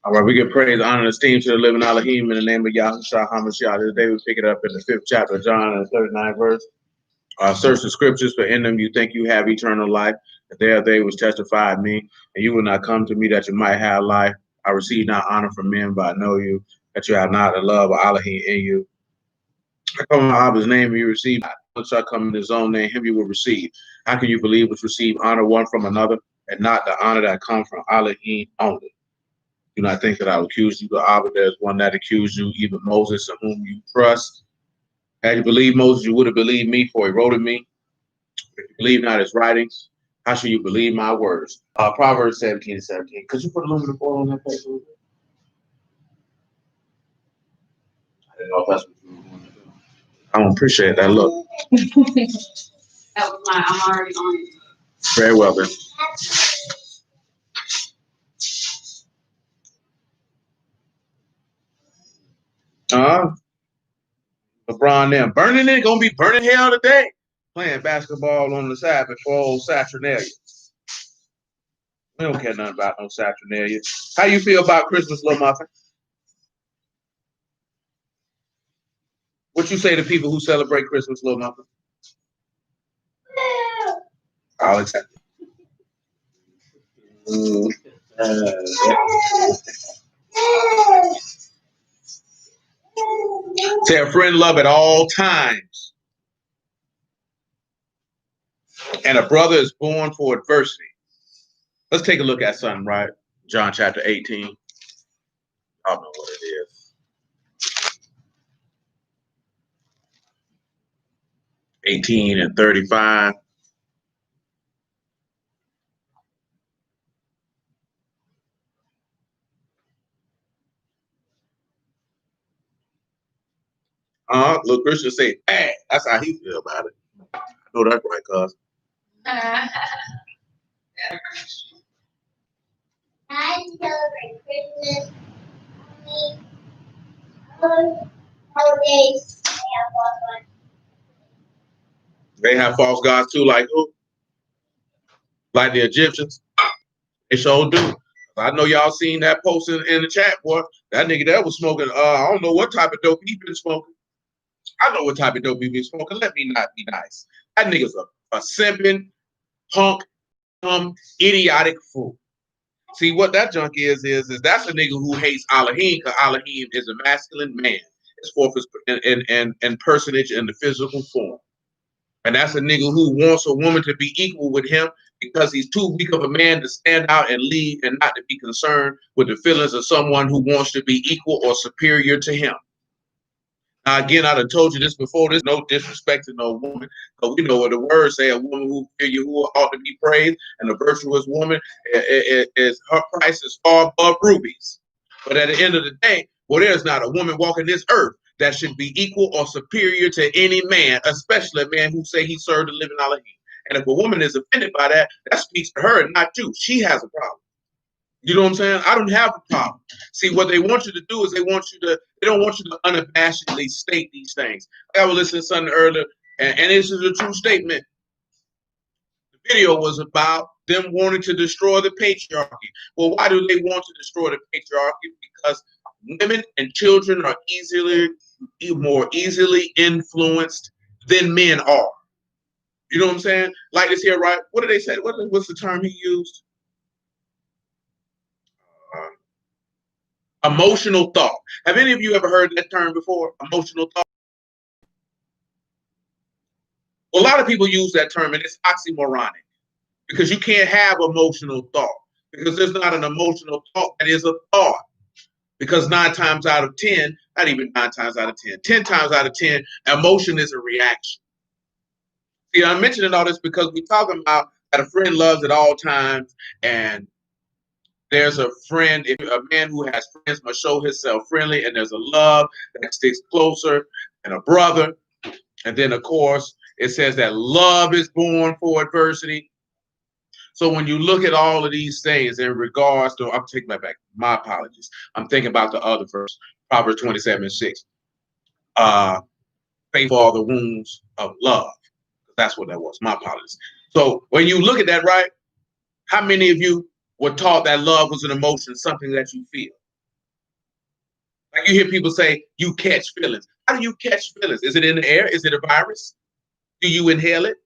All right, we give praise, honor, and esteem to the living Elohim in the name of Yahushua HaMashiach. Today we pick it up in the 5th chapter of John and the 39th verse. Search the scriptures, for in them you think you have eternal life. That they are they which testify of me, and you will not come to me that you might have life. I receive not honor from men, but I know you, that you have not the love of Elohim in you. I come in Abba's name, and you receive not. One shall come in his own name, him you will receive. How can you believe which receive honor one from another, and not the honor that comes from Elohim only? Do not think that I will accuse you, but Abba, there's one that accused you, even Moses, in whom you trust. Had you believed Moses, you would have believed me, for he wrote of me. If you believe not his writings, how shall you believe my words? Proverbs 17:17. Could you put aluminum foil on that page? I didn't know if that's what you were going to do. I don't appreciate that look. That was mine. I'm already on it. Very well then. LeBron them burning it, gonna be burning hell today. Playing basketball on the Sabbath for old Saturnalia. We don't care nothing about no Saturnalia. How you feel about Christmas, little muffin? What you say to people who celebrate Christmas, little muffin? I'll accept it. Say a friend love at all times. And a brother is born for adversity. Let's take a look at something, right? John chapter 18. I don't know what it is. 18 and 35. Little Christian say, hey, that's how he feel about it. I know that's right, cuz. I celebrate Christmas. Holidays. They have false gods too, like who? Like the Egyptians. They sure do. I know y'all seen that post in the chat, boy. That nigga that was smoking, I don't know what type of dope he been smoking. I know what type of dope he been smoking. Let me not be nice. That nigga's a simping, punk, idiotic fool. See, what that junk is that's a nigga who hates Elohim, because Elohim is a masculine man. It's forth and personage in the physical form. And that's a nigga who wants a woman to be equal with him because he's too weak of a man to stand out and lead and not to be concerned with the feelings of someone who wants to be equal or superior to him. Now, again, I done told you this before. There's no disrespect to no woman. Because we know what the words say, a woman who fear you, who ought to be praised, and a virtuous woman is her price is far above rubies. But at the end of the day, well, there's not a woman walking this earth that should be equal or superior to any man, especially a man who say he served the living Elohim. And if a woman is offended by that, that speaks to her and not you. She has a problem. You know what I'm saying? I don't have a problem. See, what they want you to do is they don't want you to unabashedly state these things. I was listening to something earlier, and this is a true statement. The video was about them wanting to destroy the patriarchy. Well, why do they want to destroy the patriarchy? Because women and children are more easily influenced than men are. You know what I'm saying? Like this here, right? What did they say? What's the term he used? Emotional thought. Have any of you ever heard that term before? Emotional thought. Well, a lot of people use that term, and it's oxymoronic because you can't have emotional thought because there's not an emotional thought that is a thought. Because 9 times out of 10, not even 9 times out of 10, 10 times out of 10, emotion is a reaction. See, I'm mentioning all this because we're talking about that a friend loves at all times, and there's a friend, if a man who has friends must show himself friendly, and there's a love that sticks closer than a brother. And then, of course, it says that love is born for adversity. So when you look at all of these things in regards to, I'm taking that back, my apologies. I'm thinking about the other verse, Proverbs 27:6. Faithful are the wounds of love. That's what that was, my apologies. So when you look at that, right, how many of you were taught that love was an emotion, something that you feel? Like you hear people say, you catch feelings. How do you catch feelings? Is it in the air? Is it a virus? Do you inhale it?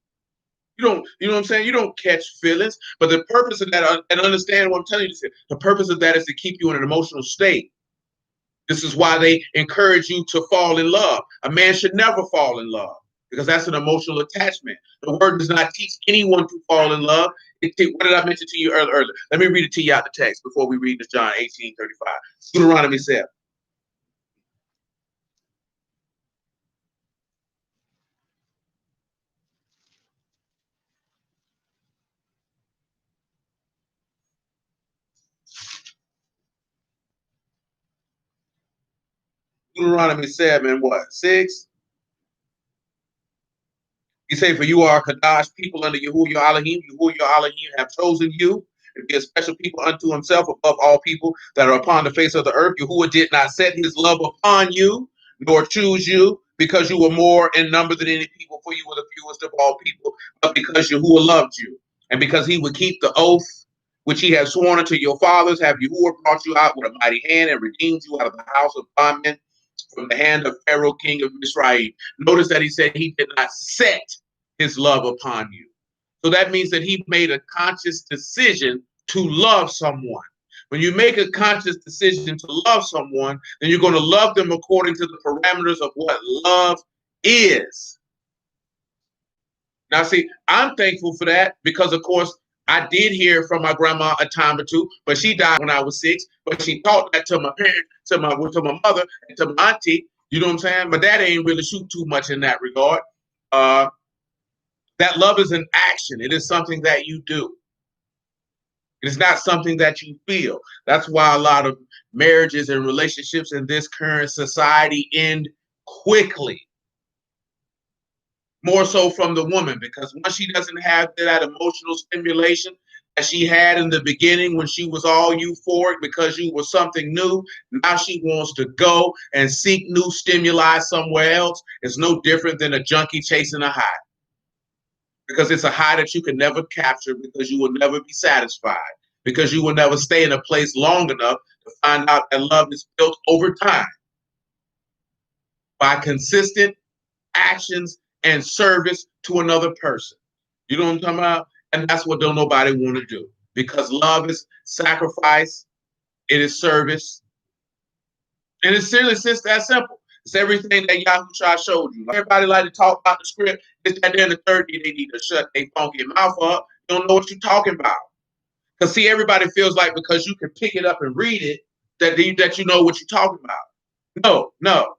You don't, you know what I'm saying? You don't catch feelings. But the purpose of that, and understand what I'm telling you, the purpose of that is to keep you in an emotional state. This is why they encourage you to fall in love. A man should never fall in love because that's an emotional attachment. The word does not teach anyone to fall in love. What did I mention to you earlier? Let me read it to you out the text before we read this John 18:35. Deuteronomy 7. Deuteronomy 7, what? 6? He say, for you are a Kadash people under Yahuwah your Elohim. Yahuwah your Elohim have chosen you to be a special people unto himself above all people that are upon the face of the earth. Yahuwah did not set his love upon you, nor choose you, because you were more in number than any people, for you were the fewest of all people, but because Yahuwah loved you, and because he would keep the oath which he has sworn unto your fathers, have Yahuwah brought you out with a mighty hand and redeemed you out of the house of bondmen from the hand of Pharaoh, king of Israel. Notice that he said he did not set his love upon you. So that means that he made a conscious decision to love someone. When you make a conscious decision to love someone, then you're going to love them according to the parameters of what love is. Now, see, I'm thankful for that because, of course, I did hear from my grandma a time or two, but she died when I was 6. But she taught that to my parents, to my mother, and to my auntie. You know what I'm saying? My dad ain't really shoot too much in that regard. That love is an action. It is something that you do. It is not something that you feel. That's why a lot of marriages and relationships in this current society end quickly. More so from the woman, because once she doesn't have that emotional stimulation that she had in the beginning when she was all euphoric because you were something new, now she wants to go and seek new stimuli somewhere else. It's no different than a junkie chasing a high, because it's a high that you can never capture, because you will never be satisfied, because you will never stay in a place long enough to find out that love is built over time by consistent actions and service to another person. You know what I'm talking about? And that's what don't nobody want to do, because love is sacrifice, it is service, and it's seriously just that simple. It's everything that Yahushua showed you. Everybody like to talk about the script. It's that in the third day they need to shut their funky mouth up. You don't know what you're talking about. Because see, everybody feels like because you can pick it up and read it, that you know what you're talking about. No.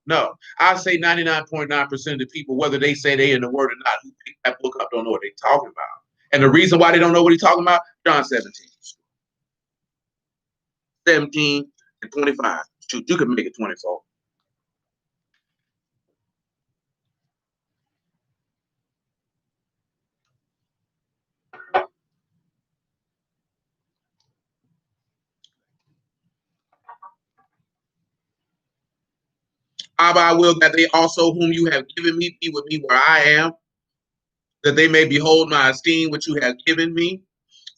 I say 99.9% of the people, whether they say they in the word or not, who pick that book up don't know what they're talking about. And the reason why they don't know what he's talking about, John 17 and 25. Shoot, you can make it 24. Abba, I will that they also whom you have given me be with me where I am, that they may behold my esteem which you have given me.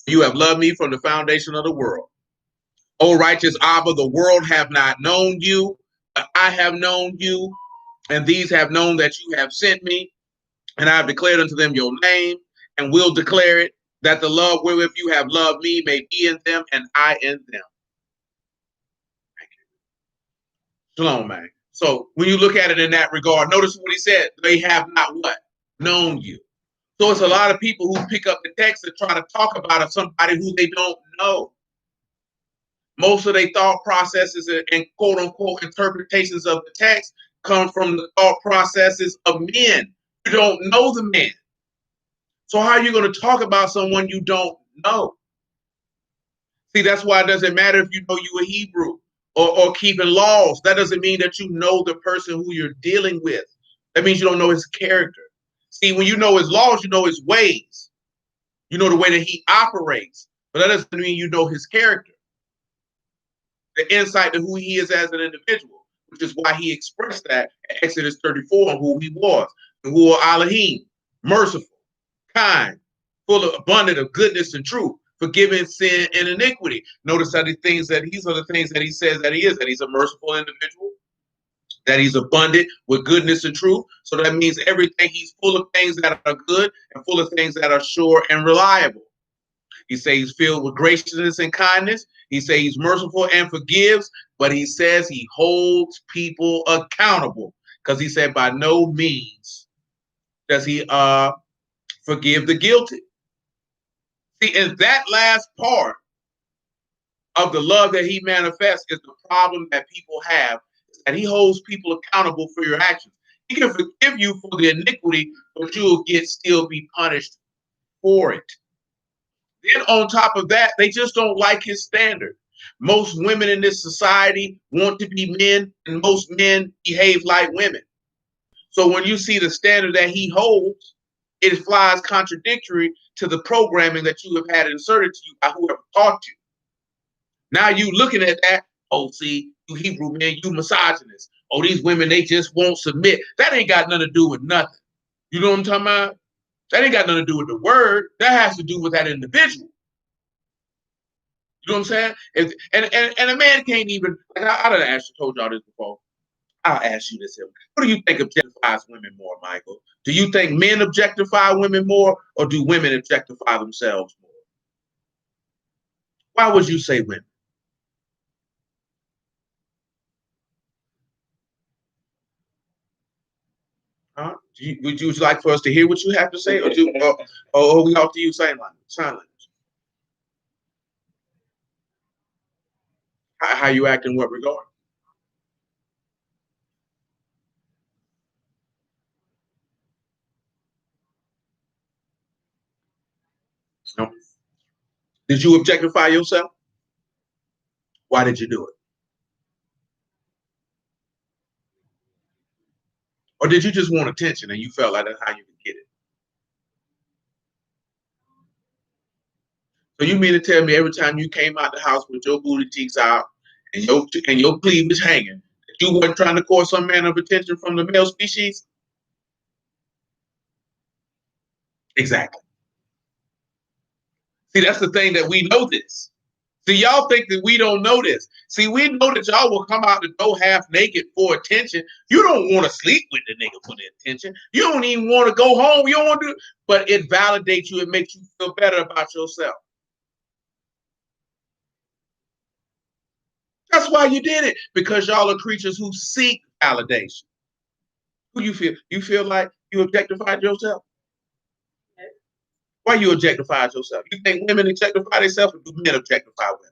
You have loved me from the foundation of the world. O righteous Abba, the world have not known you, but I have known you, and these have known that you have sent me, and I have declared unto them your name, and will declare it, that the love wherewith you have loved me may be in them, and I in them. Shalom, man. So when you look at it in that regard, notice what he said. They have not what? Known you. So it's a lot of people who pick up the text and try to talk about somebody who they don't know. Most of their thought processes and quote unquote interpretations of the text come from the thought processes of men. You don't know the man. So how are you going to talk about someone you don't know? See, that's why it doesn't matter if you know you a Hebrew or keeping laws. That doesn't mean that you know the person who you're dealing with. That means you don't know his character. See, when you know his laws, you know his ways. You know the way that he operates. But that doesn't mean you know his character. The insight to who he is as an individual, which is why he expressed that in Exodus 34 on who he was. Who are Elohim, merciful, kind, full of abundant of goodness and truth, forgiving sin and iniquity. Notice that these are the things that he says that he is, that he's a merciful individual, that he's abundant with goodness and truth. So that means everything, he's full of things that are good and full of things that are sure and reliable. He says he's filled with graciousness and kindness. He says he's merciful and forgives, but he says he holds people accountable because he said by no means does he forgive the guilty. See, and that last part of the love that he manifests is the problem that people have, and he holds people accountable for your actions. He can forgive you for the iniquity, but you'll still be punished for it. Then on top of that, they just don't like his standard. Most women in this society want to be men, and most men behave like women. So when you see the standard that he holds, it flies contradictory to the programming that you have had inserted to you by whoever taught you. Now you looking at that, oh, see, you Hebrew men, you misogynist. Oh, these women, they just won't submit. That ain't got nothing to do with nothing. You know what I'm talking about? That ain't got nothing to do with the word. That has to do with that individual. You know what I'm saying? And a man can't even, like I done told y'all this before. I'll ask you this. What do you think objectifies women more, Michael? Do you think men objectify women more, or do women objectify themselves more? Why would you say women? Huh? Would you like for us to hear what you have to say, or we ought to use sign language? How you act in what regard? No. Did you objectify yourself? Why did you do it? Or did you just want attention and you felt like that's how you could get it? So you mean to tell me every time you came out the house with your booty cheeks out and your cleavage hanging, that you weren't trying to court some man of attention from the male species? Exactly. See, that's the thing, that we know this. See, y'all think that we don't know this. See, we know that y'all will come out the door half naked for attention. You don't want to sleep with the nigga for the attention. You don't even want to go home. You don't want to, but it validates you. It makes you feel better about yourself. That's why you did it, because y'all are creatures who seek validation. Who you feel? You feel like you objectified yourself? Why you objectified yourself? You think women objectify themselves, or do men objectify women?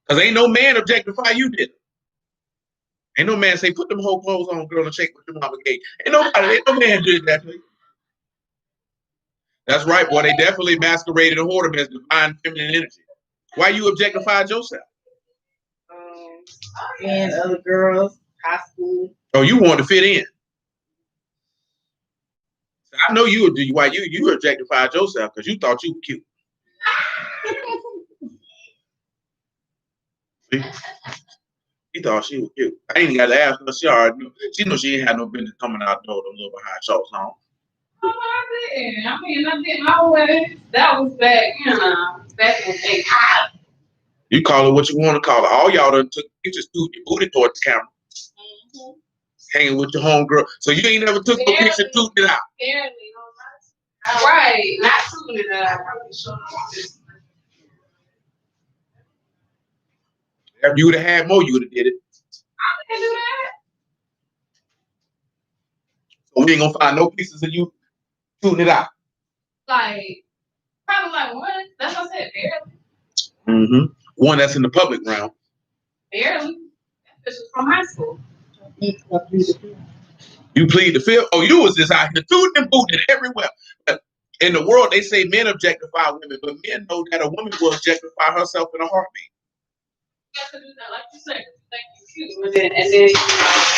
Because ain't no man objectify you, did it? Ain't no man say, put them whole clothes on, girl, and shake what your mama gave. Ain't no man did that to you. That's right, boy. They definitely masqueraded and whored them as divine feminine energy. Why you objectified yourself? And other girls, high school. Oh, you wanted to fit in. I know you would do. Why you objectified yourself because you thought you were cute. See? He thought she was cute. I ain't got to ask her. She already knew. She knew she ain't had no business coming out the door with them little high shorts on. Oh, I did. I did my way. That was back, back when they hot. You call it what you want to call it. All y'all done took pictures through your booty towards the camera. Mm-hmm. Hanging with your homegirl. So you ain't never took no picture tooting it out. Barely. Right. Not tooting it out. If you would have had more, you would have did it. I can do that. So we ain't gonna find no pieces of you tooting it out. Like, probably like one. That's what I said, barely. Mm-hmm. One that's in the public realm. Barely. This was from high school. You plead the fifth? Oh, you was just out here tooting and booting everywhere. But in the world, they say men objectify women, but men know that a woman will objectify herself in a heartbeat. You have to do that, like you said.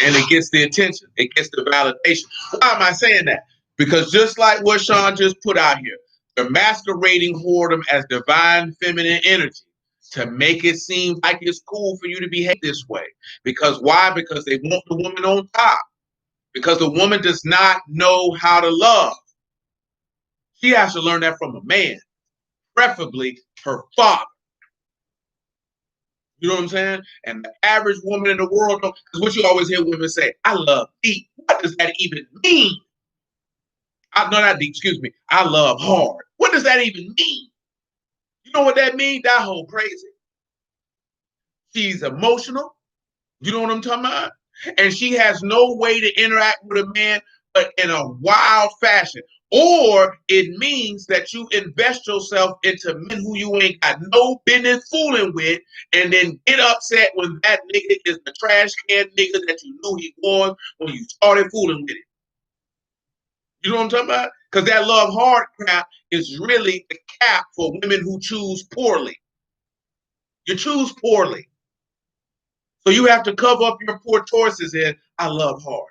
And it gets the attention. It gets the validation. Why am I saying that? Because just like what Sean just put out here, they're masquerading whoredom as divine feminine energy to make it seem like it's cool for you to behave this way. Because why? Because they want the woman on top. Because the woman does not know how to love. She has to learn that from a man, preferably her father. You know what I'm saying? And the average woman in the world, because what you always hear women say, I love deep. What does that even mean? No, not deep, excuse me. I love hard. What does that even mean? You know what that means? That whole crazy. She's emotional. You know what I'm talking about? And she has no way to interact with a man but in a wild fashion. Or it means that you invest yourself into men who you ain't got no business fooling with, and then get upset when that nigga is the trash can nigga that you knew he was when you started fooling with it. You know what I'm talking about? Because that love hard crap is really the cap for women who choose poorly. You choose poorly. So you have to cover up your poor choices in, I love hard.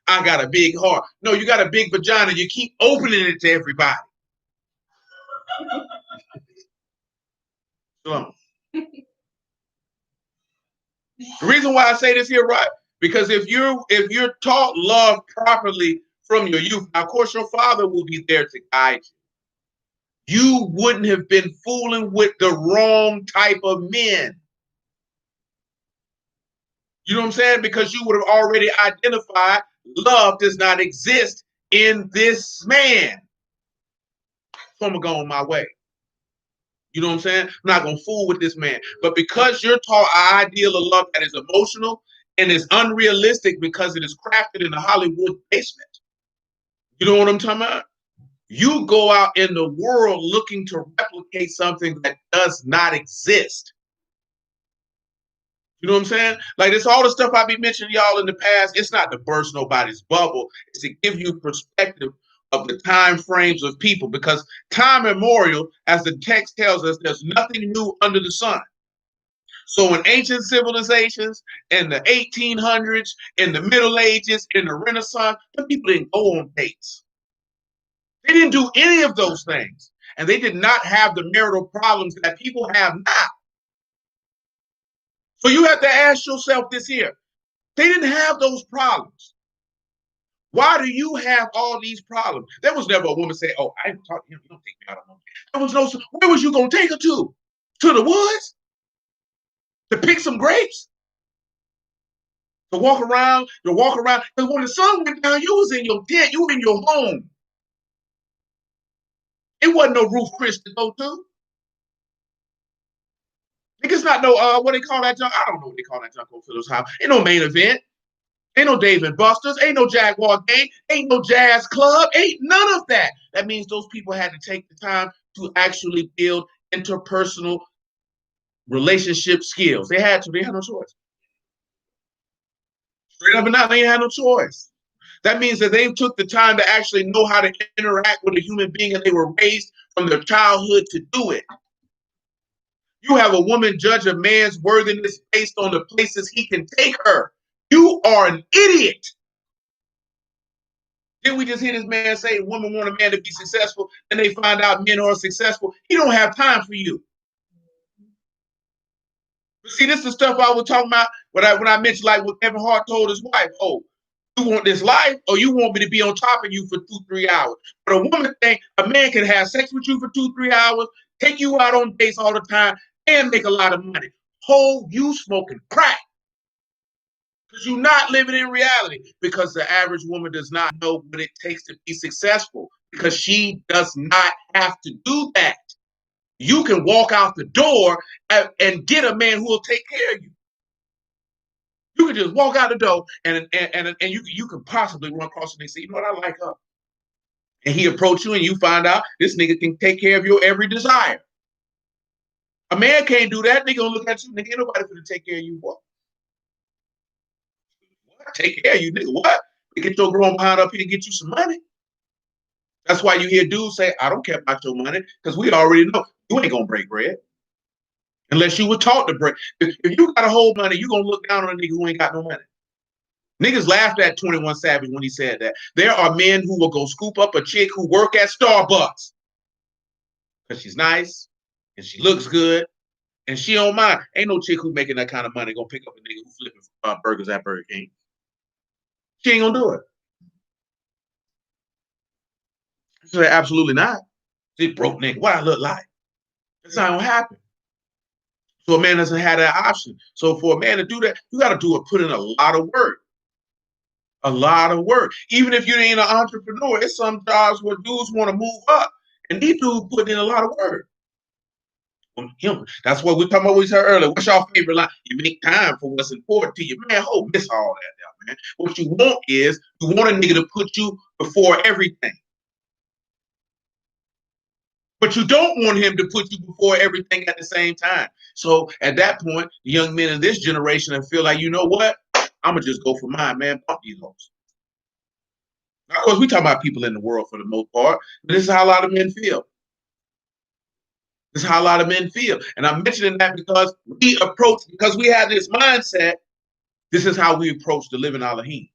I got a big heart. No, you got a big vagina. You keep opening it to everybody. So, the reason why I say this here, right? Because if you're taught love properly from your youth, now, of course your father will be there to guide you. You wouldn't have been fooling with the wrong type of men. You know what I'm saying? Because you would have already identified love does not exist in this man. So I'm going to go on my way. You know what I'm saying? I'm not going to fool with this man. But because you're taught an ideal of love that is emotional and is unrealistic because it is crafted in a Hollywood basement, you know what I'm talking about? You go out in the world looking to replicate something that does not exist. You know what I'm saying? Like, it's all the stuff I be mentioning y'all in the past. It's not to burst nobody's bubble. It's to give you perspective of the time frames of people, because time immemorial, as the text tells us, there's nothing new under the sun. So in ancient civilizations, in the 1800s, in the Middle Ages, in the Renaissance, the people didn't go on dates. They didn't do any of those things. And they did not have the marital problems that people have now. So you have to ask yourself this here. They didn't have those problems. Why do you have all these problems? There was never a woman say, oh, I ain't talking to him. You don't take me out of home. There was no, where was you going to take her to? To the woods? To pick some grapes? To walk around? Because when the sun went down, you was in your tent. You were in your home. It wasn't no Ruth Chris to go to. It's not no, what they call that junk? I don't know what they call that junk on Phillips House. Ain't no main event. Ain't no Dave and Buster's. Ain't no Jaguar game. Ain't no jazz club. Ain't none of that. That means those people had to take the time to actually build interpersonal relationship skills. They had to. They had no choice. Straight up and down, they had no choice. That means that they took the time to actually know how to interact with a human being, and they were raised from their childhood to do it. You have a woman judge a man's worthiness based on the places he can take her. You are an idiot. Didn't we just hear this man say women want a man to be successful, and they find out men are successful? He don't have time for you. But see, this is the stuff I was talking about when I mentioned, like what Kevin Hart told his wife, oh, you want this life, or you want me to be on top of you for 2-3 hours? But a woman think a man can have sex with you for 2-3 hours, take you out on dates all the time, and make a lot of money. Oh, you smoking crack. Because you're not living in reality. Because the average woman does not know what it takes to be successful. Because she does not have to do that. You can walk out the door and get a man who will take care of you. You can just walk out the door and you can possibly run across and say, you know what, I like her. And he approach you and you find out this nigga can take care of your every desire. A man can't do that. Nigga gonna look at you, nigga, ain't nobody gonna take care of you. What? Take care of you, nigga. What? Get your grown behind up here and get you some money. That's why you hear dudes say, I don't care about your money, because we already know you ain't gonna break bread. Unless you were taught to break. If you got a whole money, you gonna look down on a nigga who ain't got no money. Niggas laughed at 21 Savage when he said that. There are men who will go scoop up a chick who work at Starbucks because she's nice and she looks good and she don't mind. Ain't no chick who making that kind of money gonna pick up a nigga who flipping burgers at Burger King. She ain't gonna do it. She said, absolutely not. She's broke nigga. What I look like? That's not gonna happen. So a man doesn't have that option. So for a man to do that, you got to put in a lot of work. A lot of work. Even if you ain't an entrepreneur, it's some jobs where dudes want to move up, and these dudes put in a lot of work. That's what we talking about. We said earlier. What's your favorite line? You make time for what's important to you, man. Miss all that, now, man. What you want is you want a nigga to put you before everything, but you don't want him to put you before everything at the same time. So at that point, the young men in this generation feel like, you know what? I'm gonna just go for mine, man. Pump these hoes. Now, of course, we talk about people in the world for the most part, but this is how a lot of men feel. This is how a lot of men feel. And I'm mentioning that because we have this mindset, this is how we approach the living Elohim.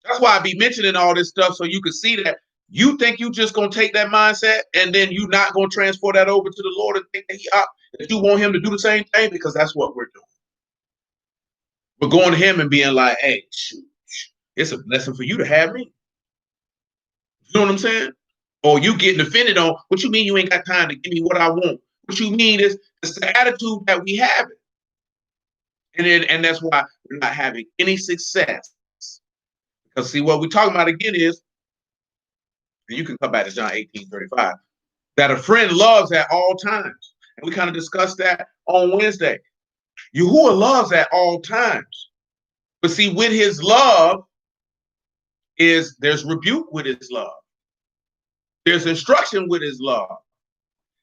That's why I be mentioning all this stuff so you can see that you think you just gonna take that mindset and then you not gonna transfer that over to the Lord and think that you want him to do the same thing, because that's what we're doing. We're going to him and being like, hey, shoot, it's a blessing for you to have me. You know what I'm saying? Or you getting offended on, what you mean you ain't got time to give me what I want? What you mean is it's the attitude that we have it. And that's why we're not having any success. Because see, what we're talking about again is, and you can come back to John 18:35, that a friend loves at all times. And we kind of discussed that on Wednesday. Yahuwah loves at all times. But see, with his love there's rebuke with his love. There's instruction with his love.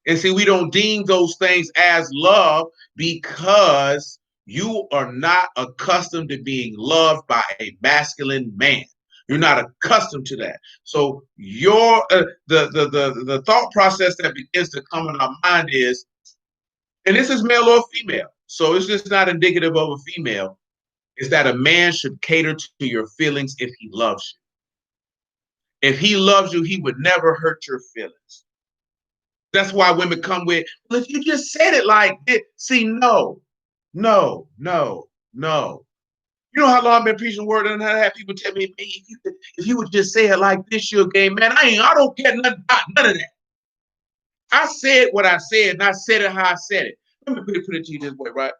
And see, we don't deem those things as love because you are not accustomed to being loved by a masculine man. You're not accustomed to that. So your the thought process that begins to come in our mind is, and this is male or female, so it's just not indicative of a female, is that a man should cater to your feelings if he loves you. If he loves you, he would never hurt your feelings. That's why women come with, well, if you just said it like this. See, no. You know how long I've been preaching the word, and I have people tell me, if you would just say it like this, you're a gay man. I don't care nothing about none of that. I said what I said, and I said it how I said it. Let me put it to you this way, right?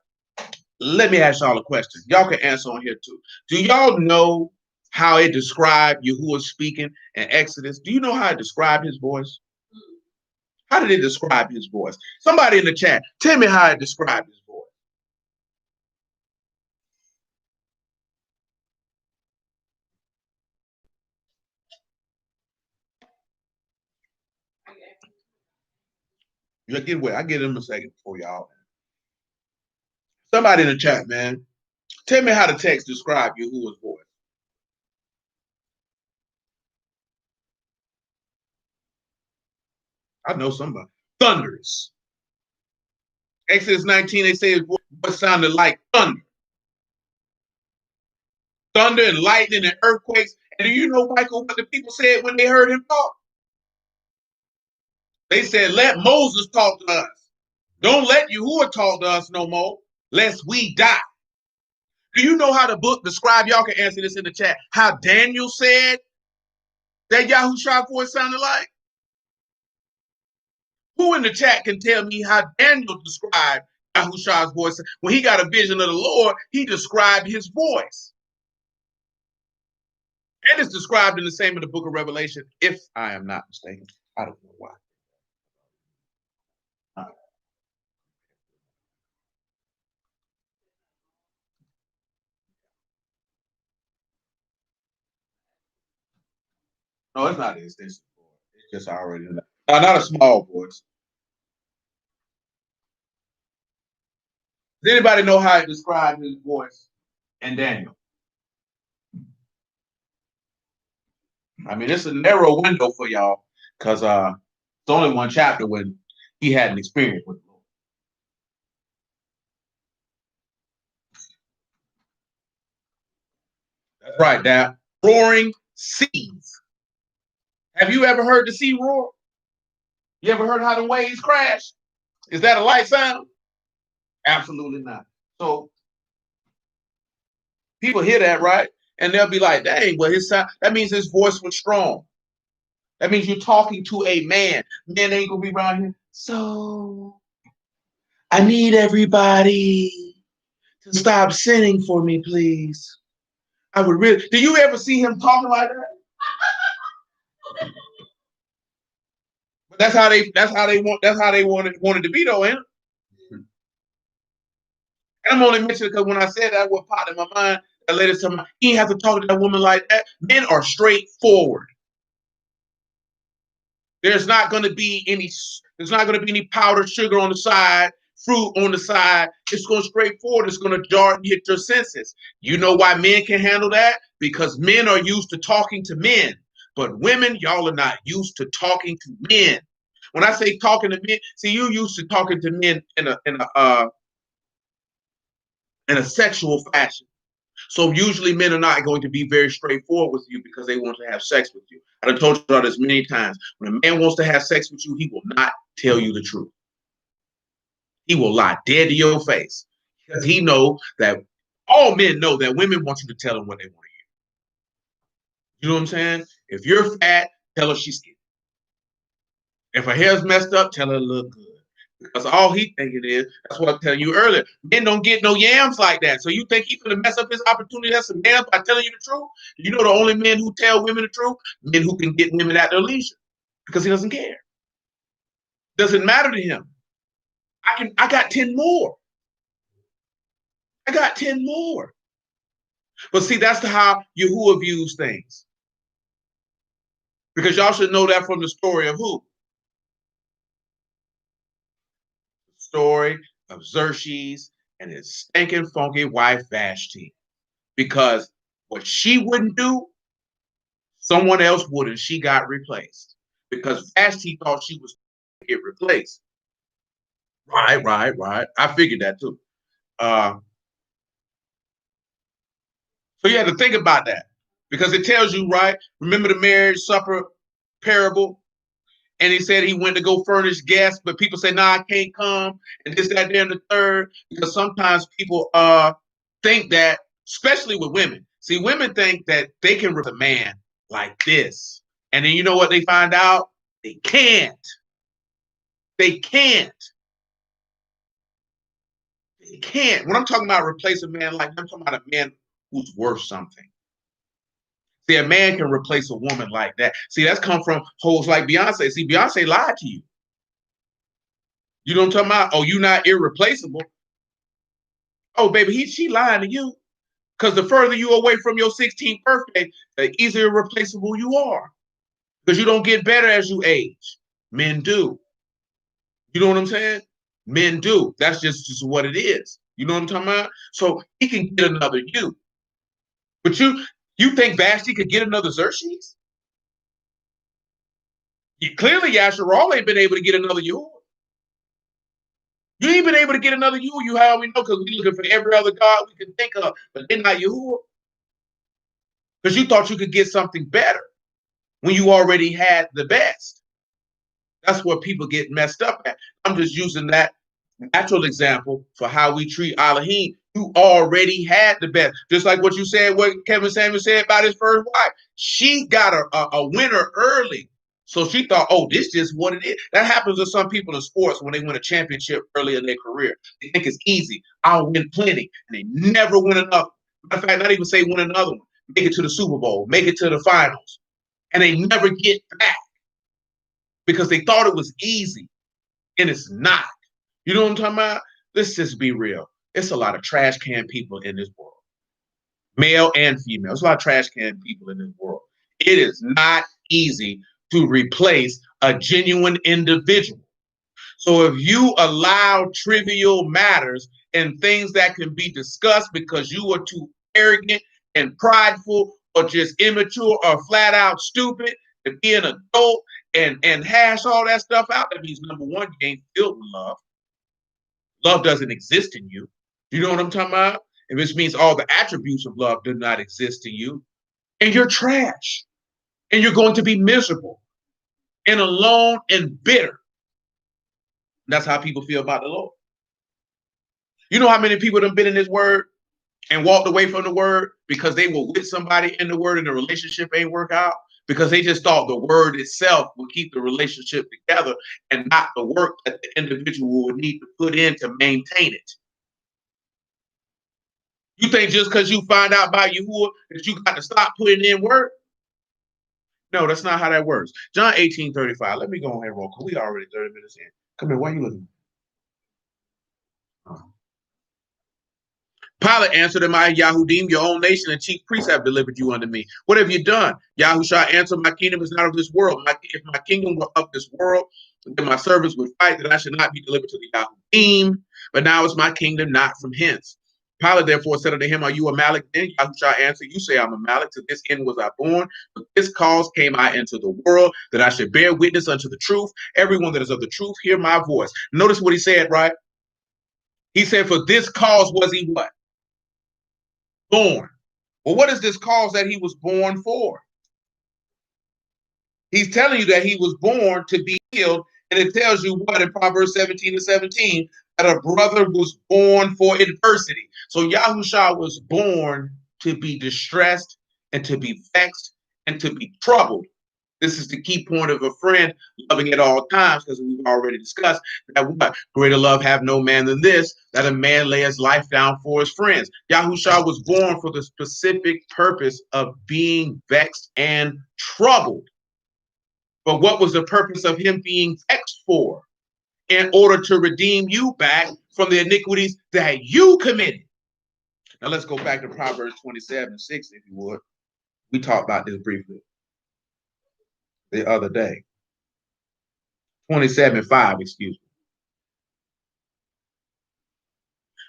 Let me ask y'all a question. Y'all can answer on here too. Do y'all know how it described Yahuwah speaking in Exodus? Do you know how it described his voice? How did it describe his voice? Somebody in the chat, tell me how it described his voice. I get him a second before y'all. Somebody in the chat, man, tell me how the text described Yahuwah's voice. I know somebody. Thunderous. Exodus 19, they say his voice sounded like thunder. Thunder and lightning and earthquakes. And do you know, Michael, what the people said when they heard him talk? They said, let Moses talk to us. Don't let Yahuwah talk to us no more, lest we die. Do you know how the book described? Y'all can answer this in the chat. How Daniel said that Yahushua's voice sounded like? Who in the chat can tell me how Daniel described Yahushua's voice? When he got a vision of the Lord, he described his voice. And it's described in the same in the book of Revelation, if I am not mistaken. I don't know why. No, it's not an extension board. It's just already not a small voice. Does anybody know how it described his voice in Daniel? I mean, it's a narrow window for y'all because it's only one chapter when he had an experience with the Lord. That's right, Dad. Roaring seas. Have you ever heard the sea roar? You ever heard how the waves crash? Is that a light sound? Absolutely not. So people hear that, right? And they'll be like, dang, well, his sound, that means his voice was strong. That means you're talking to a man. Men ain't gonna be around here. So I need everybody to stop sinning for me, please. I would really. Do you ever see him talking like that? But that's how they. That's how they want. That's how they wanted to be, though, ain't it? And I'm only mentioning because when I said that, what popped in my mind, that lady told me, he didn't have to talk to that woman like that. Men are straightforward. There's not going to be any. There's not going to be any powdered sugar on the side, fruit on the side. It's going straightforward. It's going to jar and hit your senses. You know why men can handle that? Because men are used to talking to men, but women, y'all are not used to talking to men. When I say talking to men, see, you used to talking to men in a sexual fashion. So usually men are not going to be very straightforward with you because they want to have sex with you. I've told you this many times. When a man wants to have sex with you, he will not tell you the truth. He will lie dead to your face because he know that all men know that women want you to tell them what they want to hear. You know what I'm saying? If you're fat, tell her she's skinny. If her hair's messed up, tell her it look good. Because all he thinking is, that's what I was telling you earlier, men don't get no yams like that. So you think he's going to mess up his opportunity to have some yams by telling you the truth? You know the only men who tell women the truth? Men who can get women at their leisure. Because he doesn't care. Doesn't matter to him. I got 10 more. I got 10 more. But see, that's how Yahuwah views things. Because y'all should know that from the story of who? The story of Xerxes and his stinking funky wife Vashti. Because what she wouldn't do, someone else would, and she got replaced. Because Vashti thought she was going to get replaced. Right. I figured that too. So you have to think about that. Because it tells you, right? Remember the marriage supper parable? And he said he went to go furnish guests, but people say, nah, I can't come. And this, that, there, and the third. Because sometimes people think that, especially with women. See, women think that they can rip a man like this. And then you know what they find out? They can't. They can't. They can't. When I'm talking about replace a man like that, I'm talking about a man who's worth something. See, a man can replace a woman like that. See, that's come from hoes like Beyonce. See, Beyonce lied to you. You know what I'm talking about? Oh, you're not irreplaceable. Oh, baby, she lying to you. Because the further you away from your 16th birthday, the easier replaceable you are. Because you don't get better as you age. Men do. You know what I'm saying? Men do. That's just what it is. You know what I'm talking about? So he can get another you. But you think Vashti could get another Xerxes? Clearly, Yasharal ain't been able to get another you. You ain't been able to get another Yahuwah. You how we know because we looking for every other God we can think of, but they're not Yahuwah. Because you thought you could get something better when you already had the best. That's where people get messed up at. I'm just using that natural example for how we treat Elohim. You already had the best. Just like what you said, what Kevin Samuel said about his first wife. She got a winner early. So she thought, oh, this is what it is. That happens to some people in sports when they win a championship early in their career. They think it's easy. I'll win plenty. And they never win another. Matter of fact, not even say win another one. Make it to the Super Bowl. Make it to the finals. And they never get back because they thought it was easy. And it's not. You know what I'm talking about? Let's just be real. It's a lot of trash can people in this world. Male and female. There's a lot of trash can people in this world. It is not easy to replace a genuine individual. So if you allow trivial matters and things that can be discussed because you are too arrogant and prideful or just immature or flat out stupid to be an adult and hash all that stuff out, that means number one, you ain't filled with love. Love doesn't exist in you. You know what I'm talking about? And this means all the attributes of love do not exist in you. And you're trash. And you're going to be miserable and alone and bitter. That's how people feel about the Lord. You know how many people have been in this word and walked away from the word because they were with somebody in the word and the relationship ain't work out? because they just thought the word itself would keep the relationship together and not the work that the individual would need to put in to maintain it. You think just because you find out about Yahuwah that you got to stop putting in work? No, that's not how that works. John 18:35. Let me go on here real quick. We already 30 minutes in. Come here, why are you looking? Pilate answered him, I, Yahudim, your own nation and chief priests have delivered you unto me. What have you done? Yahushua answered, my kingdom is not of this world. If my kingdom were of this world, then my servants would fight that I should not be delivered to the Yahudim. But now is my kingdom not from hence. Pilate therefore said unto him, are you a Malik then? Yahushua answered, you say I'm a Malik. To this end was I born. But this cause came I into the world, that I should bear witness unto the truth. Everyone that is of the truth, hear my voice. Notice what he said, right? He said, for this cause was he what? Born. Well, what is this cause that he was born for? He's telling you that he was born to be healed, and it tells you what in Proverbs 17:17, that a brother was born for adversity. So Yahushua was born to be distressed and to be vexed and to be troubled. This is the key point of a friend loving at all times, because we've already discussed that what greater love have no man than this, that a man lay his life down for his friends. Yahushua was born for the specific purpose of being vexed and troubled. But what was the purpose of him being vexed for? In order to redeem you back from the iniquities that you committed. Now let's go back to Proverbs 27:6, if you would. We talked about this briefly the other day. 27:5, excuse me.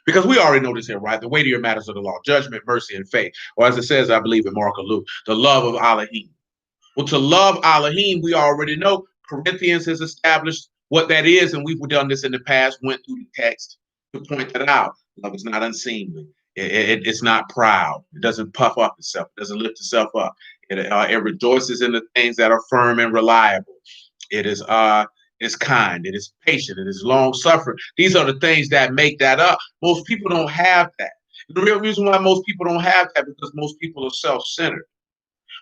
Because we already know this here, right? The weightier matters of the law, judgment, mercy, and faith. Or as it says, I believe in Mark or Luke, the love of Elohim. Well, to love Elohim, we already know. Corinthians has established what that is, and we've done this in the past, went through the text to point that out. Love is not unseemly. It's not proud. It doesn't puff up itself. It doesn't lift itself up. It rejoices in the things that are firm and reliable. It is kind. It is patient. It is long suffering. These are the things that make that up. Most people don't have that. The real reason why most people don't have that is because most people are self-centered.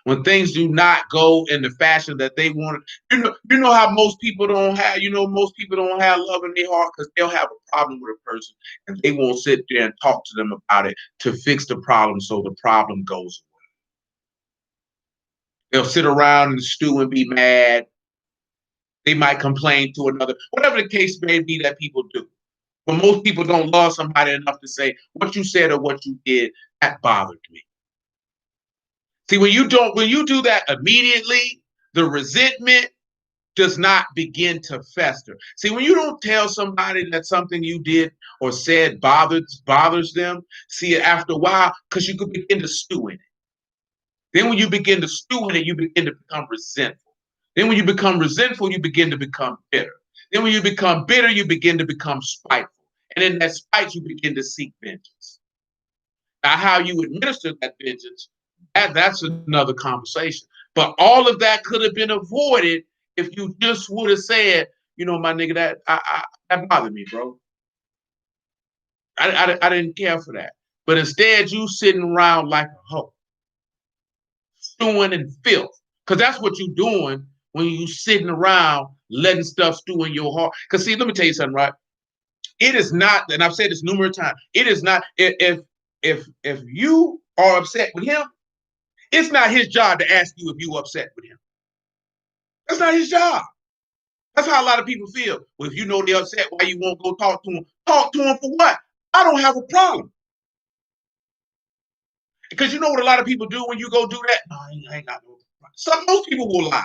When things do not go in the fashion that they want, you know how most people don't have, most people don't have love in their heart because they'll have a problem with a person and they won't sit there and talk to them about it to fix the problem so the problem goes away. They'll sit around and stew and be mad. They might complain to another, whatever the case may be that people do. But most people don't love somebody enough to say, what you said or what you did, that bothered me. See, when you do that immediately, the resentment does not begin to fester. See, when you don't tell somebody that something you did or said bothers them, see, after a while, because you could begin to stew in it. Then when you begin to stew in it, you begin to become resentful. Then when you become resentful, you begin to become bitter. Then when you become bitter, you begin to become spiteful. And in that spite, you begin to seek vengeance. Now, how you administer that vengeance, that's another conversation. But all of that could have been avoided if you just would have said, my nigga, that bothered me, bro. I didn't care for that. But instead, you sitting around like a hoe, stewing in filth. Because that's what you're doing when you sitting around letting stuff stew in your heart. Because see, let me tell you something, right? It is not, and I've said this numerous times, it is not, if you are upset with him, it's not his job to ask you if you upset with him. That's not his job. That's how a lot of people feel. Well, if you know they're upset, why you won't go talk to him? Talk to him for what? I don't have a problem. Because you know what a lot of people do when you go do that? No, I ain't got no problem. Most people will lie.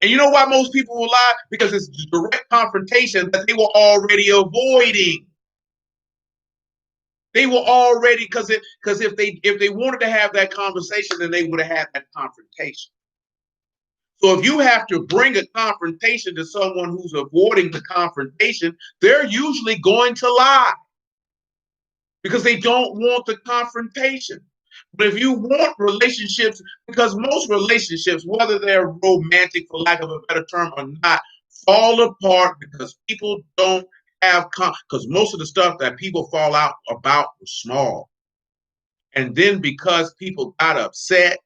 And you know why most people will lie? Because it's direct confrontation that they were already avoiding. They were already, because if they wanted to have that conversation, then they would have had that confrontation. So if you have to bring a confrontation to someone who's avoiding the confrontation, they're usually going to lie because they don't want the confrontation. But if you want relationships, because most relationships, whether they're romantic, for lack of a better term, or not, fall apart because people don't have, because most of the stuff that people fall out about was small. And then because people got upset,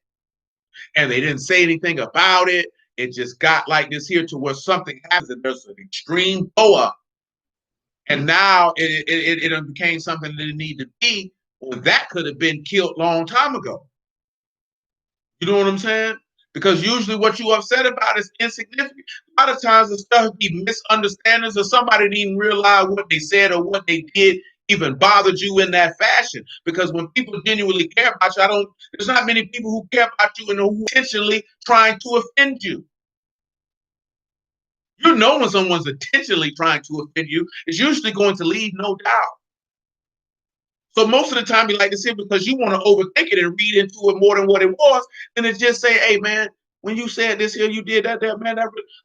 and they didn't say anything about it. It just got like this here to where something happens and there's an extreme blow up. And now it became something that it needed to be. Well, that could have been killed a long time ago. You know what I'm saying? Because usually what you upset about is insignificant. A lot of times the stuff be misunderstandings or somebody didn't even realize what they said or what they did even bothered you in that fashion. Because when people genuinely care about you, there's not many people who care about you and who are intentionally trying to offend you. You know when someone's intentionally trying to offend you, it's usually going to leave no doubt. So most of the time you like to say because you want to overthink it and read into it more than what it was, then it's just say, hey man, when you said this here, you did that there, man.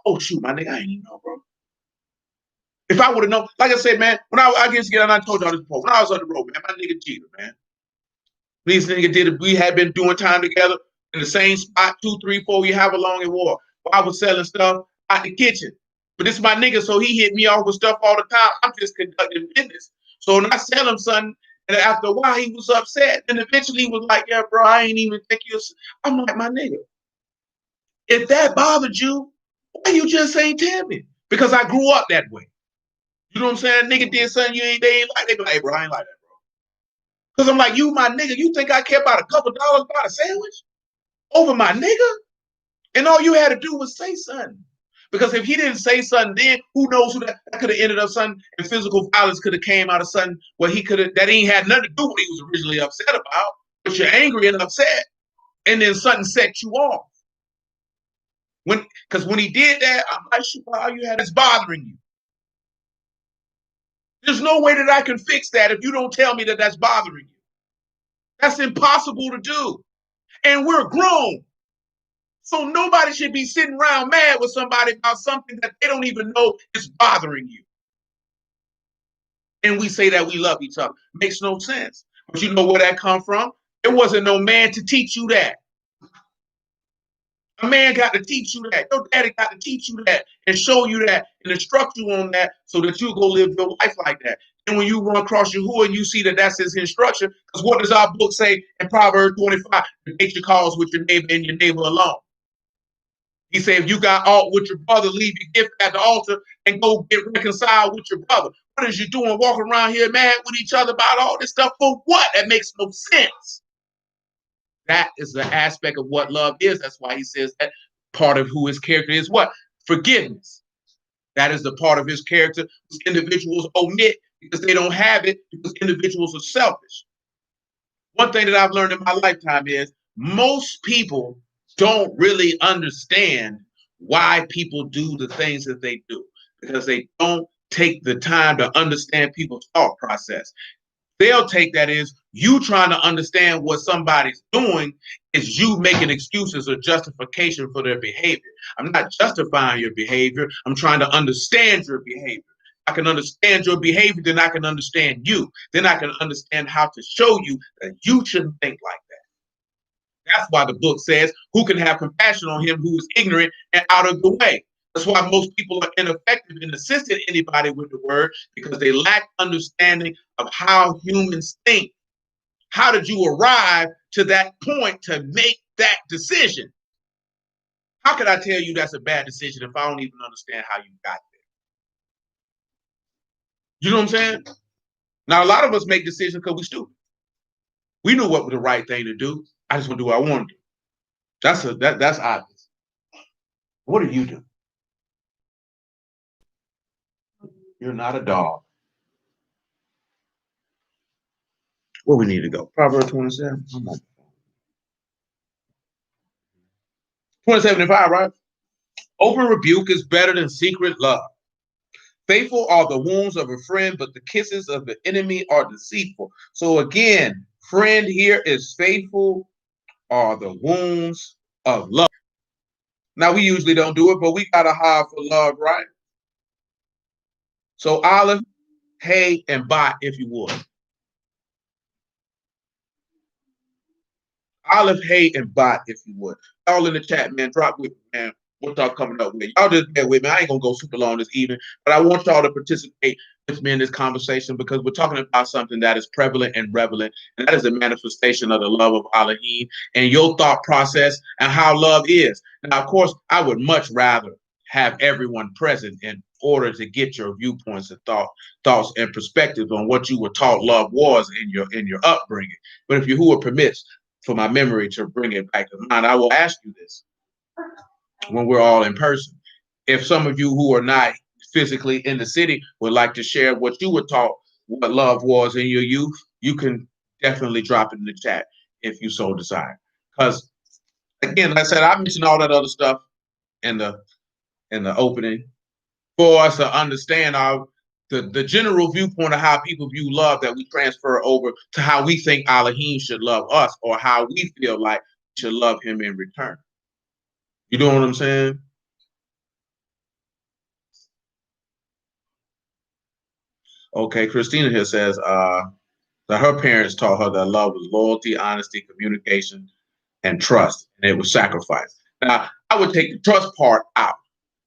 Oh shoot, my nigga, I ain't even know, bro. If I would have known, like I said, man, when I get together, and I told y'all this before, when I was on the road, man, my nigga cheated, man. These niggas did it. We had been doing time together in the same spot 2, 3, 4 years, however long it was. I was selling stuff out the kitchen. But this is my nigga, so he hit me off with stuff all the time. I'm just conducting business. So when I sell him something, and after a while he was upset, and eventually he was like, yeah, bro, I ain't even think you. I'm like, my nigga, if that bothered you, why you just ain't tell me? Because I grew up that way. You know what I'm saying? Nigga did something they ain't like. They be like, hey, bro, I ain't like that, bro. Because I'm like, you my nigga, you think I care about a couple dollars about a sandwich over my nigga? And all you had to do was say something. Because if he didn't say something then, who knows who that could have ended up something, and physical violence could have came out of something where he could have, that ain't had nothing to do with what he was originally upset about, but you're angry and upset, and then something set you off. Because when he did that, I'm like, shoot, all you had is bothering you. There's no way that I can fix that if you don't tell me that that's bothering you. That's impossible to do. And we're grown. So nobody should be sitting around mad with somebody about something that they don't even know is bothering you. And we say that we love each other. Makes no sense. But you know where that come from? There wasn't no man to teach you that. A man got to teach you that. Your daddy got to teach you that and show you that and instruct you on that so that you go live your life like that. And when you run across your who and you see that that's his instruction, because what does our book say in Proverbs 25? Make your calls with your neighbor and your neighbor alone. He said, if you got aught with your brother, leave your gift at the altar and go get reconciled with your brother. What is you doing walking around here mad with each other about all this stuff? For what? That makes no sense. That is the aspect of what love is. That's why he says that part of who his character is what? Forgiveness. That is the part of his character which individuals omit because they don't have it because individuals are selfish. One thing that I've learned in my lifetime is most people don't really understand why people do the things that they do because they don't take the time to understand people's thought process. They'll take that as you trying to understand what somebody's doing is you making excuses or justification for their behavior. I'm not justifying your behavior. I'm trying to understand your behavior. I can understand your behavior, then I can understand you. Then I can understand how to show you that you shouldn't think like that. That's why the book says, who can have compassion on him who is ignorant and out of the way? That's why most people are ineffective in assisting anybody with the word because they lack understanding of how humans think. How did you arrive to that point to make that decision? How could I tell you that's a bad decision if I don't even understand how you got there? You know what I'm saying? Now, a lot of us make decisions because we're stupid. We knew what was the right thing to do. I just want to do what I want to do. That's obvious. What do you do? You're not a dog. Where we need to go? Proverbs 27. 27 and 5, right? Open rebuke is better than secret love. Faithful are the wounds of a friend, but the kisses of the enemy are deceitful. So again, friend here is faithful are the wounds of love. Now we usually don't do it, but we got to hide for love, right? So Olive, hey, and bot, if you would. Olive, hey, and bot, if you would. All in the chat, man. Drop with me, man. What y'all coming up with? Y'all just bear with me. I ain't gonna go super long this evening, but I want y'all to participate with me in this conversation because we're talking about something that is prevalent and relevant, and that is the manifestation of the love of Elohim and your thought process and how love is. Now, of course, I would much rather have everyone present in order to get your viewpoints and thoughts and perspectives on what you were taught love was in your upbringing. But if Yahuwah permits for my memory to bring it back to mind, I will ask you this when we're all in person. If some of you who are not physically in the city would like to share what you were taught, what love was in your youth, you can definitely drop it in the chat if you so desire. Because again, like I said, I mentioned all that other stuff in the opening for us to understand the general viewpoint of how people view love that we transfer over to how we think Elohim should love us or how we feel like we should love him in return. You know what I'm saying? Okay, Christina here says that her parents taught her that love was loyalty, honesty, communication, and trust, and it was sacrifice. Now, I would take the trust part out,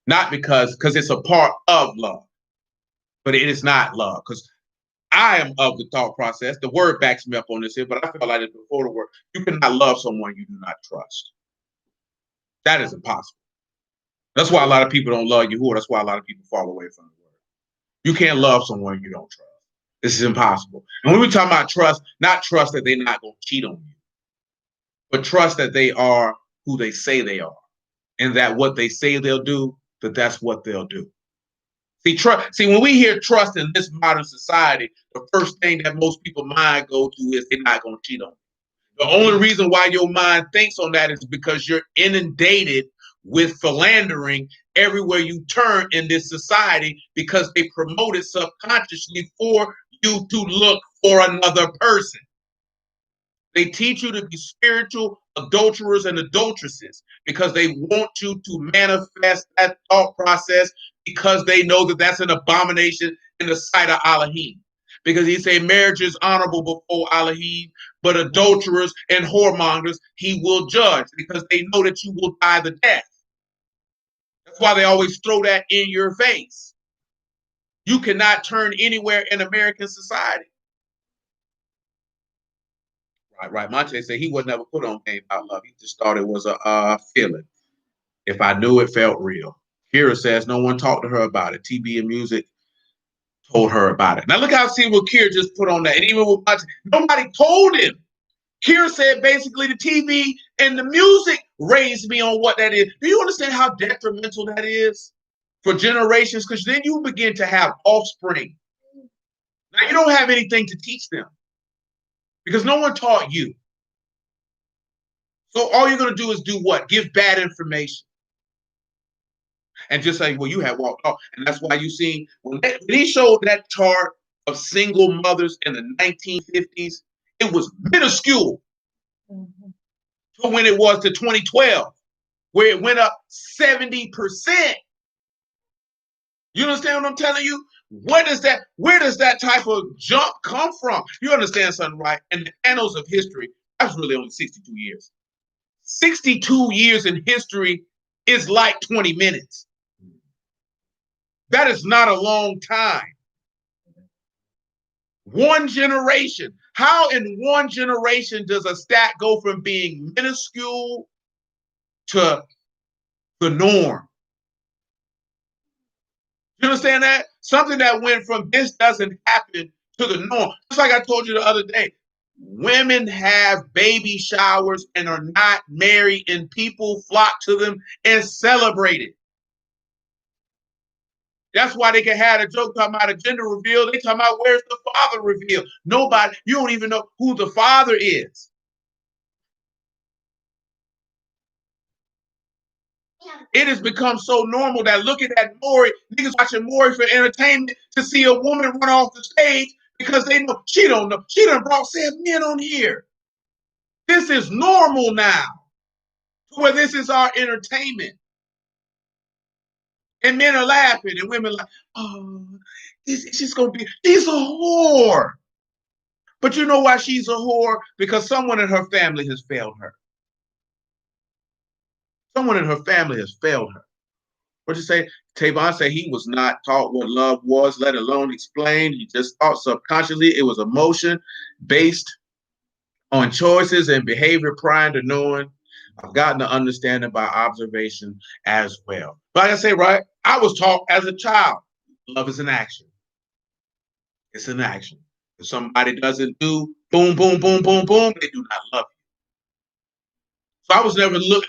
not because it's a part of love, but it is not love. Because I am of the thought process. The word backs me up on this here, but I felt like it before the word. You cannot love someone you do not trust. That is impossible. That's why a lot of people don't love Yahuwah. That's why a lot of people fall away from the word. You can't love someone you don't trust. This is impossible. And when we talk about trust, not trust that they're not going to cheat on you, but trust that they are who they say they are, and that what they say they'll do, that's what they'll do. See, when we hear trust in this modern society, the first thing that most people's mind go to is they're not going to cheat on you. The only reason why your mind thinks on that is because you're inundated with philandering everywhere you turn in this society because they promote it subconsciously for you to look for another person. They teach you to be spiritual adulterers and adulteresses because they want you to manifest that thought process because they know that that's an abomination in the sight of Elohim. Because he say marriage is honorable before Elohim, but adulterers and whoremongers he will judge because they know that you will die the death. That's why they always throw that in your face. You cannot turn anywhere in American society. Right. Monte said he would never put on game about love. He just thought it was a feeling. If I knew it felt real. Kira says no one talked to her about it. TB and Music told her about it. Now look how see what Kira just put on that. And even with Monte, nobody told him. Kira said basically the TV and the music raised me on what that is. Do you understand how detrimental that is for generations? Because then you begin to have offspring. Now you don't have anything to teach them because no one taught you. So all you're going to do is do what? Give bad information. And just say, well, you have walked off. And that's why you see, when he showed that chart of single mothers in the 1950s, it was minuscule to when it was to 2012, where it went up 70%. You understand what I'm telling you? Where does that type of jump come from? You understand something, right? In the annals of history, that's really only 62 years. 62 years in history is like 20 minutes. That is not a long time. One generation. How in one generation does a stat go from being minuscule to the norm? You understand that? Something that went from this doesn't happen to the norm. Just like I told you the other day, women have baby showers and are not married, and people flock to them and celebrate it. That's why they can have a joke talking about a gender reveal. They talking about where's the father reveal. Nobody, you don't even know who the father is. It has become so normal that look at that Maury, niggas watching Maury for entertainment to see a woman run off the stage because they know she don't know. She done brought 7 men on here. This is normal now, where this is our entertainment. And men are laughing and women are like, oh, she's gonna be, she's a whore. But you know why she's a whore? Because someone in her family has failed her. Someone in her family has failed her. What you say? Tavon said he was not taught what love was, let alone explained. He just thought subconsciously it was emotion based on choices and behavior prior to knowing. I've gotten to understanding by observation as well. But like I say, right, I was taught as a child, love is an action. It's an action. If somebody doesn't do boom, boom, boom, boom, boom, they do not love you. So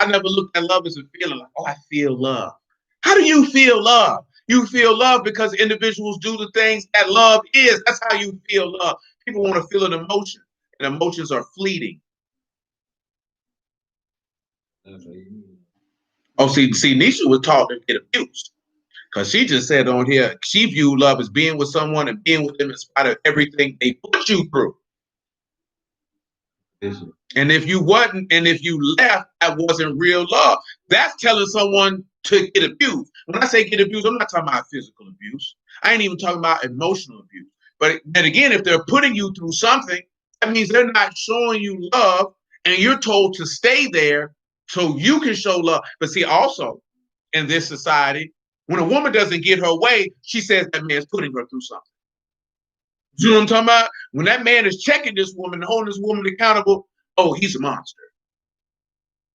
I never looked at love as a feeling like, oh, I feel love. How do you feel love? You feel love because individuals do the things that love is. That's how you feel love. People want to feel an emotion, and emotions are fleeting. Oh, see, Nisha was taught to get abused because she just said on here she viewed love as being with someone and being with them in spite of everything they put you through. And if you wasn't, and if you left, that wasn't real love. That's telling someone to get abused. When I say get abused, I'm not talking about physical abuse. I ain't even talking about emotional abuse. But then again, if they're putting you through something, that means they're not showing you love, and you're told to stay there so you can show love. But see, also in this society, when a woman doesn't get her way, she says that man's putting her through something. You know what I'm talking about? When that man is checking this woman, holding this woman accountable, oh, he's a monster.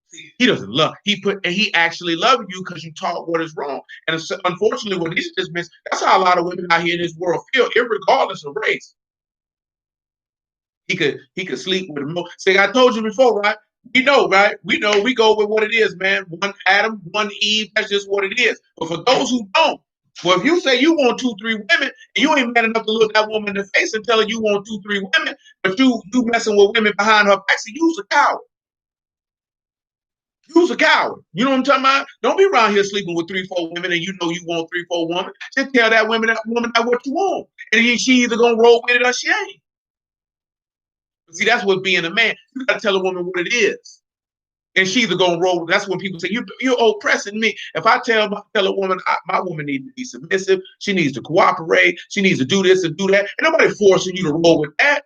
See, he doesn't love. He actually loved you because you taught what is wrong. And unfortunately, what he's just missed, that's how a lot of women out here in this world feel, regardless of race. He could sleep with him. See, I told you before, right? We know, right? We know we go with what it is, man. One Adam, one Eve, that's just what it is. But for those who don't, well, if you say you want 2, 3 women, and you ain't man enough to look that woman in the face and tell her you want 2, 3 women, but you messing with women behind her back, so you's a coward. You's a coward. You know what I'm talking about? Don't be around here sleeping with 3, 4 women and you know you want 3, 4 women. Just tell that woman that what you want. And she either gonna roll with it or she ain't. See, that's what being a man. You gotta tell a woman what it is. And she either gonna roll. That's when people say you're oppressing me. If I tell a woman my woman needs to be submissive, she needs to cooperate, she needs to do this and do that, and nobody forcing you to roll with that.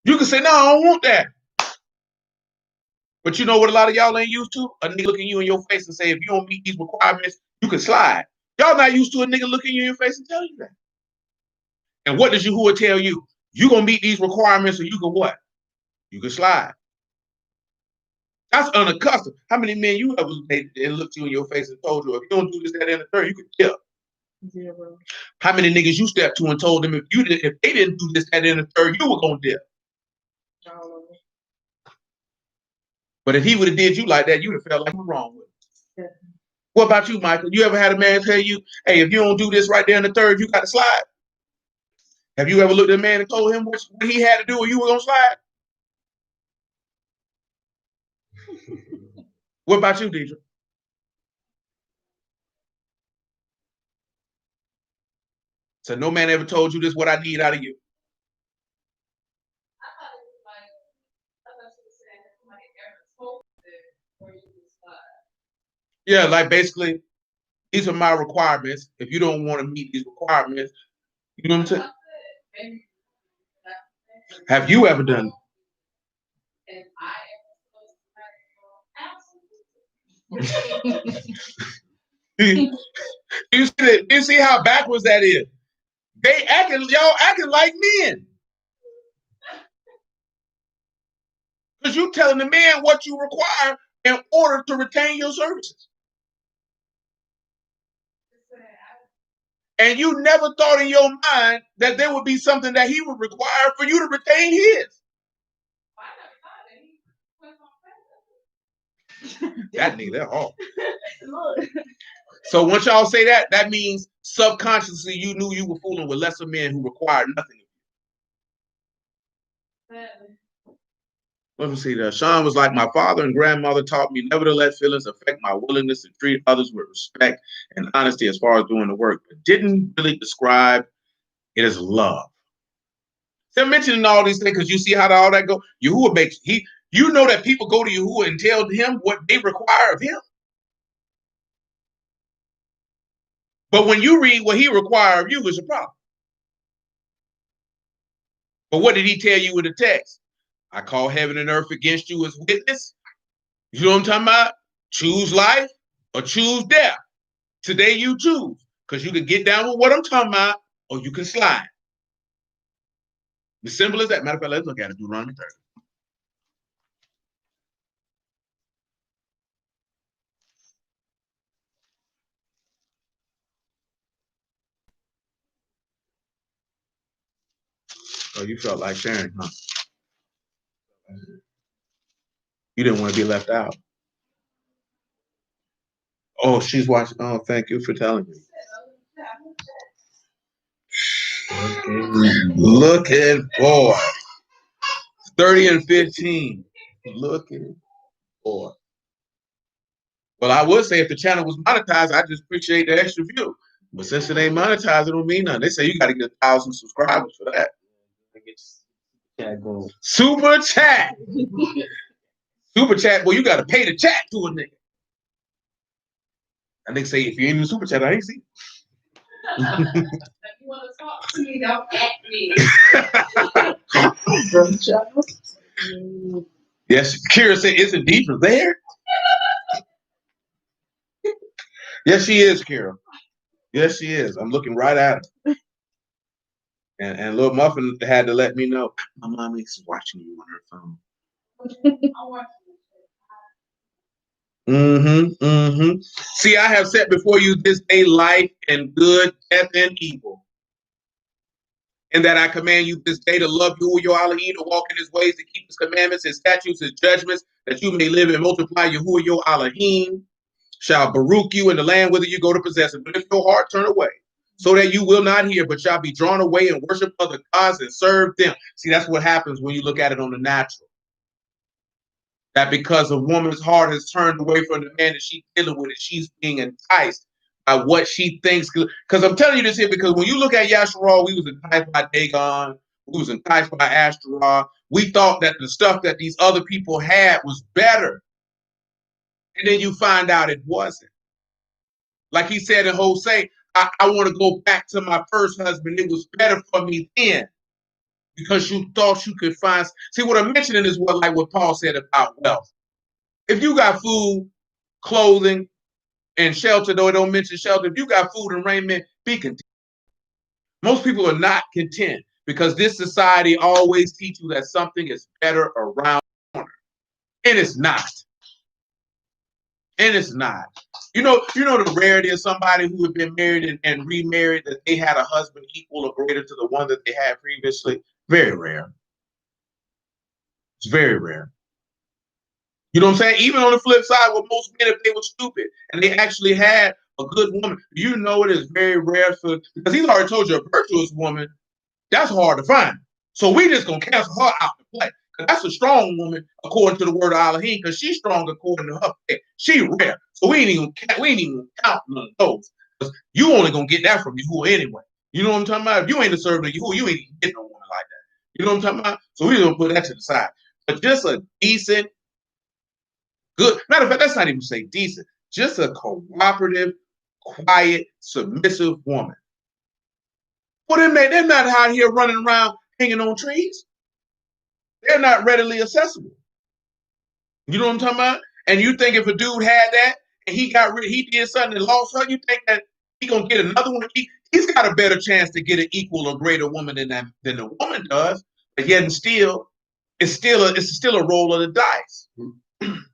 You can say no, I don't want that. But you know what a lot of y'all ain't used to? A nigga looking you in your face and say if you don't meet these requirements, you can slide. Y'all not used to a nigga looking you in your face and tell you that. And what does Yahuwah tell you? You gonna meet these requirements, or you can what? You can slide. That's unaccustomed. How many men you ever dated and looked you in your face and told you if you don't do this, that, and the third, you could kill? 0. How many niggas you stepped to and told them if they didn't do this, that, and the third, you were gonna dip? But if he would have did you like that, you'd have felt like you were wrong with him. Yeah. What about you, Michael? You ever had a man tell you, hey, if you don't do this right there in the third, you got to slide? Have you ever looked at a man and told him what he had to do or you were gonna slide? What about you, Deidre? So no man ever told you this what I need out of you. Yeah, like basically, these are my requirements. If you don't want to meet these requirements, you know what I'm saying? Have you ever done you see how backwards that is? Y'all acting like men. Because you telling the man what you require in order to retain your services. And you never thought in your mind that there would be something that he would require for you to retain his. That nigga, that hard. So once y'all say that, that means subconsciously you knew you were fooling with lesser men who required nothing of you. Let me see that. Sean was like, my father and grandmother taught me never to let feelings affect my willingness to treat others with respect and honesty as far as doing the work, but didn't really describe it as love. They're mentioning all these things because you see how all that go. Yahuwah makes you know that people go to Yahuwah and tell him what they require of him. But when you read what he requires of you, it's a problem. But what did he tell you in the text? I call heaven and earth against you as witness. You know what I'm talking about? Choose life or choose death. Today you choose, because you can get down with what I'm talking about, or you can slide. As simple as that. Matter of fact, let's look at it. Deuteronomy 30. Oh, you felt like sharing, huh? You didn't want to be left out. Oh, she's watching. Oh, thank you for telling me. Looking for 30 and 15. Looking for. Well, I would say if the channel was monetized, I just appreciate the extra view. But since it ain't monetized, it don't mean nothing. They say you got to get 1,000 subscribers for that. Super chat. Super chat. Well, you got to pay to chat to a nigga. And they say if you ain't in the super chat, I ain't see. If you want to talk to me, don't at me. Yes, Kira said, isn't Deidre there? Yes, she is, Kira. Yes, she is. I'm looking right at her. And little Muffin had to let me know, my mommy is watching you on her phone. See, I have set before you this day life and good, death and evil. And that I command you this day to love Yahuwah your Elohim, to walk in his ways, to keep his commandments, his statutes, his judgments, that you may live and multiply. Yahuwah your Elohim shall baruch you in the land whither you go to possess it. But if your heart turn away, so that you will not hear, but shall be drawn away and worship other gods and serve them. See, that's what happens when you look at it on the natural. That because a woman's heart has turned away from the man that she's dealing with, and she's being enticed by what she thinks. Because I'm telling you this here, because when you look at Yasharal, we was enticed by Dagon, we was enticed by Ashtaroth. We thought that the stuff that these other people had was better. And then you find out it wasn't. Like he said in Hosea, I want to go back to my first husband. It was better for me then. Because you thought you could find. See, what I'm mentioning is what, like what Paul said about wealth. If you got food, clothing, and shelter, though it don't mention shelter, if you got food and raiment, be content. Most people are not content because this society always teaches you that something is better around the corner. And it's not. And it's not. You know the rarity of somebody who had been married and remarried, that they had a husband equal or greater to the one that they had previously? Very rare. It's very rare. You know what I'm saying? Even on the flip side, with most men, if they were stupid and they actually had a good woman, you know it is very rare for, because he's already told you a virtuous woman, that's hard to find. So we just gonna cancel her out the play. Because that's a strong woman according to the word of Elohim, because she's strong according to her faith. She rare. So we ain't even count none of those. Because you only gonna get that from Yahuwah anyway. You know what I'm talking about? If you ain't a servant of Yahuwah, you ain't even get no woman like that. You know what I'm talking about? So we gonna put that to the side. But just a decent, good, matter of fact, let's not even say decent, just a cooperative, quiet, submissive woman. Well, they're not out here running around hanging on trees. They're not readily accessible. You know what I'm talking about? And you think if a dude had that and he did something and lost her, you think that he gonna get another one? He's got a better chance to get an equal or greater woman than the woman does. But yet and still, it's still a roll of the dice. And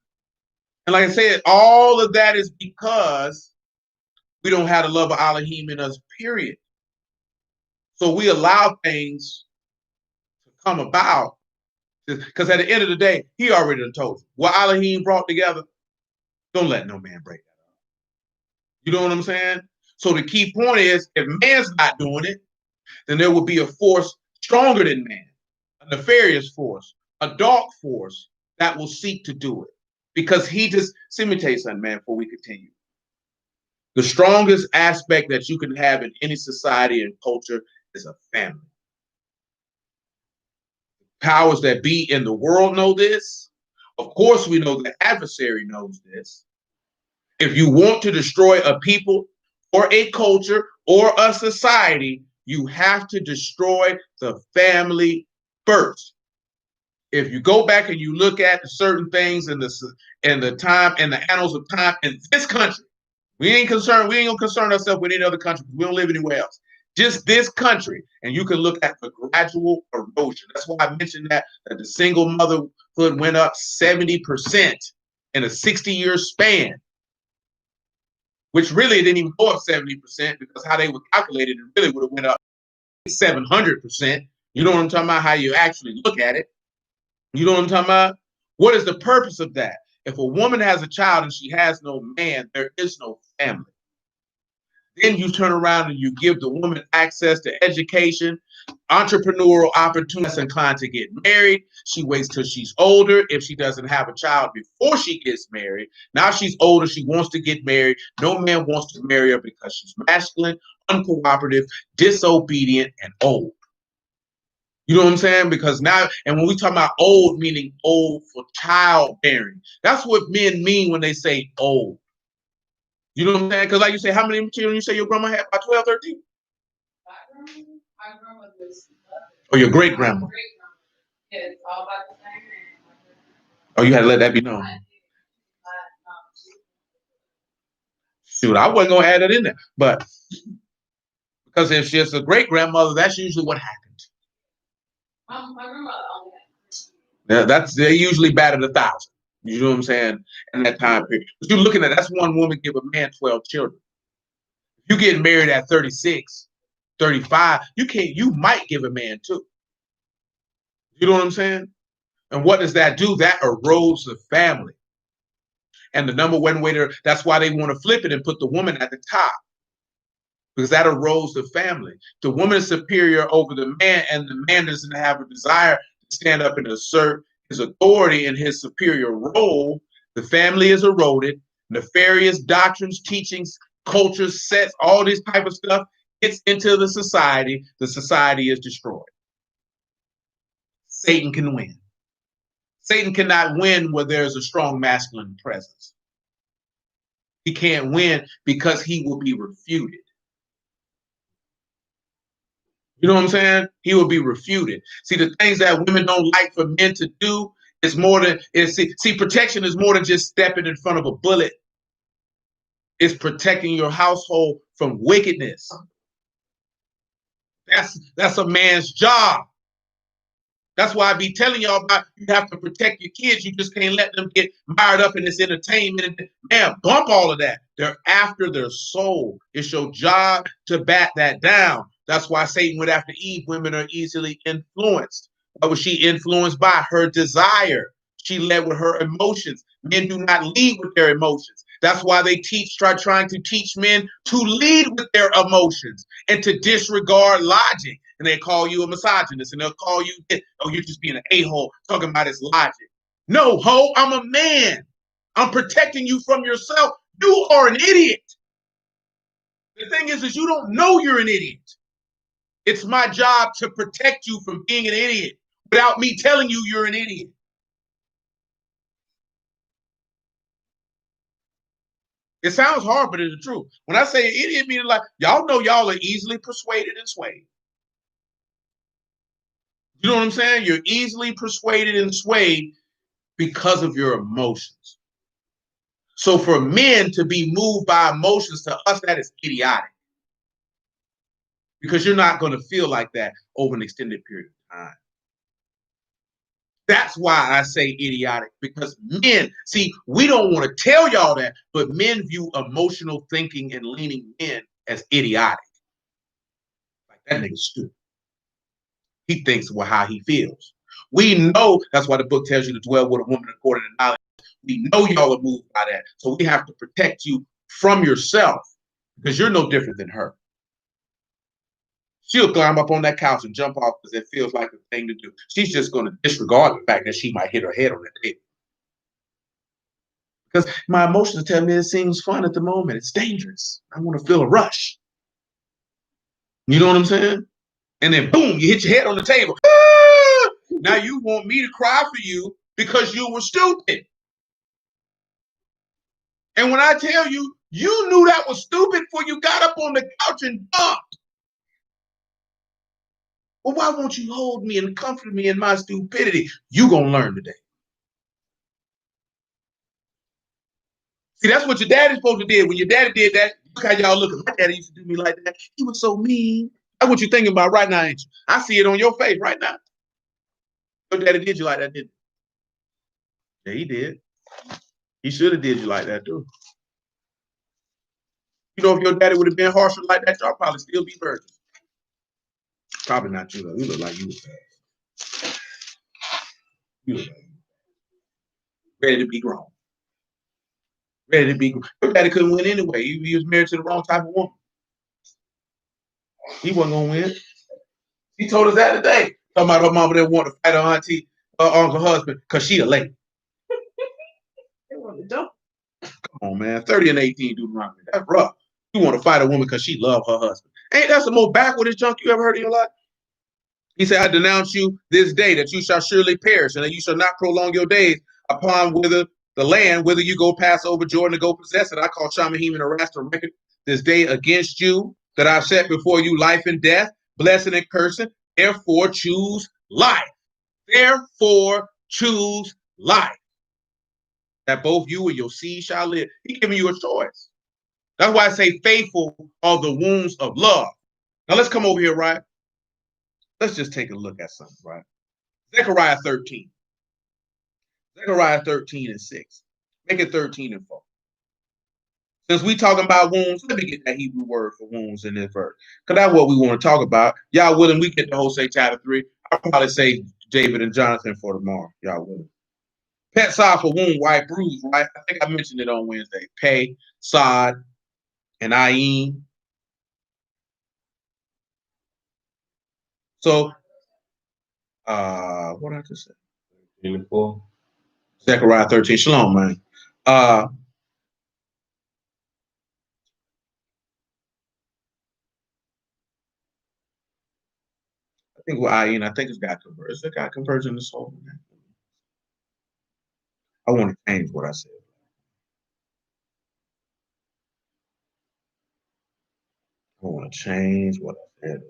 like I said, all of that is because we don't have the love of Elohim in us, period. So we allow things to come about, because at the end of the day, he already told you. What Elohim brought together, don't let no man break that up. You know what I'm saying? So the key point is, if man's not doing it, then there will be a force stronger than man, a nefarious force, a dark force that will seek to do it. Because let me tell you something, man, before we continue. The strongest aspect that you can have in any society and culture is a family. Powers that be in the world know this. Of course, we know the adversary knows this. If you want to destroy a people or a culture or a society, you have to destroy the family first. If you go back and you look at certain things in the time and the annals of time in this country, We ain't concerned. We ain't gonna concern ourselves with any other country. We don't live anywhere else. Just this country, and you can look at the gradual erosion. That's why I mentioned that the single motherhood went up 70% in a 60-year span, which really didn't even go up 70% because how they were calculated, it really would have went up 700%. You know what I'm talking about? How you actually look at it. You know what I'm talking about? What is the purpose of that? If a woman has a child and she has no man, there is no family. Then you turn around and you give the woman access to education, entrepreneurial opportunities, inclined to get married. She waits till she's older. If she doesn't have a child before she gets married, now she's older, she wants to get married. No man wants to marry her because she's masculine, uncooperative, disobedient, and old. You know what I'm saying? Because now, and when we talk about old, meaning old for childbearing, that's what men mean when they say old. You know what I'm saying? Because like you say, how many children you say your grandma had? About 12, 13? My grandmother's Or your great grandma? Yeah, it's all about the same man. Oh, you had to let that be known. Shoot, I wasn't gonna add that in there, but because if she's a great grandmother, that's usually what happened. My grandmother only They're usually batted 1,000. You know what I'm saying? In that time period, but you're looking at that's one woman give a man 12 children. If you get married at 36, 35, you might give a man 2. You know what I'm saying? And what does that do? That erodes the family. And the number one way that's why they want to flip it and put the woman at the top, because that erodes the family. The woman is superior over the man, and the man doesn't have a desire to stand up and assert his authority in his superior role. The family is eroded. Nefarious doctrines, teachings, cultures, sets, all this type of stuff gets into the society. The society is destroyed. Satan can win. Satan cannot win where there's a strong masculine presence. He can't win because he will be refuted. You know what I'm saying? He will be refuted. See, the things that women don't like for men to do is more than see, protection is more than just stepping in front of a bullet. It's protecting your household from wickedness. That's a man's job. That's why I be telling y'all about you have to protect your kids. You just can't let them get mired up in this entertainment. Man, bump all of that. They're after their soul. It's your job to bat that down. That's why Satan went after Eve. Women are easily influenced. What was she influenced by? Her desire. She led with her emotions. Men do not lead with their emotions. That's why they trying to teach men to lead with their emotions and to disregard logic. And they call you a misogynist, and they'll call you, oh, you're just being an a-hole, talking about his logic. No, ho, I'm a man. I'm protecting you from yourself. You are an idiot. The thing is you don't know you're an idiot. It's my job to protect you from being an idiot without me telling you you're an idiot. It sounds hard, but it's the truth. When I say idiot, meaning like, y'all know y'all are easily persuaded and swayed. You know what I'm saying? You're easily persuaded and swayed because of your emotions. So for men to be moved by emotions, to us, that is idiotic. Because you're not going to feel like that over an extended period of time. That's why I say idiotic, because men, see, we don't want to tell y'all that, but men view emotional thinking and leaning men as idiotic. Like, that nigga's stupid. He thinks how he feels. We know that's why the book tells you to dwell with a woman according to knowledge. We know y'all are moved by that. So we have to protect you from yourself because you're no different than her. She'll climb up on that couch and jump off because it feels like the thing to do. She's just going to disregard the fact that she might hit her head on the table. Because my emotions tell me it seems fun at the moment. It's dangerous. I want to feel a rush. You know what I'm saying? And then boom, you hit your head on the table. Ah! Now you want me to cry for you because you were stupid. And when I tell you, you knew that was stupid before you got up on the couch and bumped. Well, why won't you hold me and comfort me in my stupidity? You gonna learn today. See, that's what your daddy's supposed to do. When your daddy did that, look how y'all looking. My daddy used to do me like that. He was so mean. That's what you're thinking about right now, ain't you? I see it on your face right now. Your daddy did you like that, didn't he? Yeah, he did. He should have did you like that too. You know, if your daddy would have been harsher like that, y'all probably still be virgins. Probably not you though. You look like you was bad. You look like you ready to be grown. Ready to be grown. Your daddy couldn't win anyway. He was married to the wrong type of woman. He wasn't gonna win. He told us that today. Talking about her mama didn't want to fight her auntie, uncle husband, because she a lady. They want to jump. Come on, man. 30 and 18 Deuteronomy. That's rough. You want to fight a woman because she loved her husband. Ain't that the most backwardest junk you ever heard in your life? He said, I denounce you this day that you shall surely perish, and that you shall not prolong your days upon whether the land, whether you go pass over Jordan to go possess it. I call Shamahim and Aras to record this day against you, that I've set before you life and death, blessing and cursing. Therefore, choose life. Therefore, choose life, that both you and your seed shall live. He's giving you a choice. That's why I say faithful are the wounds of love. Now let's come over here, right? Let's just take a look at something, right? Zechariah 13. Zechariah 13 and 6. Make it 13 and 4. Since we talking about wounds, let me get that Hebrew word for wounds in this verse. Because that's what we want to talk about. Y'all willing, we get the Hosea chapter 3. I'll probably say David and Jonathan for tomorrow. Y'all willing. Pet sod for wound, white bruise, right? I think I mentioned it on Wednesday. Pay, sod, and ayin. So, what I just said? Zechariah 13. Shalom, man. I think with ayin, I think it's got conversion. It got conversion in the soul. I want to change what I said. I want to change what I said.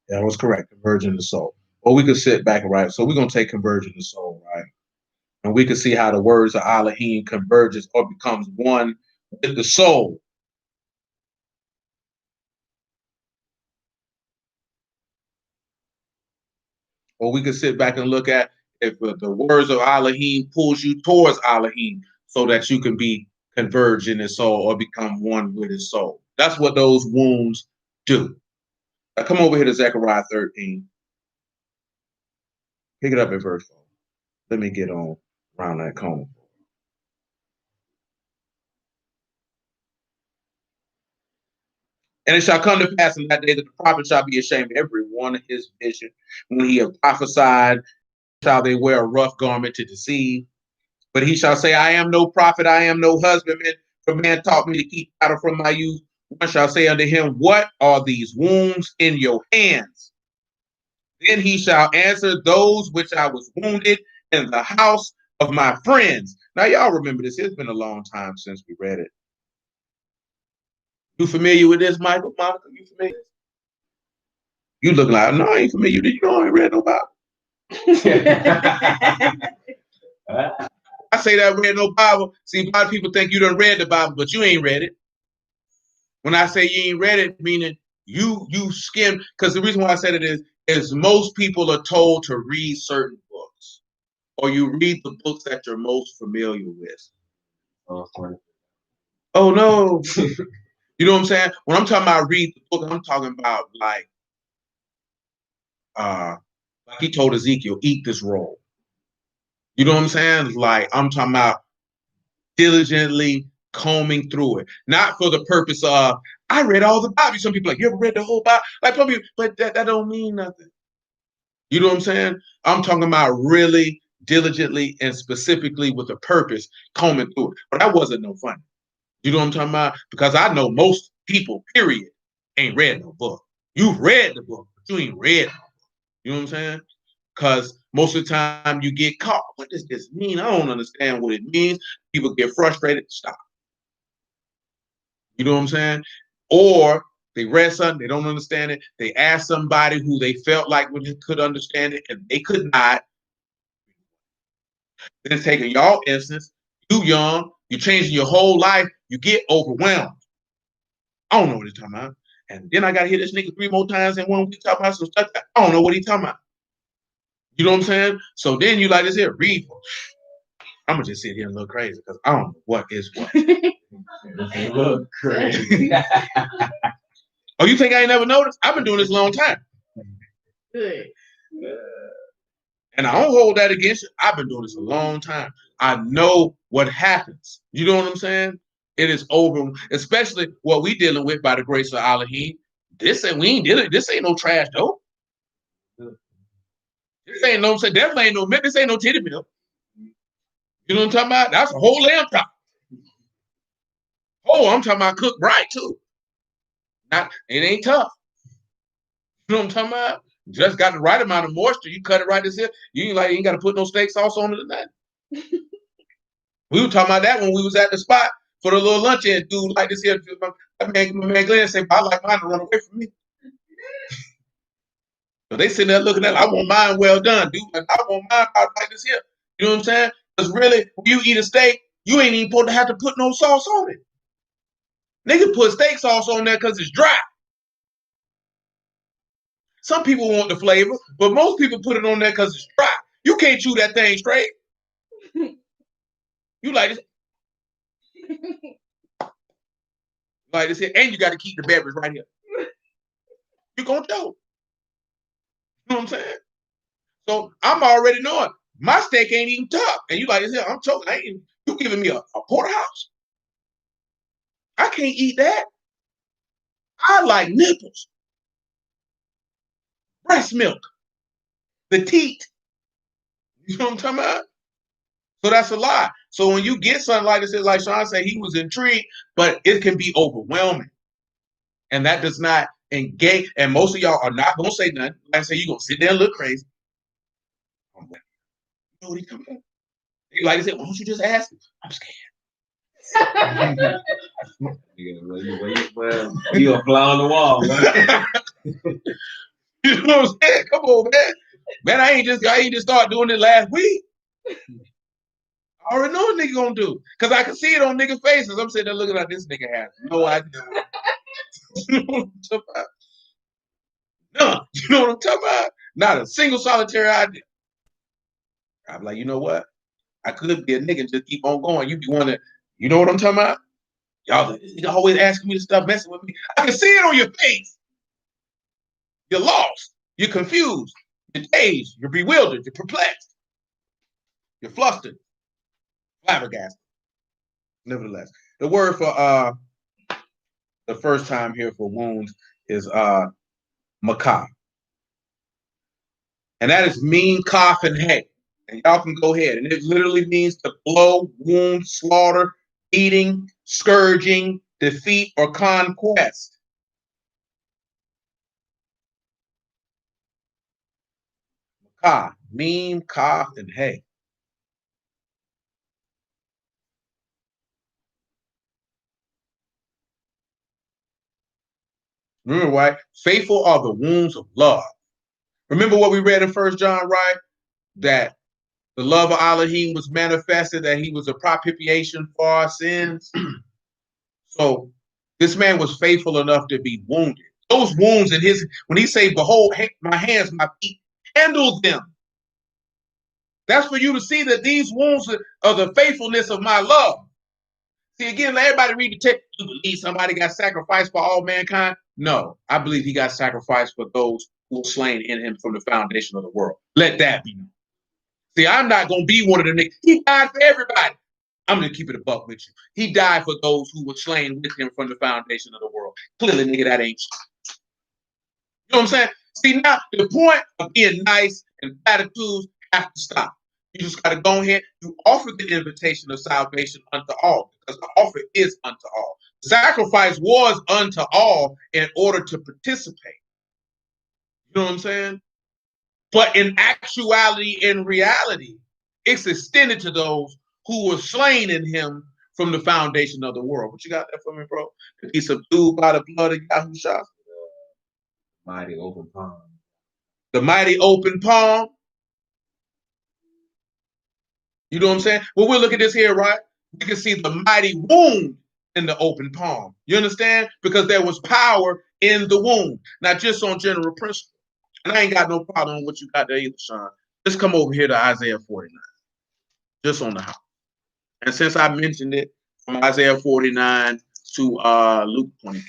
That was correct. Conversion in the soul. Or we could sit back and write. So we're going to take conversion in the soul, right? And we can see how the words of Elohim converges or becomes one with the soul. Or we could sit back and look at if the words of Elohim pulls you towards Elohim so that you can be converged in his soul or become one with his soul. That's what those wounds do. Now come over here to Zechariah 13. Pick it up at verse 4. Let me get on around that corner. And it shall come to pass in that day that the prophet shall be ashamed of every one of his vision. When he have prophesied, shall they wear a rough garment to deceive. But he shall say, I am no prophet, I am no husbandman, for man taught me to keep cattle from my youth. One shall say unto him, what are these wounds in your hands? Then he shall answer, those which I was wounded in the house of my friends. Now, y'all remember this. It's been a long time since we read it. You familiar with this, Michael? Monica, you familiar? You look like, no, I ain't familiar. You know, I ain't read no Bible. I say that I read no Bible. See, a lot of people think you done read the Bible, but you ain't read it. When I say you ain't read it, meaning you skim, because the reason why I said it is most people are told to read certain books, or you read the books that you're most familiar with. Oh no. You know what I'm saying? When I'm talking about read the book, I'm talking about like he told Ezekiel, eat this roll. You know what I'm saying? Like I'm talking about diligently combing through it, not for the purpose of I read all the Bible. Some people are like, you ever read the whole Bible? Like some people, but that don't mean nothing. You know what I'm saying? I'm talking about really diligently and specifically with a purpose combing through it. But that wasn't no fun. You know what I'm talking about? Because I know most people, period, ain't read no book. You've read the book, but you ain't read no book. You know what I'm saying? Because most of the time you get caught. What does this mean? I don't understand what it means. People get frustrated. Stop. You know what I'm saying? Or They read something, they don't understand it. They asked somebody who they felt like could understand it, and they could not. Then taking y'all instance, you young, you're changing your whole life, you get overwhelmed. I don't know what he's talking about. And then I gotta hear this nigga 3 more times in 1 week talking about some stuff. I don't know what he's talking about. You know what I'm saying? So then you like this here, read. I'm gonna just sit here and look crazy because I don't know what is what. Look crazy. Oh, you think I ain't never noticed? I've been doing this a long time. Good. And I don't hold that against you. I've been doing this a long time. I know what happens. You know what I'm saying? It is over, especially what we dealing with by the grace of Elohim. We ain't dealing. This ain't no trash dope. This ain't no definitely ain't no this ain't no titty milk. You know what I'm talking about? That's a whole lamb chop. Oh, I'm talking about cooked right too. It ain't tough. You know what I'm talking about? Just got the right amount of moisture. You cut it right this here. You ain't got to put no steak sauce on it or nothing. We were talking about that when we was at the spot for the little lunch and dude like this here. My man Glenn said, I like mine to run away from me. So they sitting there looking at it, I want mine well done, dude. I want mine out like this here. You know what I'm saying? Because really, when you eat a steak, you ain't even supposed to have to put no sauce on it. Niggas put steak sauce on there because it's dry. Some people want the flavor, but most people put it on there because it's dry. You can't chew that thing straight. You like this. Like this here, and you got to keep the beverage right here. You're going to choke. You know what I'm saying? So I'm already knowing my steak ain't even tough. And you like this here, I'm choking. You giving me a porterhouse? I can't eat that. I like nipples, breast milk, the teat. You know what I'm talking about? So that's a lie. So when you get something like this, like Sean said, he was intrigued, but it can be overwhelming. And that does not engage. And most of y'all are not going to say nothing. Like I say, you're going to sit there and look crazy. You know what he come about? Like I said, why don't you just ask him? I'm scared. Well, you gonna fly on the wall, man. You know what I'm saying? Come on, man. Man, I ain't just start doing it last week. I already know what nigga gonna do. Cause I can see it on niggas' faces. I'm sitting there looking at this nigga has no idea. You know what I'm talking about? None. You know what I'm talking about? Not a single solitary idea. I'm like, you know what? I could be a nigga and just keep on going. You be one that, you know what I'm talking about? Y'all always asking me to stop messing with me. I can see it on your face. You're lost. You're confused. You're dazed. You're bewildered. You're perplexed. You're flustered. Flabbergasted. Nevertheless, the word for the first time here for wounds is makah. And that is mean, cough, and hay. And y'all can go ahead. And it literally means to blow, wound, slaughter, beating, scourging, defeat, or conquest. Makah, mean, cough, and hay. Remember, right? Faithful are the wounds of love. Remember what we read in 1 John, right? That the love of Elohim was manifested, that he was a propitiation for our sins. So this man was faithful enough to be wounded. Those wounds in his, when he say, behold, my hands, my feet, handle them. That's for you to see that these wounds are the faithfulness of my love. See, again, let everybody read the text. You believe somebody got sacrificed for all mankind? No, I believe he got sacrificed for those who were slain in him from the foundation of the world. Let that be known. See, I'm not going to be one of them niggas. He died for everybody. I'm going to keep it a buck with you. He died for those who were slain with him from the foundation of the world. Clearly, nigga, that ain't true. You know what I'm saying? See, now, the point of being nice and platitudes have to stop. You just got to go ahead. You offer the invitation of salvation unto all, because the offer is unto all. Sacrifice was unto all in order to participate. You know what I'm saying? But in actuality, in reality, it's extended to those who were slain in him from the foundation of the world. What you got there for me, bro? To be subdued by the blood of Yahushua. Mighty open palm. The mighty open palm. You know what I'm saying? When we look at this here, right? We can see the mighty wound in the open palm. You understand? Because there was power in the wound, not just on general principle. And I ain't got no problem with what you got there either, Sean. Just come over here to Isaiah 49, just on the house. And since I mentioned it, from Isaiah 49 to Luke 24.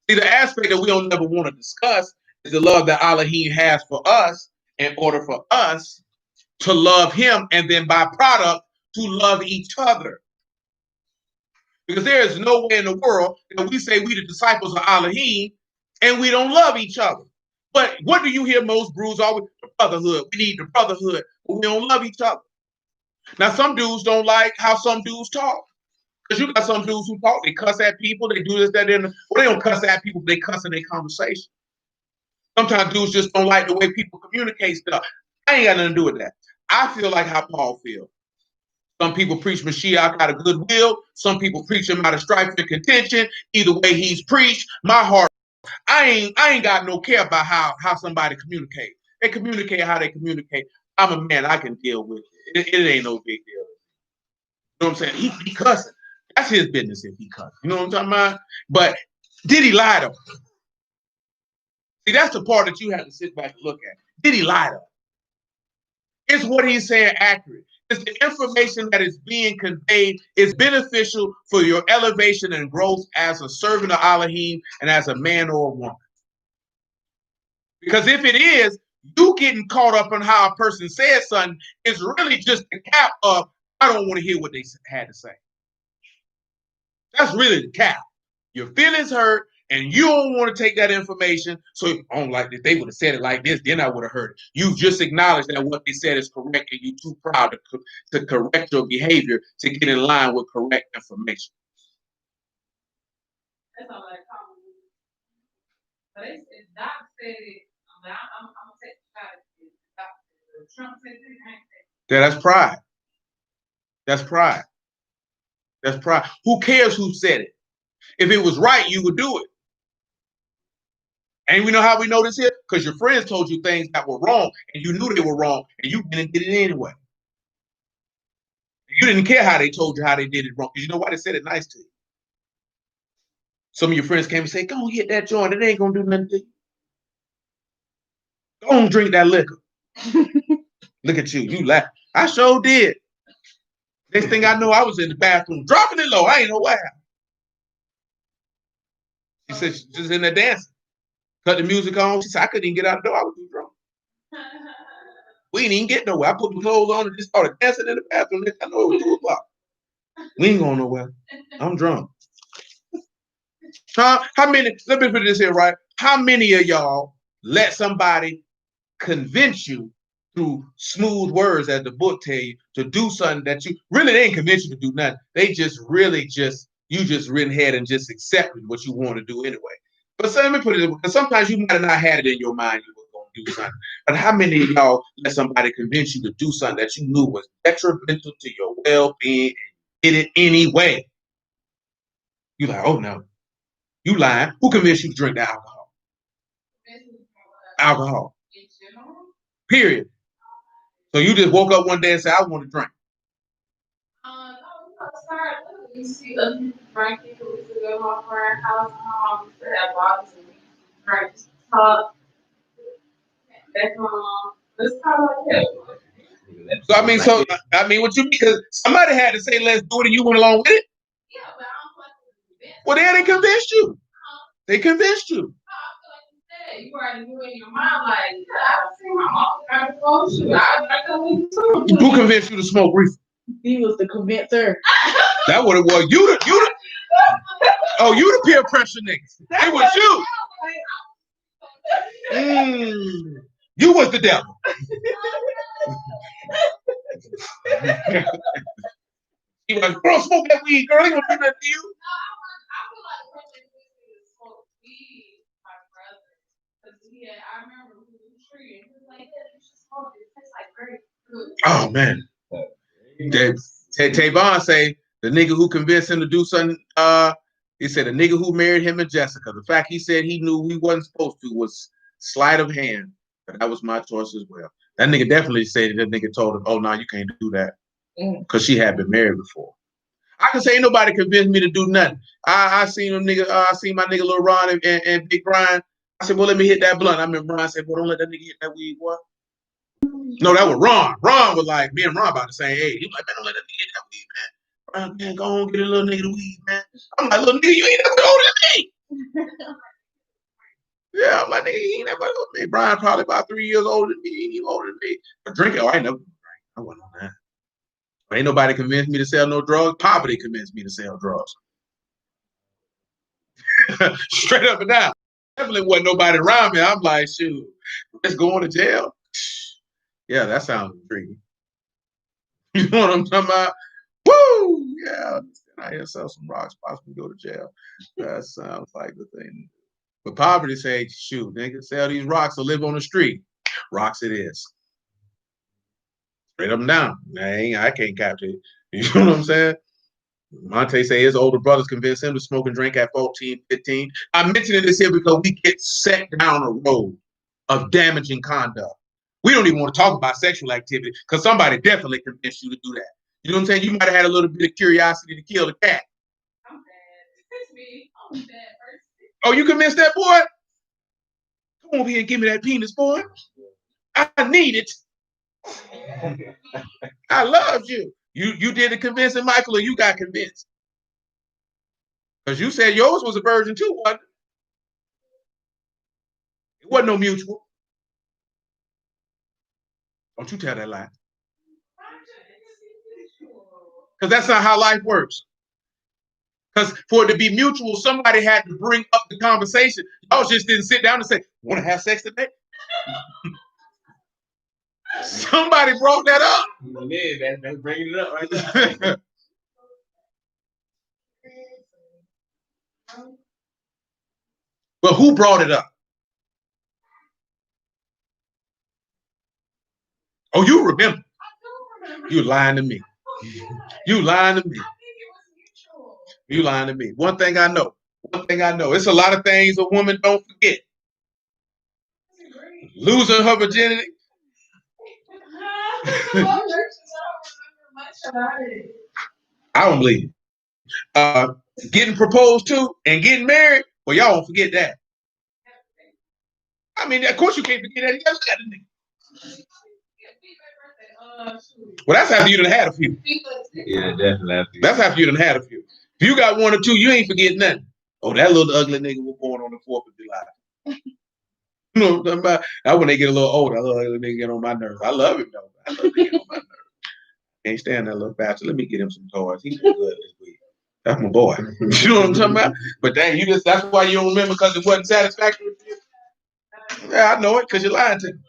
See, the aspect that we don't never want to discuss is the love that Elohim has for us in order for us to love him and then by product to love each other. Because there is no way in the world that we say we the disciples of Elohim and we don't love each other. But what do you hear most brews always? The brotherhood. We need the brotherhood, but we don't love each other. Now, some dudes don't like how some dudes talk. Because you got some dudes who talk, they cuss at people, they do this, that, and well, they don't cuss at people, they cuss in their conversation. Sometimes dudes just don't like the way people communicate stuff. I ain't got nothing to do with that. I feel like how Paul feels. Some people preach Mashiach out of goodwill. Some people preach him out of strife and contention. Either way he's preached, my heart, I ain't got no care about how somebody communicates. They communicate how they communicate. I'm a man, I can deal with it. It ain't no big deal. You know what I'm saying? He cussing. That's his business if he cussing. You know what I'm talking about? But did he lie to him? See, that's the part that you have to sit back and look at. Did he lie to him? Is what he's saying accurate? Is the information that is being conveyed is beneficial for your elevation and growth as a servant of Elohim and as a man or a woman? Because if it is, you getting caught up on how a person says something is really just the cap of, I don't want to hear what they had to say. That's really the cap. Your feelings hurt, and you don't want to take that information. So I don't like if they would have said it like this, then I would have heard it. You just acknowledged that what they said is correct, and you're too proud to correct your behavior to get in line with correct information. That's all that comment. But if Doc said it, I'm gonna take the shot at it. Trump said it, I ain't say it. Yeah, that's pride. That's pride. That's pride. Who cares who said it? If it was right, you would do it. And we know how we know this here? Because your friends told you things that were wrong, and you knew they were wrong, and you didn't get it anyway. You didn't care how they told you how they did it wrong, because you know why? They said it nice to you. Some of your friends came and say, go and hit that joint. It ain't going to do nothing to you. Go and drink that liquor. Look at you. You laugh. I sure did. Next thing I know, I was in the bathroom dropping it low. I ain't know what happened. She said she's just in there dancing. Cut the music on. She said, I couldn't even get out the door. I was too drunk. We didn't even get nowhere. I put the clothes on and just started dancing in the bathroom. Next thing I know, it was 2 o'clock. We ain't going nowhere. I'm drunk. Huh? How many, let me put this here, right? How many of y'all let somebody convince you through smooth words, as the book tell you, to do something that you really, they ain't convince you to do nothing. They just really you just went ahead and just accepted what you want to do anyway. But so let me put it, because sometimes you might have not had it in your mind you were going to do something. But how many of y'all let somebody convince you to do something that you knew was detrimental to your well-being and did it anyway? You like, oh no, you lying. Who convinced you to drink the alcohol? Alcohol. In general? Period. So you just woke up one day and said, I want to drink. No, sorry. You see other people drinking. We used to go to my friend's house. We used to have bottles and we used to drink, talk. That's kind of like that. So I mean, what you because somebody had to say let's do it, and you went along with it. Yeah, but I don't feel like it's Well, then they convinced you. They convinced you. you already knew in your mind, like, I don't see my mom. I don't shoot. I don't need to. Who convinced you to smoke reefer? He was the convincer. That what it was. You the peer pressure nigga. It was you. You was the devil. He was, girl, smoke that weed, girl. They gonna do that to you. I feel like the person who smoke weed, my brother, because he Yeah, I remember we was tree and he was like, yeah, you should smoke it. It tastes like grape. Oh man. Tavon say the nigga who convinced him to do something, he said the nigga who married him and Jessica, the fact he said he knew he wasn't supposed to was sleight of hand. But that was my choice as well. That nigga definitely said that nigga told him, oh no, you can't do that. Because she had been married before. I can say ain't nobody convinced me to do nothing. I seen them nigga, I seen my nigga Lil Ron and Big Brian. I said, well, let me hit that blunt. I remember Brian said, well, don't let that nigga hit that weed, boy. No, that was Ron. Ron was like, me and Ron about the same age. He was like, man, don't let that nigga hit that weed, man. Brian, man, go on, get a little nigga the weed, man. I'm like, little nigga, you ain't never older than me. Yeah, I'm like, nigga, he ain't never older than me. Brian probably about 3 years older than me. He ain't even older than me. But drinking, I ain't never drank. I wasn't on that. But ain't nobody convinced me to sell no drugs. Poverty convinced me to sell drugs. Straight up and down. Definitely wasn't nobody around me. I'm like, shoot, let's go on to jail. Yeah, that sounds intriguing. You know what I'm talking about? Woo! Yeah, I hear sell some rocks, possibly go to jail. That sounds like the thing. But poverty say, shoot, nigga, sell these rocks or live on the street. Rocks it is. Straight up and down. I can't capture it. You know what I'm saying? Monte say his older brothers convinced him to smoke and drink at 14, 15. I'm mentioning this here because we get set down a road of damaging conduct. We don't even want to talk about sexual activity because somebody definitely convinced you to do that. You know what I'm saying? You might have had a little bit of curiosity to kill the cat. I'm bad. It's me. I'm a bad person. Oh, you convinced that boy? Come over here and give me that penis, boy. I need it. I loved you. You did the convincing, Michael, or you got convinced? Because you said yours was a virgin too, wasn't it? It wasn't no mutual. Don't you tell that lie. Because that's not how life works. Because for it to be mutual, somebody had to bring up the conversation. Y'all just didn't sit down and say, want to have sex today? Somebody brought that up. Yeah, that's bringing it up right there. But who brought it up? Oh, you remember. You lying to me. You lying to me. You lying to me. One thing I know. It's a lot of things a woman don't forget. Losing her virginity. I don't believe it. Getting proposed to and getting married, well, y'all won't forget that. I mean, of course you can't forget that. You got a nigga. Well, that's after you done had a few. Yeah, definitely. That's after you done had a few. If you got one or two, you ain't forgetting nothing. Oh, that little ugly nigga was born on the 4th of July. You know what I'm talking about? That's when they get a little older. That little ugly nigga get on my nerves. I love him though. I love him get on my nerves. Can't stand that little bastard. Let me get him some toys. He's good this week. That's my boy. You know what I'm talking about? But dang, that's why you don't remember because it wasn't satisfactory for you. Yeah, I know it because you're lying to me.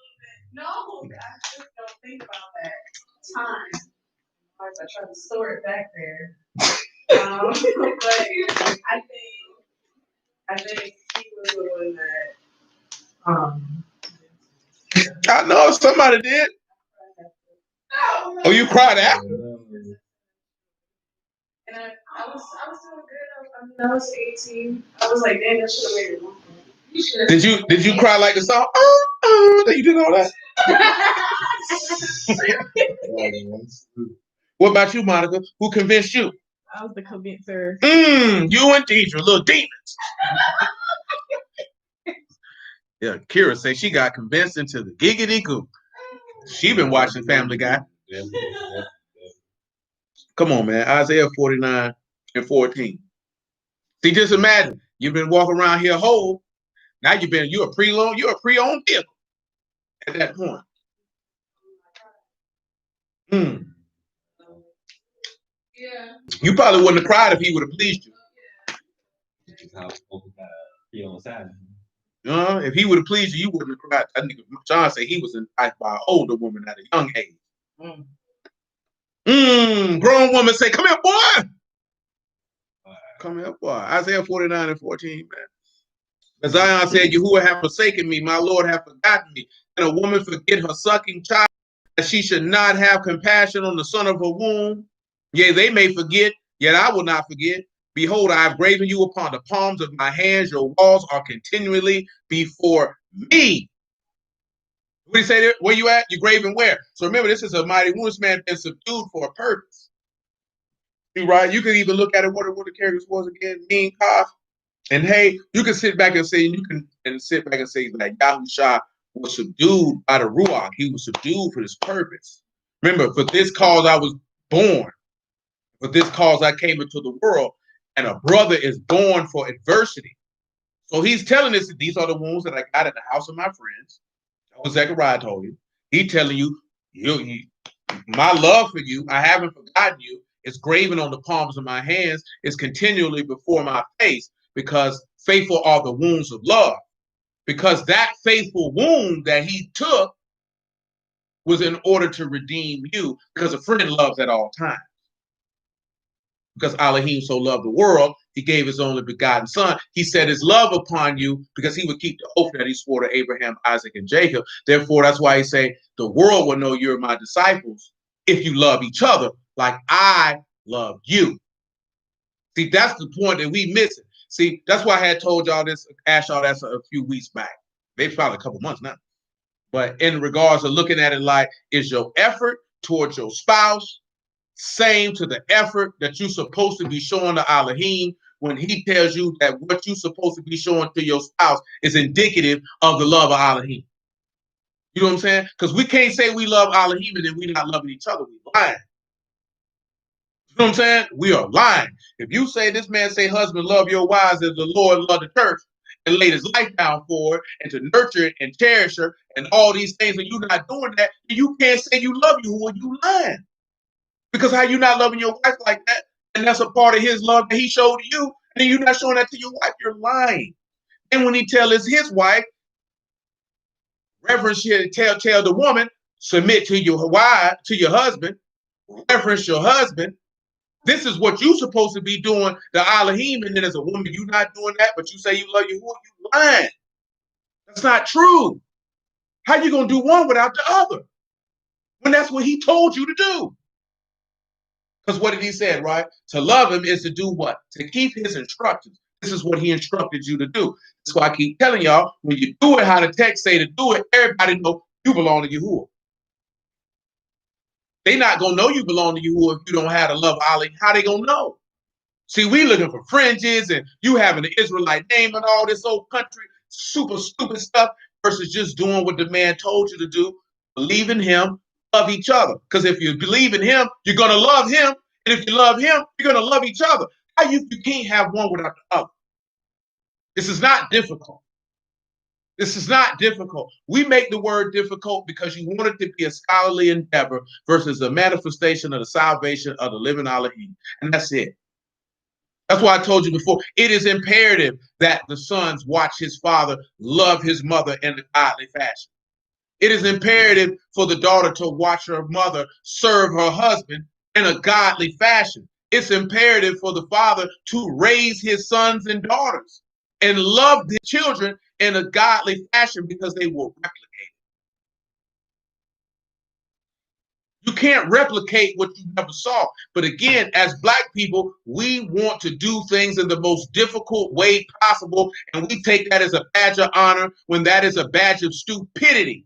No, I just don't think about that time. I try to store it back there. But I think he was the one that I know somebody did. Oh, you cried after? And I was doing good. I was 18. I was like, damn, that should have made it one. Did you cry like the song? That you did all that? What about you, Monica? Who convinced you? I was the convincer. You and Deidre, little demons. Yeah, Kira say she got convinced into the giggity goo. She been watching Family Guy. Come on, man. Isaiah 49 and 14. See, just imagine you've been walking around here whole. Now you're a pre-owned vehicle at that point. Yeah. You probably wouldn't have cried if he would have pleased you. If he would have pleased you, you wouldn't have cried. I think John said he was enticed by an older woman at a young age. Grown woman say, come here, boy. Come here, boy. Isaiah 49 and 14, man. As Zion said, Yahuwah have forsaken me, my Lord have forgotten me. And a woman forget her sucking child, that she should not have compassion on the son of her womb. Yea, they may forget, yet I will not forget. Behold, I have graven you upon the palms of my hands. Your walls are continually before me. What do you say there? Where you at? You're graven where? So remember, this is a mighty wounds man been subdued for a purpose. You right? You can even look at it, what the characters was again, mean, cough. And hey, you can sit back and say, that Yahusha was subdued by the Ruach. He was subdued for this purpose. Remember, for this cause I was born. For this cause I came into the world. And a brother is born for adversity. So he's telling us that these are the wounds that I got in the house of my friends. That's what Zechariah told you. He's telling you, my love for you, I haven't forgotten you. It's graven on the palms of my hands. It's continually before my face, because faithful are the wounds of love. Because that faithful wound that he took was in order to redeem you, because a friend loves at all times. Because Elohim so loved the world, he gave his only begotten son. He set his love upon you because he would keep the oath that he swore to Abraham, Isaac, and Jacob. Therefore, that's why he say the world will know you're my disciples if you love each other like I love you. See, that's the point that we missing. See, that's why I had told y'all this, asked y'all that a few weeks back. Maybe probably a couple months now. But in regards to looking at it like, is your effort towards your spouse same to the effort that you're supposed to be showing to Elohim when he tells you that what you're supposed to be showing to your spouse is indicative of the love of Elohim? You know what I'm saying? Because we can't say we love Elohim and then we're not loving each other. We're lying. You know what I'm saying? We are lying. If you say this man say, husband, love your wives as the Lord loved the church and laid his life down for it and to nurture it and cherish her and all these things, and you're not doing that, you can't say you love you when you lying. Because how you not loving your wife like that, and that's a part of his love that he showed to you, and then you're not showing that to your wife, you're lying. And when he tells his wife, reverence, tell the woman, submit to your wife, to your husband, reverence your husband. This is what you're supposed to be doing, the Elohim, and then as a woman, you're not doing that, but you say you love your woman, you lying. That's not true. How you gonna do one without the other? When that's what he told you to do. Because what did he say, right? To love him is to do what? To keep his instructions. This is what he instructed you to do. That's why I keep telling y'all, when you do it how the text say to do it, everybody know you belong to Yahuwah. They not going to know you belong to Yahuwah if you don't have the love of Ali. How they going to know? See, we looking for fringes and you having the Israelite name and all this old country, super stupid stuff versus just doing what the man told you to do. Believe in him, love each other. Because if you believe in him, you're going to love him. And if you love him, you're going to love each other. How you can't have one without the other? This is not difficult. This is not difficult. We make the word difficult because you want it to be a scholarly endeavor versus a manifestation of the salvation of the living Elohim. And that's it. That's why I told you before, it is imperative that the sons watch his father love his mother in a godly fashion. It is imperative for the daughter to watch her mother serve her husband in a godly fashion. It's imperative for the father to raise his sons and daughters and love the children in a godly fashion because they will replicate it. You can't replicate what you never saw. But again, as Black people, we want to do things in the most difficult way possible, and we take that as a badge of honor when that is a badge of stupidity.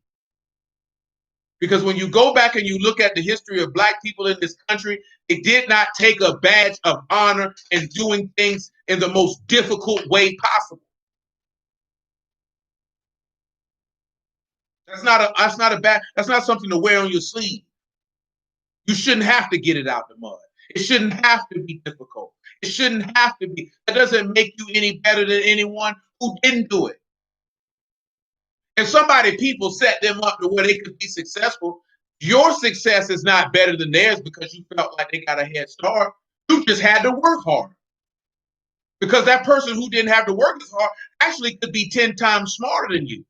Because when you go back and you look at the history of Black people in this country, it did not take a badge of honor in doing things in the most difficult way possible. That's not something to wear on your sleeve. You shouldn't have to get it out the mud. It shouldn't have to be difficult. It shouldn't have to be. That doesn't make you any better than anyone who didn't do it. If people set them up to where they could be successful, your success is not better than theirs because you felt like they got a head start. You just had to work hard. Because that person who didn't have to work as hard actually could be 10 times smarter than you.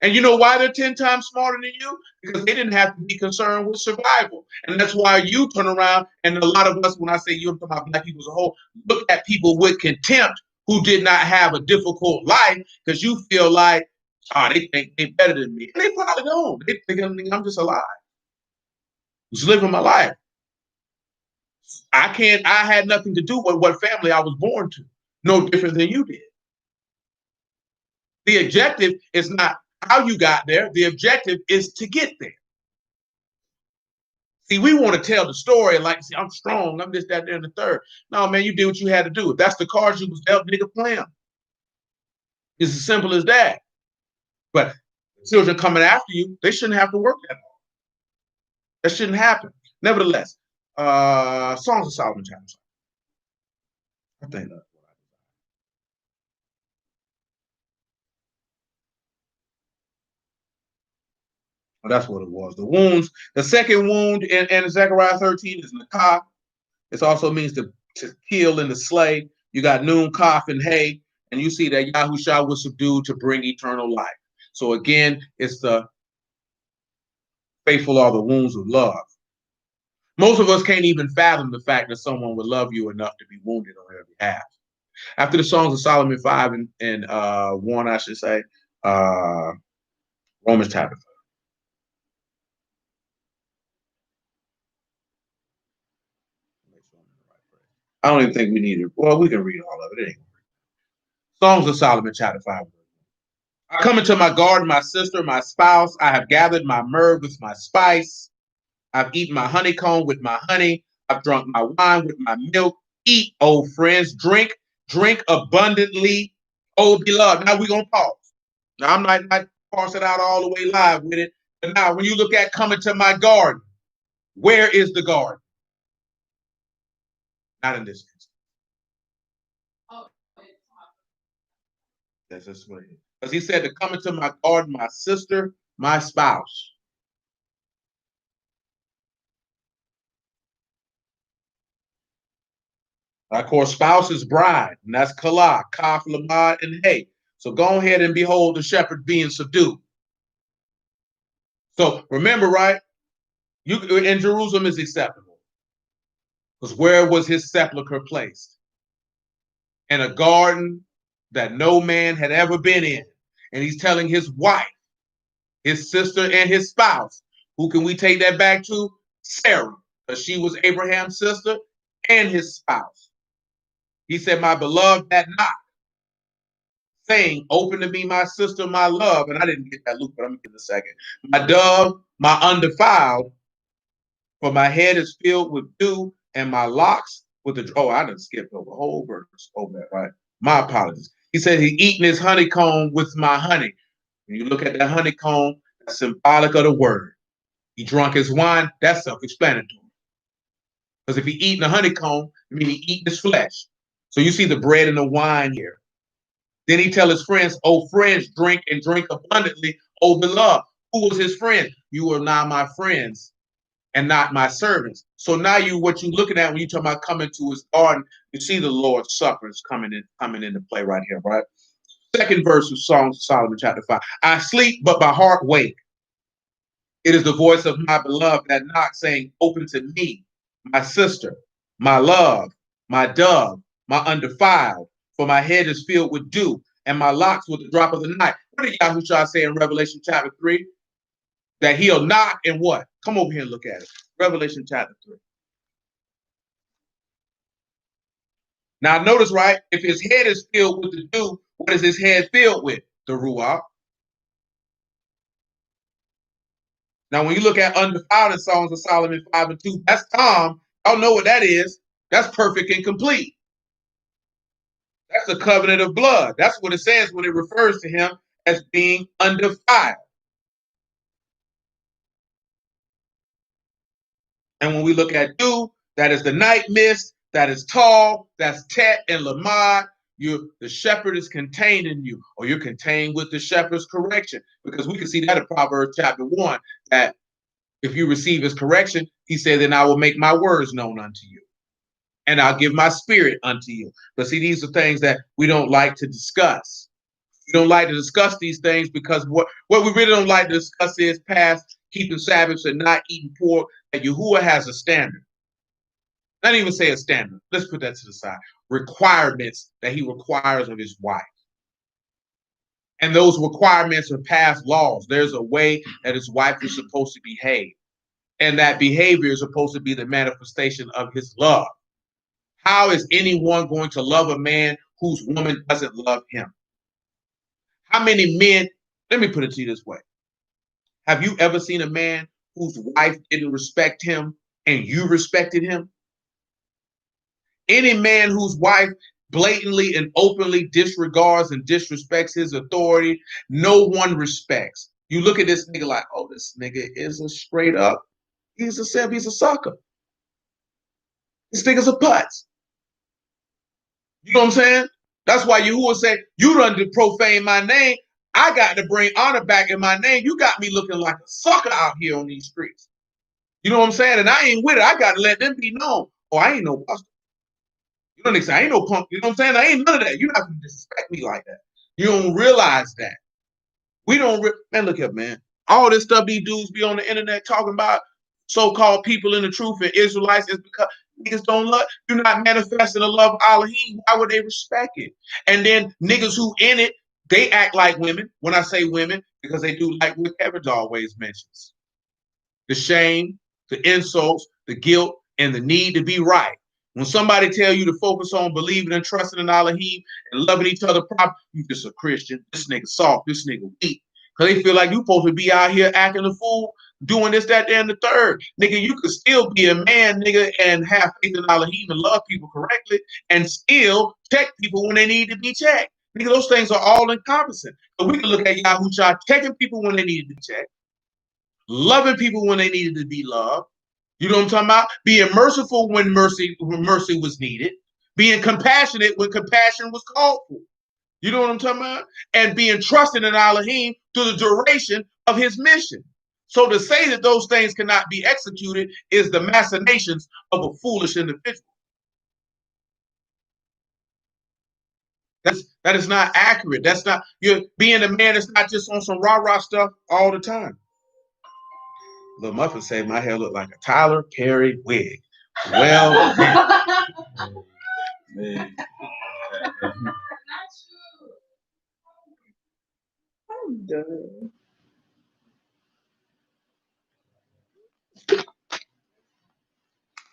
And you know why they're 10 times smarter than you? Because they didn't have to be concerned with survival. And that's why you turn around, and a lot of us, when I say you, I'm talking about Black people as a whole, look at people with contempt who did not have a difficult life because you feel like, oh, they think they're better than me. And they probably don't. They think I'm just alive. Just living my life. I had nothing to do with what family I was born to. No different than you did. The objective is not how you got there. The objective is to get there. See, we want to tell the story like, see, I'm strong, I'm this, that, there, and the third. No, man, you did what you had to do. If that's the cards you was dealt, nigga, play them. It's as simple as that. But children coming after you, they shouldn't have to work that hard. That shouldn't happen. Nevertheless, Songs of Solomon chapter. I think that's what that's what it was. The wounds, the second wound in Zechariah 13 is Nakah. It also means to kill and to slay. You got Noon, Kaf, and Hay, and you see that Yahushua was subdued to bring eternal life. So again, it's the faithful are the wounds of love. Most of us can't even fathom the fact that someone would love you enough to be wounded on their behalf. After the Songs of Solomon 5 and 1, I should say, Romans chapter 5. I don't even think we need it. Well, we can read all of it anyway. Songs of Solomon chapter 5. I come into my garden, my sister, my spouse. I have gathered my myrrh with my spice. I've eaten my honeycomb with my honey. I've drunk my wine with my milk. Eat, old friends. Drink abundantly, oh beloved. Now we're going to pause. Now I'm not parsing out all the way live with it. But now when you look at coming to my garden, where is the garden? Not in this instance. That's just what it is. Because he said to come into my garden, my sister, my spouse. Of course, spouse is bride, and that's Kala, Kaf, Lamad, and Hay. So go ahead and behold the shepherd being subdued. So remember, right? You in Jerusalem is acceptable. Because where was his sepulcher placed? In a garden that no man had ever been in. And he's telling his wife, his sister, and his spouse. Who can we take that back to? Sarah, because she was Abraham's sister and his spouse. He said, my beloved that knock, saying, open to me, my sister, my love. And I didn't get that, Luke, but I'm going to get it in a second. My dove, my undefiled, for my head is filled with dew, and my locks with the, oh, I done skipped over a whole verse. Oh, man, right? My apologies. He said he eaten his honeycomb with my honey. When you look at that honeycomb, that's symbolic of the word. He drunk his wine, that's self-explanatory. Because if he eating the honeycomb, I mean he eating his flesh. So you see the bread and the wine here. Then he tell his friends, oh friends, drink and drink abundantly, oh beloved. Who was his friend? You are now my friends and not my servants. So now what you're looking at when you talk about coming to his garden, you see the Lord's Supper is coming into play right here, right? Second verse of Songs of Solomon chapter 5. I sleep, but my heart wake. It is the voice of my beloved that knocks, saying, open to me, my sister, my love, my dove, my undefiled, for my head is filled with dew, and my locks with the drop of the night. What did Yahushua say in Revelation chapter 3? That he'll knock and what? Come over here and look at it. Revelation chapter 3. Now notice, right? If his head is filled with the dew, what is his head filled with? The Ruach. Now, when you look at undefiled in Songs of Solomon 5 and 2, that's Tom. Y'all know what that is. That's perfect and complete. That's the covenant of blood. That's what it says when it refers to him as being undefiled. And when we look at dew, that is the night mist, that is tall, that's Tet and Lamad. The shepherd is contained in you, or you're contained with the shepherd's correction. Because we can see that in Proverbs chapter 1, that if you receive his correction, he said, then I will make my words known unto you. And I'll give my spirit unto you. But see, these are things that we don't like to discuss. We don't like to discuss these things because what we really don't like to discuss is past keeping Sabbaths and not eating pork. That Yahuwah has a standard. Not even say a standard. Let's put that to the side. Requirements that he requires of his wife. And those requirements are past laws. There's a way that his wife is supposed to behave. And that behavior is supposed to be the manifestation of his love. How is anyone going to love a man whose woman doesn't love him? How many men, let me put it to you this way. Have you ever seen a man whose wife didn't respect him and you respected him? Any man whose wife blatantly and openly disregards and disrespects his authority, no one respects. You look at this nigga like, oh, this nigga is a straight up, he's a simp, he's a sucker. This nigga's a putz. You know what I'm saying? That's why Yahuwah said, you done to profane my name. I got to bring honor back in my name. You got me looking like a sucker out here on these streets. You know what I'm saying? And I ain't with it. I got to let them be known. Oh, I ain't no buster. You know what I'm saying? I ain't no punk. You know what I'm saying? I ain't none of that. You're not going to disrespect me like that. You don't realize that. We don't, man, look here, man. All this stuff these dudes be on the internet talking about so-called people in the truth and Israelites is because niggas don't love, you're not manifesting the love of Elohim. Why would they respect it? And then niggas who in it, they act like women. When I say women, because they do like what Evans always mentions. The shame, the insults, the guilt, and the need to be right. When somebody tell you to focus on believing and trusting in Elohim and loving each other properly, you just a Christian. This nigga soft, this nigga weak. Because they feel like you supposed to be out here acting a fool, doing this, that, and the third. Nigga, you could still be a man, nigga, and have faith in Elohim and love people correctly and still check people when they need to be checked. Nigga, those things are all encompassing. So we can look at Yahushua checking people when they need to be checked, loving people when they needed to be loved. You know what I'm talking about? Being merciful when mercy was needed. Being compassionate when compassion was called for. You know what I'm talking about? And being trusted in Elohim through the duration of his mission. So to say that those things cannot be executed is the machinations of a foolish individual. That is not accurate. That's not, you're being a man that's not just on some rah-rah stuff all the time. Lil Muffin said my hair looked like a Tyler Perry wig. Well, Man. I'm done.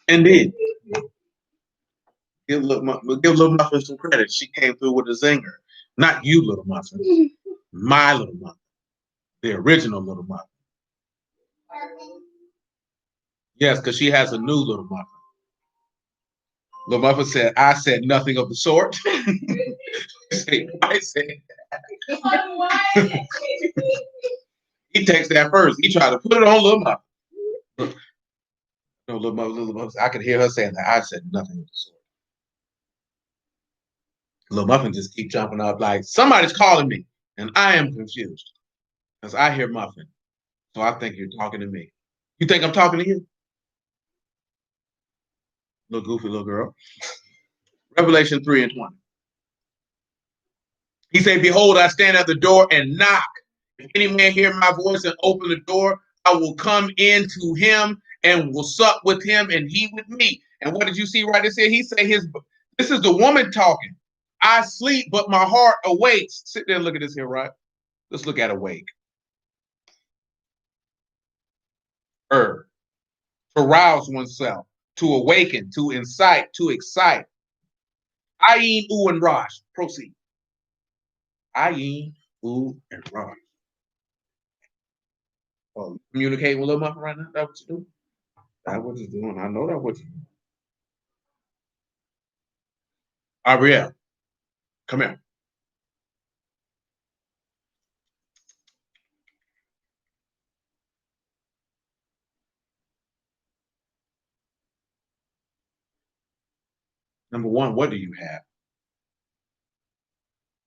indeed. Give Lil Muffin some credit. She came through with a zinger. Not you, Little Muffin. My Little Muffin. The original Little Muffin. Yes, because she has a new Little Muffin. Little Muffin said, I said nothing of the sort. I said, he texted that first. He tried to put it on Little Muffin. No, Little Muffin. I could hear her saying that. I said nothing of the sort. Little Muffin just keep jumping up like, somebody's calling me. And I am confused. Because I hear Muffin. So I think you're talking to me. You think I'm talking to you? Little goofy little girl. Revelation 3:20. He said, behold, I stand at the door and knock. If any man hear my voice and open the door, I will come in to him and will sup with him and he with me. And what did you see right there? He said this is the woman talking. I sleep, but my heart awakes. Sit there and look at this here, right? Let's look at awake. To rouse oneself, to awaken, to incite, to excite. Ayin, U, and Rosh. Proceed. Ayin, U, and Rosh. Oh, communicate with Lil Muffin right now? That's what you do? That's what you're doing. I know that's what you're doing. Ariel, come here. Number one, what do you have?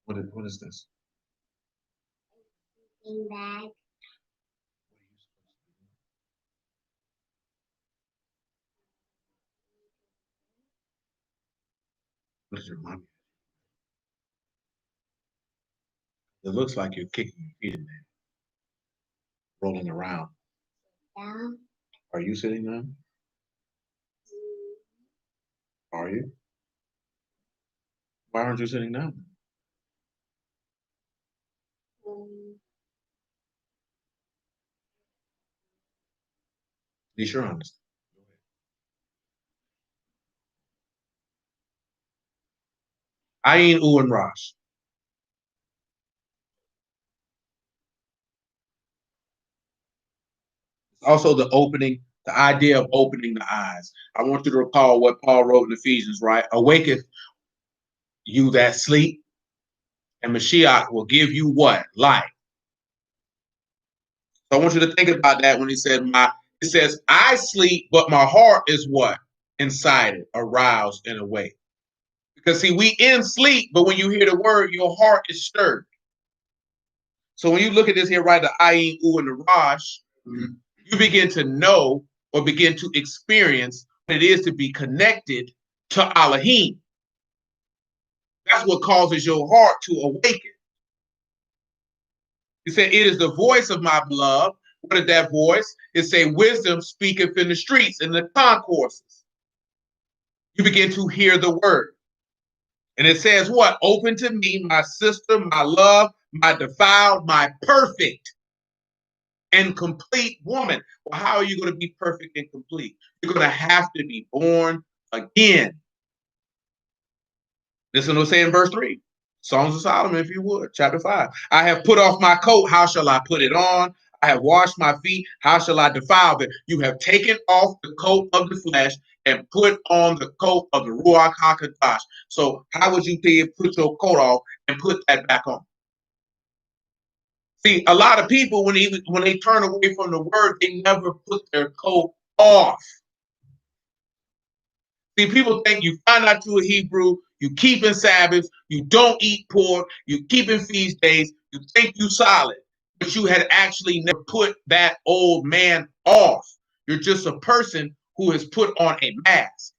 What is this? Bag. What is your mommy? It looks like you're kicking your feet in there, rolling around. Down. Are you sitting down? Are you? Why aren't you sitting down? Be sure honest. Ayin, U, and Rosh. Also, the idea of opening the eyes. I want you to recall what Paul wrote in Ephesians, right? Awaketh you that sleep, and Mashiach will give you what? Life. So I want you to think about that when he said, it says, I sleep, but my heart is what? Incited, aroused, and awake. Because see, we in sleep, but when you hear the word, your heart is stirred. So when you look at this here, right, the Ayin, U, and the Rosh, you begin to know or begin to experience what it is to be connected to Elohim. That's what causes your heart to awaken. He said, it is the voice of my beloved. What is that voice? It say, wisdom speaketh in the streets, in the concourses. You begin to hear the word. And it says what? Open to me, my sister, my love, my defiled, my perfect and complete woman. Well, how are you going to be perfect and complete? You're going to have to be born again. Listen to what say in verse 3. Songs of Solomon, if you would, chapter 5. I have put off my coat, how shall I put it on? I have washed my feet, how shall I defile them? You have taken off the coat of the flesh and put on the coat of the Ruach HaKodesh. So how would you put your coat off and put that back on? See, a lot of people, when they turn away from the word, they never put their coat off. See, people think you find out you're a Hebrew, you keeping Sabbaths, you don't eat pork, you keeping feast days, you think you solid, but you had actually never put that old man off. You're just a person who has put on a mask.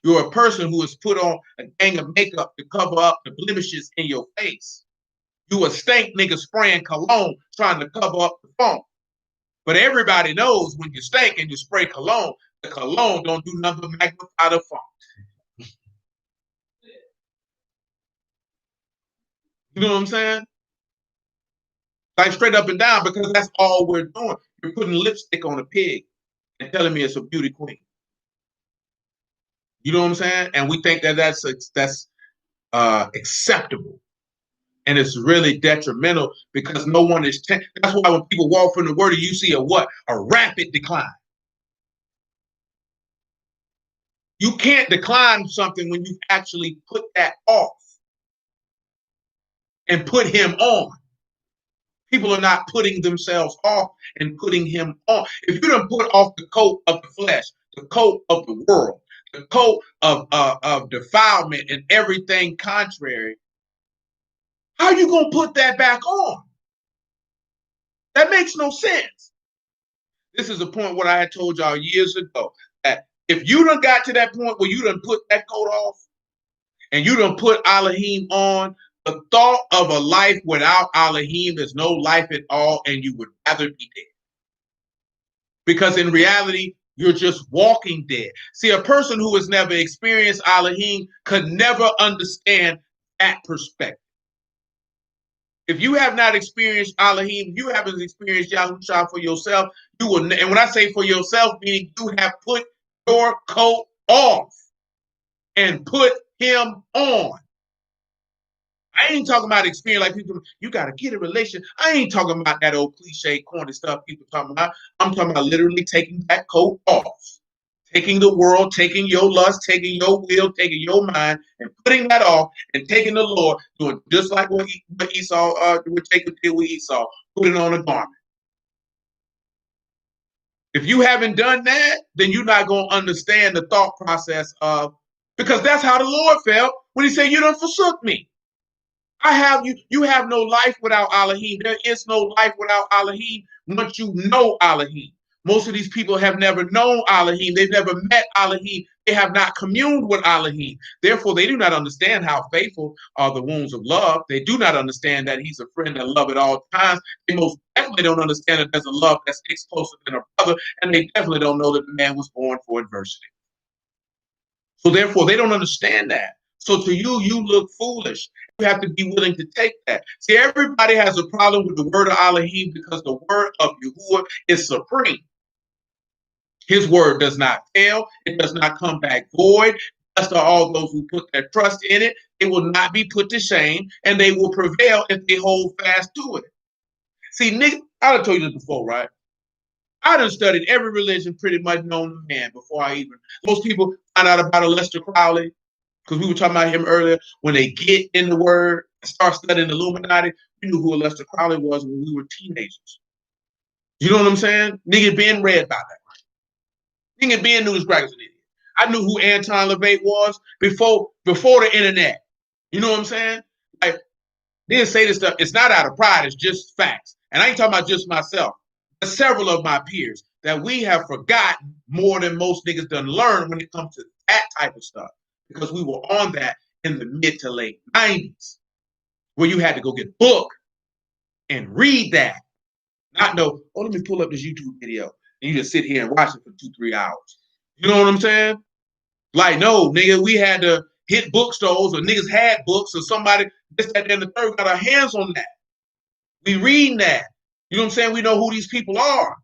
You're a person who has put on a gang of makeup to cover up the blemishes in your face. You a stank nigga spraying cologne trying to cover up the funk. But everybody knows when you stink and you spray cologne, the cologne don't do nothing but magnify the funk. You know what I'm saying? Like straight up and down, because that's all we're doing. You're putting lipstick on a pig and telling me it's a beauty queen. You know what I'm saying? And we think that that's acceptable. And it's really detrimental because no one is. That's why when people walk from the word, you see a what? A rapid decline. You can't decline something when you actually put that off and put him on. People are not putting themselves off and putting him on. If you don't put off the coat of the flesh, the coat of the world, the coat of defilement and everything contrary, how are you going to put that back on? That makes no sense. This is a point what I had told y'all years ago, that if you done got to that point where you done put that coat off and you done put Elohim on, the thought of a life without Elohim is no life at all, and you would rather be dead. Because in reality, you're just walking dead. See, a person who has never experienced Elohim could never understand that perspective. If you have not experienced Elohim, you haven't experienced Yahushua for yourself, you will. And when I say for yourself, meaning you have put your coat off and put him on. I ain't talking about experience like people, you got to get a relation. I ain't talking about that old cliche, corny stuff people talking about. I'm talking about literally taking that coat off, taking the world, taking your lust, taking your will, taking your mind, and putting that off, and taking the Lord, doing just like what Esau, what Jacob did with Esau, putting on a garment. If you haven't done that, then you're not going to understand the thought process of, because that's how the Lord felt when he said, you don't forsook me. You have no life without Elohim. There is no life without Elohim once you know Elohim. Most of these people have never known Elohim. They've never met Elohim. They have not communed with Elohim. Therefore, they do not understand how faithful are the wounds of love. They do not understand that he's a friend that love at all times. They most definitely don't understand that there's a love that sticks closer than a brother. And they definitely don't know that the man was born for adversity. So therefore, they don't understand that. So to you, you look foolish. You have to be willing to take that. See, everybody has a problem with the word of Elohim because the word of Yahuwah is supreme. His word does not fail. It does not come back void. As to all those who put their trust in it, it will not be put to shame, and they will prevail if they hold fast to it. See, Nick, I've told you this before, right? I done studied every religion pretty much known to man before I even. Most people find out about Aleister Crowley, because we were talking about him earlier. When they get in the word and start studying Illuminati, we knew who Aleister Crowley was when we were teenagers. You know what I'm saying? Nigga Ben read about that. Nigga Ben knew this crack was an idiot. I knew who Anton LaVey was before the internet. You know what I'm saying? Like, they didn't say this stuff. It's not out of pride. It's just facts. And I ain't talking about just myself, but several of my peers that we have forgotten more than most niggas done learn when it comes to that type of stuff, because we were on that in the mid to late 90s, where you had to go get a book and read that. Not know, oh, let me pull up this YouTube video. And you just sit here and watch it for 2-3 hours. You know what I'm saying? Like, no, nigga, we had to hit bookstores, or niggas had books, or somebody, this, that, and the third, got our hands on that. We reading that. You know what I'm saying? We know who these people are.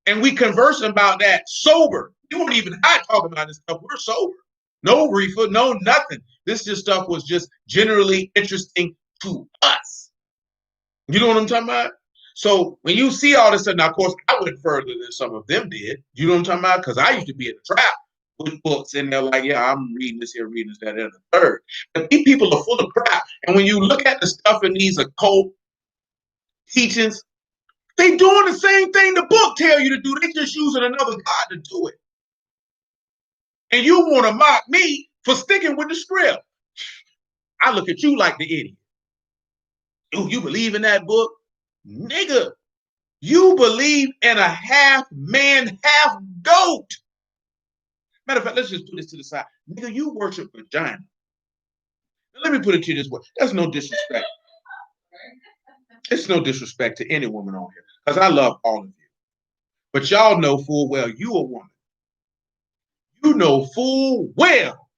And we conversing about that sober. We weren't even high talking about this stuff. We're sober. No reefer, no nothing. This just stuff was just generally interesting to us. You know what I'm talking about? So when you see all this stuff, now, of course, I went further than some of them did. You know what I'm talking about? Because I used to be in the trap with books, and they're like, yeah, I'm reading this here, reading this, that, and the third. But these people are full of crap. And when you look at the stuff in these occult teachings, they doing the same thing the book tell you to do. They just using another God to do it. And you want to mock me for sticking with the script. I look at you like the idiot. You believe in that book? Nigga, you believe in a half man, half goat. Matter of fact, let's just put this to the side. Nigga, you worship vagina. Now, let me put it to you this way. That's no disrespect. It's no disrespect to any woman on here, because I love all of you. But y'all know full well you a woman. You know full well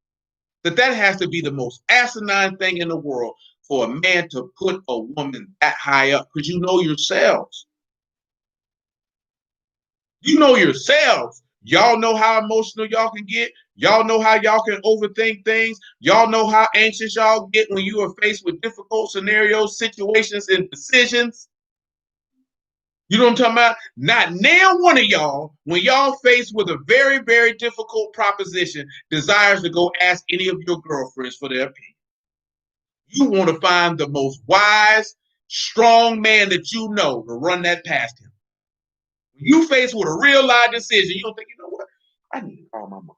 that has to be the most asinine thing in the world for a man to put a woman that high up, because you know yourselves. You know yourselves. Y'all know how emotional y'all can get. Y'all know how y'all can overthink things. Y'all know how anxious y'all get when you are faced with difficult scenarios, situations, and decisions. You know what I'm talking about? Not now one of y'all, when y'all faced with a very, very difficult proposition, desires to go ask any of your girlfriends for their opinion. You want to find the most wise, strong man that you know to run that past him. When you faced with a real life decision, you don't think, you know what? I need to call my mom.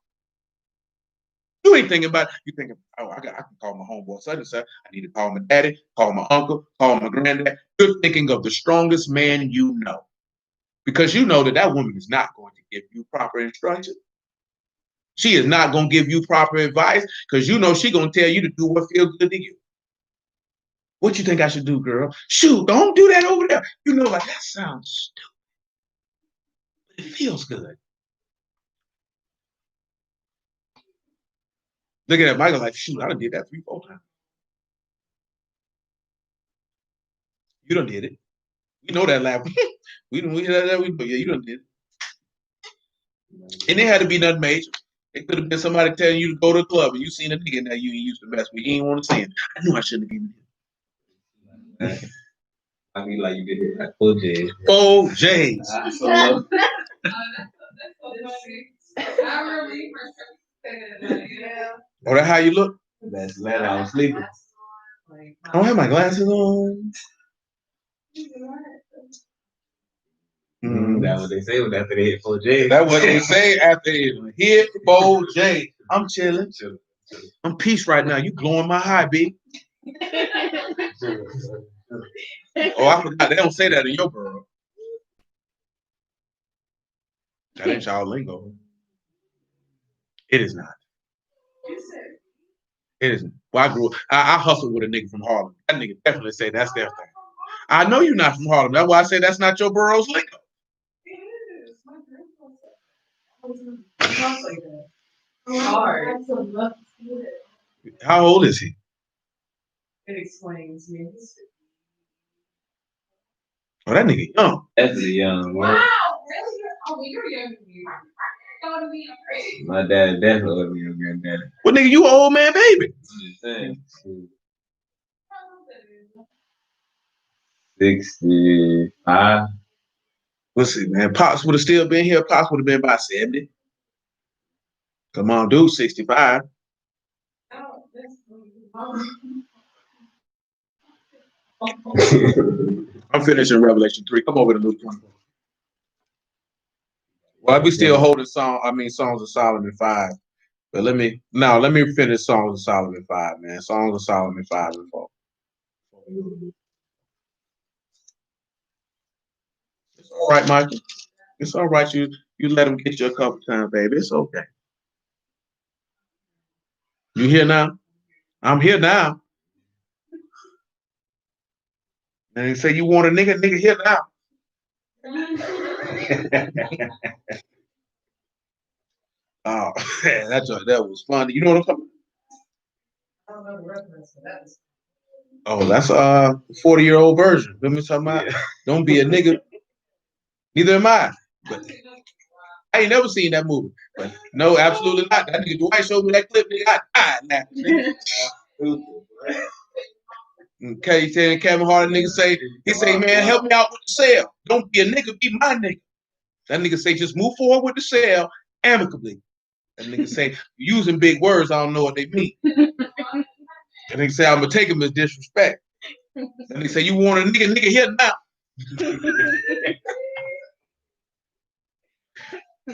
You ain't thinking about it. You thinking, oh, I can call my homeboy such and such. I need to call my daddy, call my uncle, call my granddad. You're thinking of the strongest man you know, because you know that woman is not going to give you proper instruction. She is not going to give you proper advice, because you know she's going to tell you to do what feels good to you. What you think I should do, girl? Shoot, don't do that over there. You know, like, that sounds stupid, but it feels good. Look at that Michael, like, shoot, I done did that 3-4 times. You done did it. We know that laugh. we yeah, you done did it. And it had to be nothing major. It could have been somebody telling you to go to the club and you seen a nigga that you ain't used to mess with. You ain't want to see him. I knew I shouldn't have given him. I mean, like you did it like 4 J's. 4 J's. I remember you first said that. Yeah. Oh, that how you look? That's that I was sleeping. I don't have my glasses on. That's what they say after they hit 4 J's. That's what they say after they hit 4 J. I'm chilling. I'm peace right now. You blowing my high, B. Oh, I forgot. They don't say that in your borough. That ain't y'all lingo. It is not. It isn't. Well, I hustled with a nigga from Harlem. That nigga definitely say that's their thing. I know you're not from Harlem. That's why I say that's not your borough's lingo. It is. My grandpa said. I say that. Hard. That's a lucky kid. How old is he? It explains me. Oh, that nigga young. That's a young Wow, man. really? You're younger than you. You're to be crazy. My dad definitely was your granddaddy. Well, nigga, you an old man, baby. I'm just saying. Shoot. 65. Let's see, man. Pops would have still been here. Pops would have been about 70. Come on, dude, 65. Oh, that's I'm finishing Revelation 3. Come over to Luke 24. Well, we still holding Songs of Solomon 5. But let me finish Songs of Solomon 5, man. Songs of Solomon 5 and 4. It's all right, Michael. It's all right. You let him get you a couple times, baby. It's okay. You here now? I'm here now. And they say you want a nigga here now. Oh, man, that was funny. You know what I'm talking about? I don't know the reference to that. Oh, that's a 40-year-old version. Let me talking about. Yeah. Don't be a nigga. Neither am I. But I ain't never seen that movie. But no, absolutely not. That nigga Dwight showed me that clip. Nigga, I died now. Okay, saying Kevin Hart, nigga say, man, help me out with the sale. Don't be a nigga, be my nigga. That nigga say, just move forward with the sale amicably. That nigga say, using big words, I don't know what they mean. That nigga say, I'm gonna take him as disrespect. That nigga say, you want a nigga here now.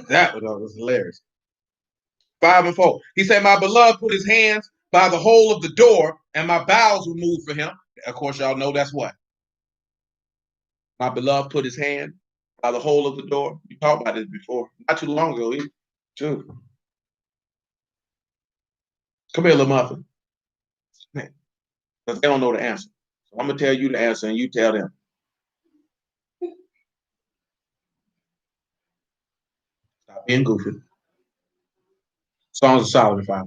That was hilarious. 5 and 4. He said, my beloved put his hands by the hole of the door, and my bowels were moved for him. Of course, y'all know that's what. My beloved put his hand by the hole of the door. We talked about this before, not too long ago. Too. Come here, little muffin. Because they don't know the answer. So I'm gonna tell you the answer, and you tell them. Stop being goofy. Songs of Solomon 5.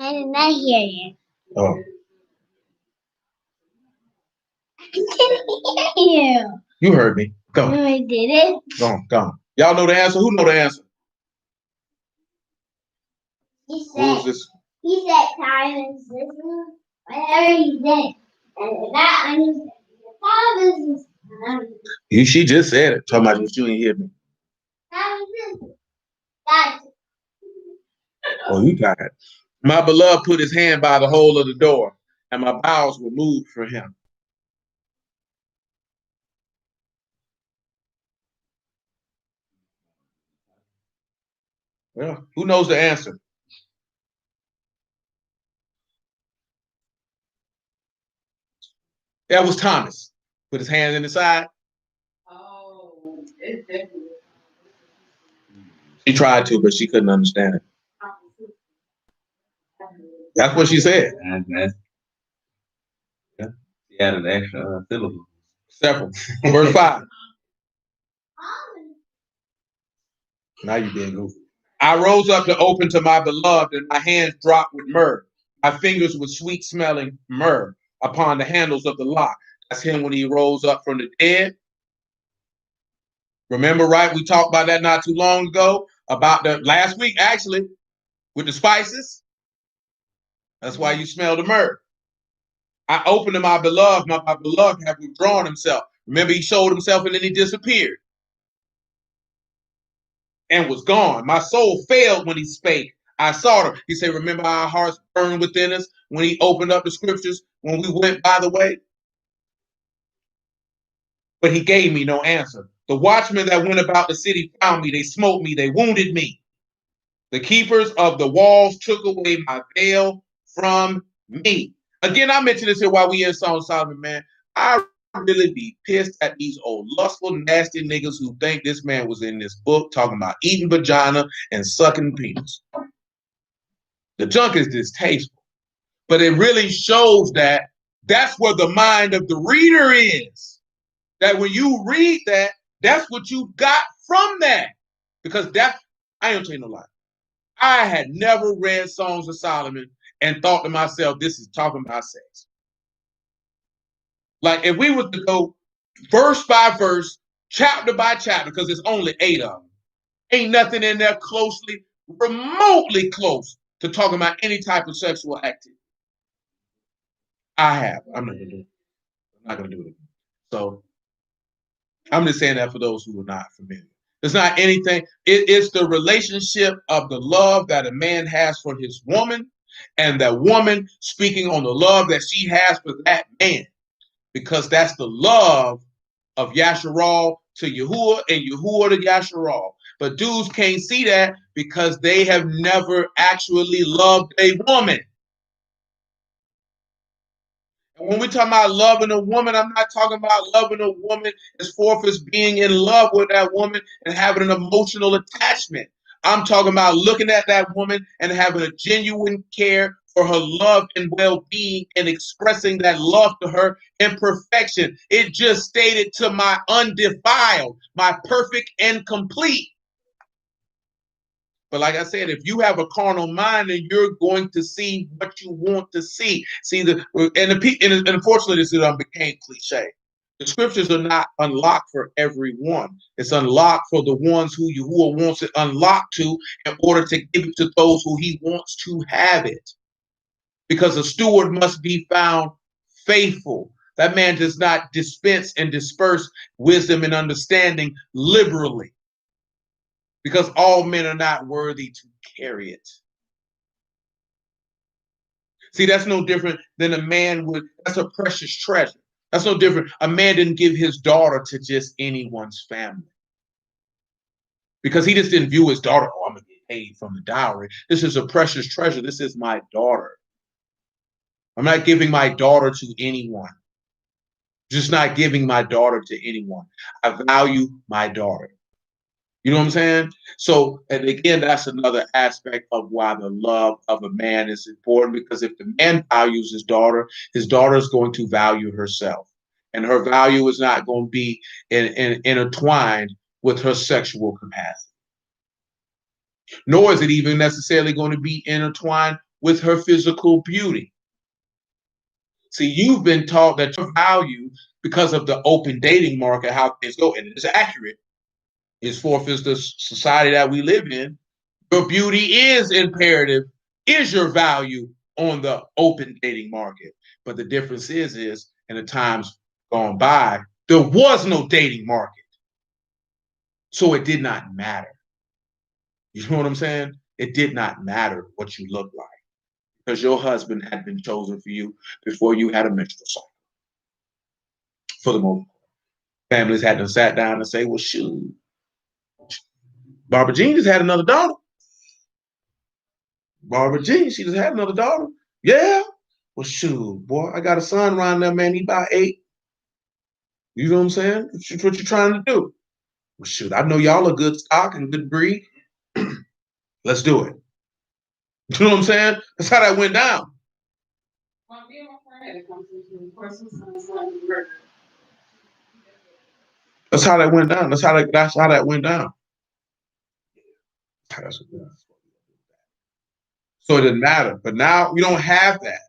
I did not hear you. Oh, I didn't hear you. you heard me. Go on. No, I didn't. Go on. Y'all know the answer? Who know the answer? He Who's said, this? time and system, whatever he said. And that understand the father's She just said it. Talking about you ain't hear me. That's Oh, you got it. My beloved put his hand by the hole of the door, and my bowels were moved for him. Well, who knows the answer? That was Thomas. Put his hands in the side. Oh, it's definitely. She tried to, but she couldn't understand it. That's what she said. That's, yeah. She had an extra syllable. Several. Verse 5. Now you're being goofy. I rose up to open to my beloved, and my hands dropped with myrrh. My fingers were sweet smelling myrrh upon the handles of the lock. That's him when he rose up from the dead. Remember, right? We talked about that not too long ago, about the last week, actually, with the spices. That's why you smell the myrrh. I opened to my beloved. My beloved had withdrawn himself. Remember, he showed himself and then he disappeared and was gone. My soul failed when he spake. I saw him. He said, remember our hearts burned within us when he opened up the scriptures, when we went by the way? But he gave me no answer. The watchmen that went about the city found me. They smote me. They wounded me. The keepers of the walls took away my veil from me. Again, I mentioned this here while we in Song of Solomon, man. I really be pissed at these old lustful, nasty niggas who think this man was in this book talking about eating vagina and sucking penis. The junk is distasteful, but it really shows that that's where the mind of the reader is. That when you read that, that's what you got from that. Because I ain't tell you no lie. I had never read Songs of Solomon and thought to myself, this is talking about sex. Like if we were to go verse by verse, chapter by chapter, because there's only 8 of them, ain't nothing in there closely, remotely close to talking about any type of sexual activity. I'm not gonna do it. I'm not gonna do it. So I'm just saying that for those who are not familiar. It's not anything. It is the relationship of the love that a man has for his woman, and that woman speaking on the love that she has for that man, because that's the love of Yasharal to Yahuwah and Yahuwah to Yasharal. But dudes can't see that because they have never actually loved a woman. When we talk about loving a woman, I'm not talking about loving a woman as forth as being in love with that woman and having an emotional attachment. I'm talking about looking at that woman and having a genuine care for her love and well-being and expressing that love to her in perfection. It just stated to my undefiled, my perfect and complete. But like I said, if you have a carnal mind, then you're going to see what you want to see. And unfortunately, this became cliche. The scriptures are not unlocked for everyone. It's unlocked for the ones who Yahuwah wants it unlocked to, in order to give it to those who he wants to have it. Because a steward must be found faithful. That man does not dispense and disperse wisdom and understanding liberally, because all men are not worthy to carry it. See, that's no different than a man that's a precious treasure. That's no different. A man didn't give his daughter to just anyone's family, because he just didn't view his daughter, I'm going to get paid from the dowry. This is a precious treasure. This is my daughter. I'm not giving my daughter to anyone. Just not giving my daughter to anyone. I value my daughter. You know what I'm saying? So, and again, that's another aspect of why the love of a man is important, because if the man values his daughter is going to value herself. And her value is not going to be intertwined with her sexual capacity. Nor is it even necessarily going to be intertwined with her physical beauty. See, you've been taught that your value, because of the open dating market, how things go, and it's accurate, is forth is the society that we live in. Your beauty is imperative, is your value on the open dating market. But the difference is in the times gone by, there was no dating market. So it did not matter. You know what I'm saying? It did not matter what you looked like, because your husband had been chosen for you before you had a menstrual cycle. For the most part, families had to sat down and say, well, shoot, Barbara Jean just had another daughter. Barbara Jean, she just had another daughter. Yeah. Well, shoot, boy, I got a son around there, man. He about 8. You know what I'm saying? What you trying to do? Well, shoot, I know y'all are good stock and good breed. Let's do it. You know what I'm saying? That's how that went down. That's how that went down. That's how that went down. So it didn't matter. But now you don't have that.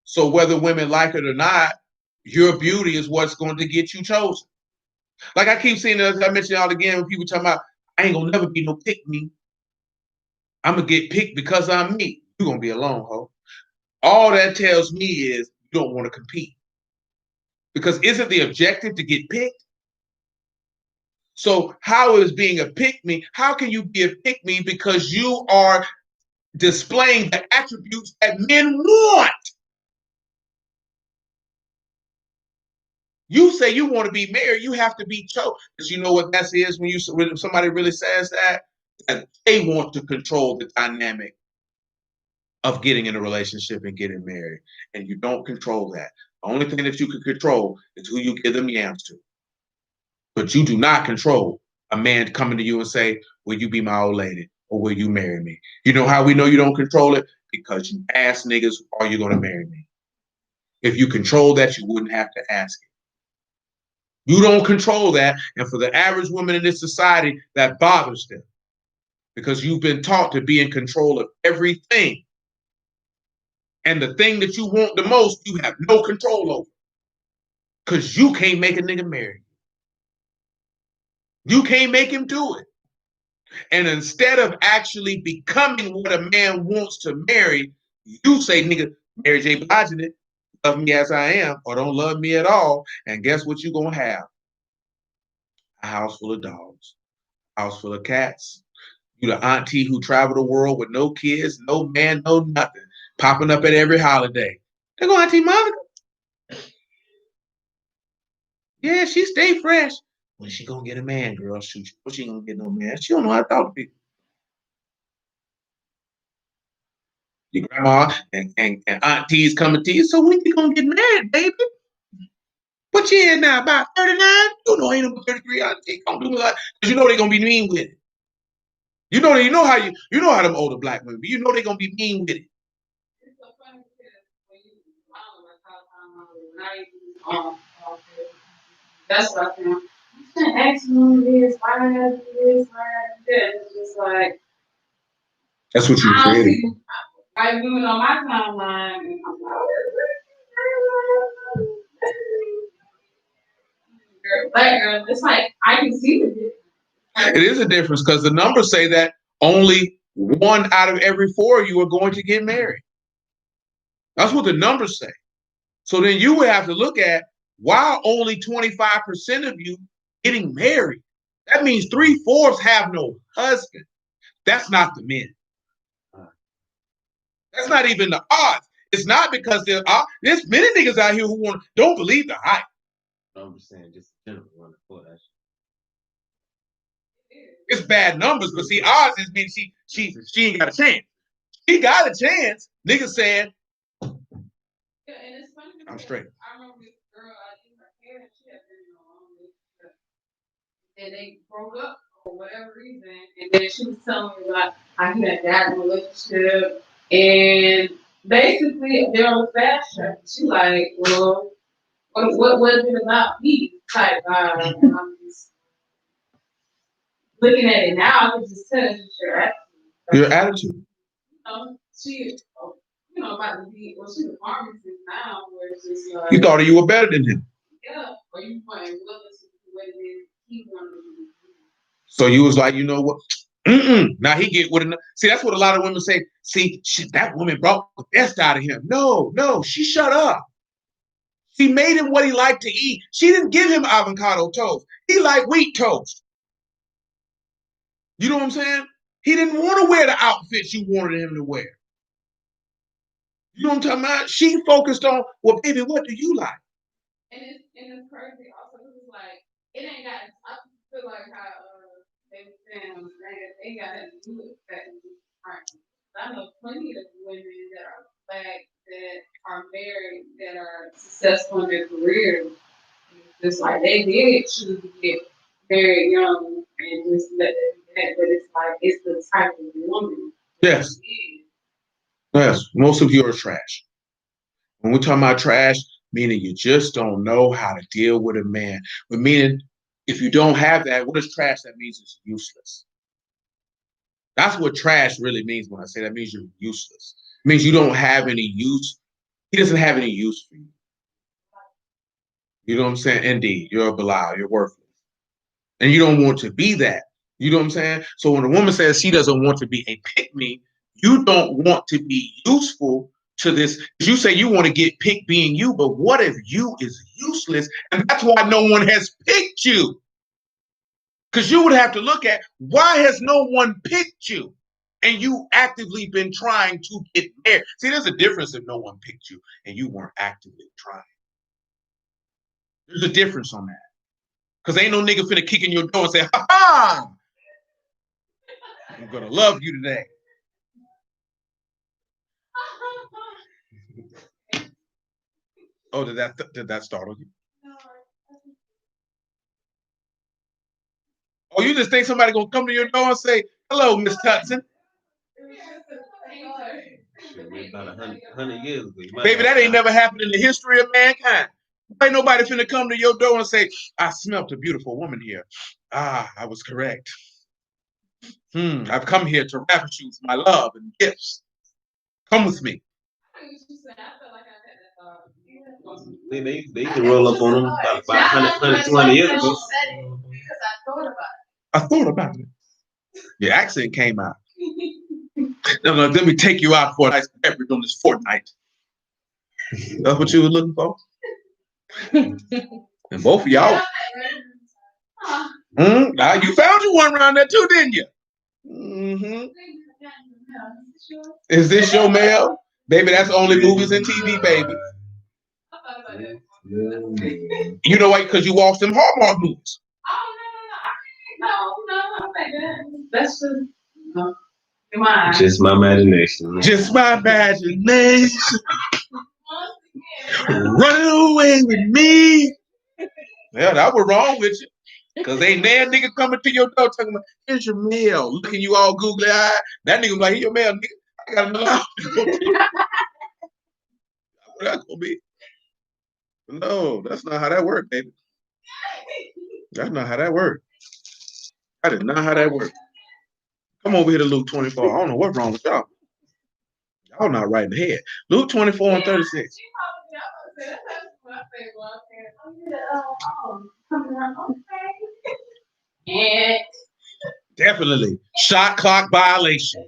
So whether women like it or not, your beauty is what's going to get you chosen. Like I keep seeing, as I mentioned y'all again, when people talking about, I ain't gonna never be no pick me. I'm gonna get picked because I'm me. You're gonna be alone, ho. All that tells me is you don't want to compete. Because isn't the objective to get picked? So how is being a pick me? How can you be a pick me because you are displaying the attributes that men want? You say you want to be married, you have to be chosen. Because you know what that is when somebody really says that they want to control the dynamic of getting in a relationship and getting married. And you don't control that. The only thing that you can control is who you give them yams to. But you do not control a man coming to you and say, will you be my old lady? Or will you marry me? You know how we know you don't control it? Because you ask niggas, are you going to marry me? If you control that, you wouldn't have to ask it. You don't control that. And for the average woman in this society, that bothers them because you've been taught to be in control of everything. And the thing that you want the most, you have no control over because you can't make a nigga marry you. You can't make him do it. And instead of actually becoming what a man wants to marry, you say, nigga, Mary J. Blige it, love me as I am, or don't love me at all. And guess what you're going to have? A house full of dogs, a house full of cats. You the auntie who travel the world with no kids, no man, no nothing, popping up at every holiday. They go, Auntie Monica. Yeah, she stay fresh. When she gonna get a man, girl? Shoot, she gonna get no man. She don't know how to talk to people. Your grandma and aunties coming to you. So when you gonna get married, baby? What you in now? About 39? You know ain't no 33 auntie gonna do like because you know they gonna be mean with it. You know how them older black women, you know they gonna be mean with it. It's so funny because when you, I don't know, that's what I found. You shouldn't ask me who it is, why I gotta do this, why I gotta do that. It's just like, That's what you I don't created. see white women on my timeline, and I'm like, black girl, it's like, I can see the difference. It is a difference because the numbers say that only 1 out of every 4 of you are going to get married. That's what the numbers say. So then you would have to look at why only 25% of you getting married. That means 3/4 have no husband. That's not the men. That's not even the odds. It's not because there's many niggas out here who don't believe the hype. I'm just saying, just general one for that. It's bad numbers, but see, odds is mean she ain't got a chance. She got a chance. Niggas saying, yeah, and it's funny I'm straight. I remember this girl, I think her parents, she had been in a long relationship, and they broke up for whatever reason, and then she was telling me about how he had died in a relationship, and basically they're on fast track. She like, well, what was it about me? Type, and I'm just looking at it now, I can just tell you your attitude. Your attitude. She, about to be, well, she's a pharmacist now, where it's just like, You thought you were better than him. yeah, or you playing Willis the way that he wanted to do. So you was like, you know what? Now he get with enough. See, that's what a lot of women say. See, that woman brought the best out of him. No, she shut up. She made him what he liked to eat. She didn't give him avocado toast. He liked wheat toast. You know what I'm saying? He didn't want to wear the outfits you wanted him to wear. You know what I'm talking about? She focused on, well, baby, what do you like? And it's crazy also because it's like it ain't got. I feel like how they were saying on the thing, it ain't got nothing to do with that. Right. I know plenty of women that are black that are married that are successful in their careers. Just like they did choose to get very young and just let it be that, but it's like it's the type of woman. Yes. Yes. Most of you are trash. When we're talking about trash, meaning you just don't know how to deal with a man. But meaning, if you don't have that, what is trash? That means it's useless. That's what trash really means when I say that means you're useless. It means you don't have any use. He doesn't have any use for you. You know what I'm saying? Indeed, you're a Belial, you're worthless. And you don't want to be that. You know what I'm saying? So when a woman says she doesn't want to be a pick-me, you don't want to be useful to this. You say you want to get picked being you, but what if you is useless? And that's why no one has picked you. Because you would have to look at why has no one picked you? And you actively been trying to get there. See, there's a difference if no one picked you and you weren't actively trying. There's a difference on that. Because ain't no nigga finna kick in your door and say, ha ha! I'm gonna love you today. Oh, did that startle you? Oh, you just think somebody gonna come to your door and say, hello, Miss Tutson? Shit, about 100 years ago. Baby, that ain't never happened in the history of mankind. Ain't nobody finna come to your door and say, I smelt a beautiful woman here. Ah, I was correct. I've come here to ravish you with my love and gifts. Come with me. They used to roll up on them about 120 years ago. Because I thought about I thought about it. Your accent came out. No, let me take you out for a nice beverage on this fortnight. That's what you were looking for? And both of y'all. Now you found you one around there too, didn't you? Mm-hmm. Is this your mail? Baby, that's only movies and TV, baby. You know why? Because you watch them Hallmark movies. no. That's Just my imagination. Just my imagination. Running away with me. Yeah, that was wrong with you. Because ain't that nigga coming to your door talking about, here's your mail. Looking you all googly eyed. That nigga like, here's your mail, nigga. I got another house to go to. What that's gonna be? No, that's not how that works, baby. That's not how that works. That is not how that works. Come over here to Luke 24. I don't know what's wrong with y'all. Y'all not right in the head. Luke 24 and 36. Definitely. Shot clock violation.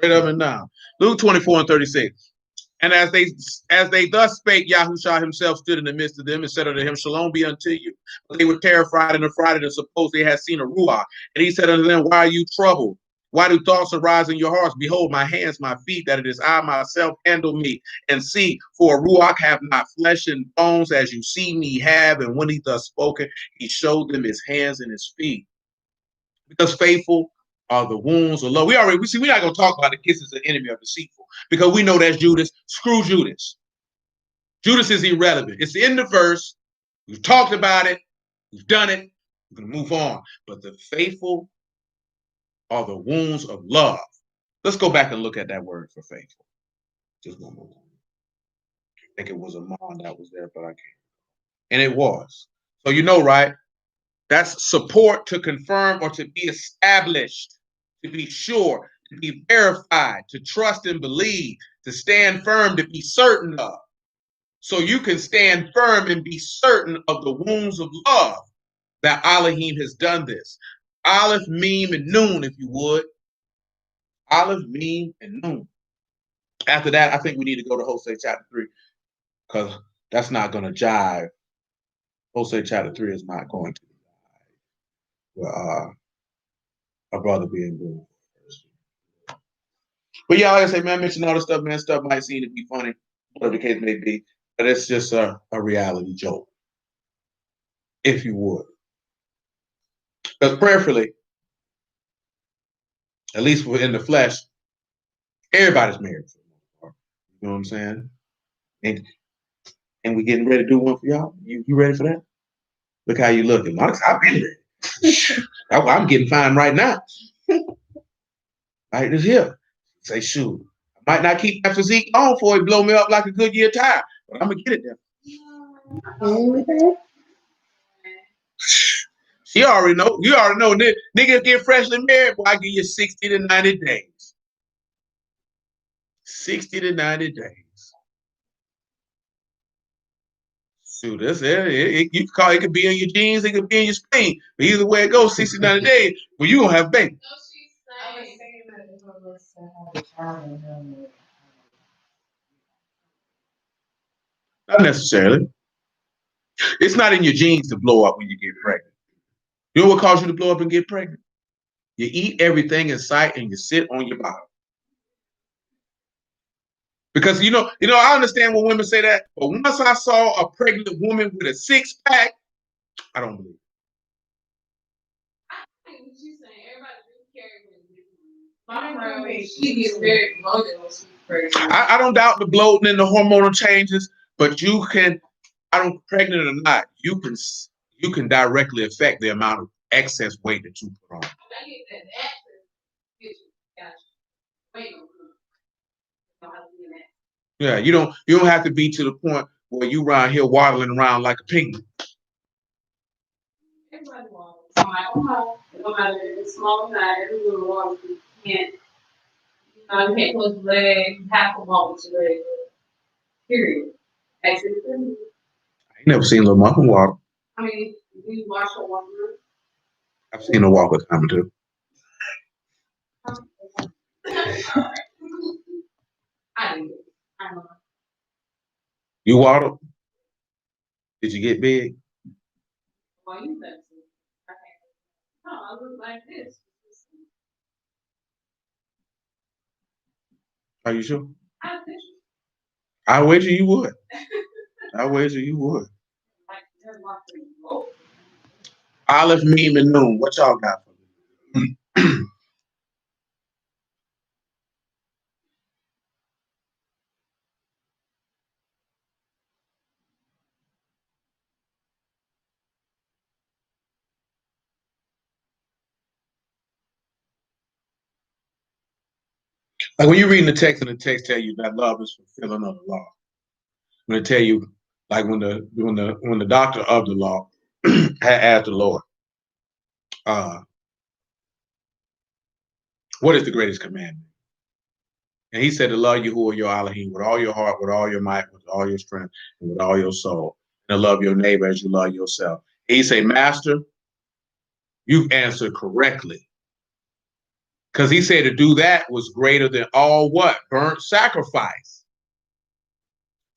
Right up and down. Luke 24 and 36. And as they thus spake, Yahushua himself stood in the midst of them and said unto him, Shalom be unto you. But they were terrified and affrighted and supposed they had seen a ruach. And he said unto them, why are you troubled? Why do thoughts arise in your hearts? Behold, my hands, my feet, that it is I myself, handle me. And see, for a ruach have not flesh and bones, as you see me have. And when he thus spoken, he showed them his hands and his feet. Because faithful are the wounds of love. We're not going to talk about the kisses of the enemy or deceitful, because we know that's Judas. Screw Judas. Judas is irrelevant. It's in the verse. We've talked about it. We've done it. We're going to move on. But the faithful are the wounds of love. Let's go back and look at that word for faithful. Just one more time. I think it was Amon that was there, but I can't. And it was. So you know, right? That's support, to confirm, or to be established, to be sure, to be verified, to trust and believe, to stand firm, to be certain of. So you can stand firm and be certain of the wounds of love that Elohim has done this. Aleph, Meme, and Noon, if you would. Aleph, Meme, and Noon. After that, I think we need to go to Hosea chapter 3, because that's not going to jive. Hosea chapter 3 is not going to. A brother being born. But yeah, like I say, man, I mentioned all this stuff, man. Stuff might seem to be funny, whatever the case may be, but it's just a reality joke, if you would. Because prayerfully, at least in the flesh, everybody's married for the most part. You know what I'm saying? And we getting ready to do one for y'all. You ready for that? Look how you looking. I've been ready. I'm getting fine right now. Right, this here. Say, shoot, I might not keep that physique on for it blow me up like a Goodyear tire, but I'm gonna get it there. You already know. Niggas get freshly married, boy, I give you 60 to 90 days. 60 to 90 days. Shoot, that's it. You call it could be in your jeans, it could be in your spleen. But either way it goes, 60 to 90 days, well, you gonna have a baby. Not necessarily. It's not in your genes to blow up when you get pregnant. You know what causes you to blow up and get pregnant? You eat everything in sight and you sit on your bottom. Because I understand when women say that, but once I saw a pregnant woman with a six-pack, I don't believe it. She gets very bloated when she's pregnant. I don't doubt the bloating and the hormonal changes, but you can, I don't pregnant or not, you can directly affect the amount of excess weight that you put on. Yeah, you don't have to be to the point where you around here waddling around like a penguin. Everybody walks. I'm like, oh no matter if it's small or not, everyone walks. You can't, you can't close your legs, you have to walk with your legs. Period. Actually, I ain't never seen Lil Mama walk. I mean, you watch her walk around. I've seen her walk with Common too. I do. I know. You waddled? Did you get big? Well, you said so. Okay. No, I look like this. Are you sure? I think I wager you would. I wager you would. like just walk through. Olive, Meme, and Noon. What y'all got for me? Like when you're reading the text and the text tell you that love is fulfilling of the law. When it tell you, like when the doctor of the law had asked the Lord, uh, what is the greatest commandment? And he said to love Yahuwah your Elohim with all your heart, with all your might, with all your strength, and with all your soul, and to love your neighbor as you love yourself. And he said, Master, you answered correctly. Because he said to do that was greater than all what? Burnt sacrifice.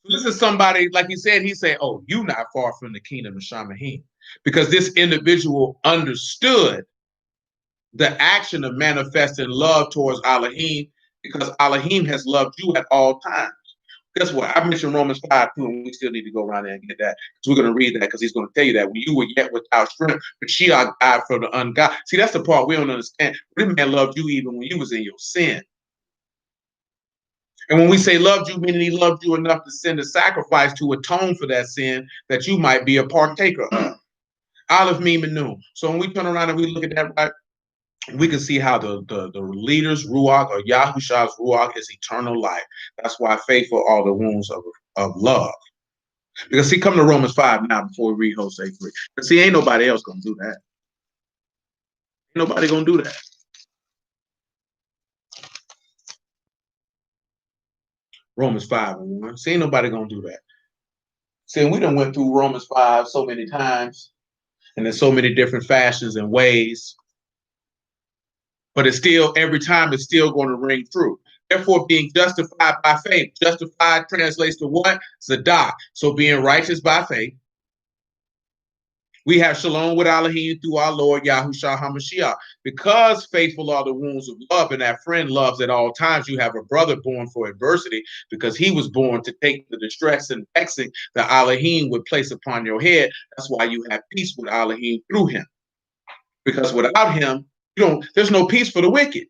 So this is somebody, like he said, oh, you not far from the kingdom of Shamahim. Because this individual understood the action of manifesting love towards Elohim, because Elohim has loved you at all times. Guess what? I mentioned Romans 5 too, and we still need to go around there and get that. Because we're going to read that, because he's going to tell you that when you were yet without strength, but she died for the ungodly. See, that's the part we don't understand. This man loved you even when you was in your sin. And when we say loved you, meaning he loved you enough to send a sacrifice to atone for that sin that you might be a partaker of. Aleph, Meme, and Noon. So when we turn around and we look at that, right, we can see how the leader's Ruach or Yahusha's Ruach is eternal life. That's why faithful are the wounds of love. Because see, come to Romans 5 now before we read Hosea 3. But see, ain't nobody else gonna do that. Ain't nobody gonna do that. Romans 5 and 1. See, ain't nobody gonna do that. See, we done went through Romans 5 so many times, and in so many different fashions and ways. But it's still, every time it's still going to ring true. Therefore, being justified by faith. Justified translates to what? Zadah. So being righteous by faith. We have shalom with Elohim through our Lord Yahushua HaMashiach. Because faithful are the wounds of love, and that friend loves at all times. You have a brother born for adversity, because he was born to take the distress and vexing that Elohim would place upon your head. That's why you have peace with Elohim through him. Because without him, there's no peace for the wicked.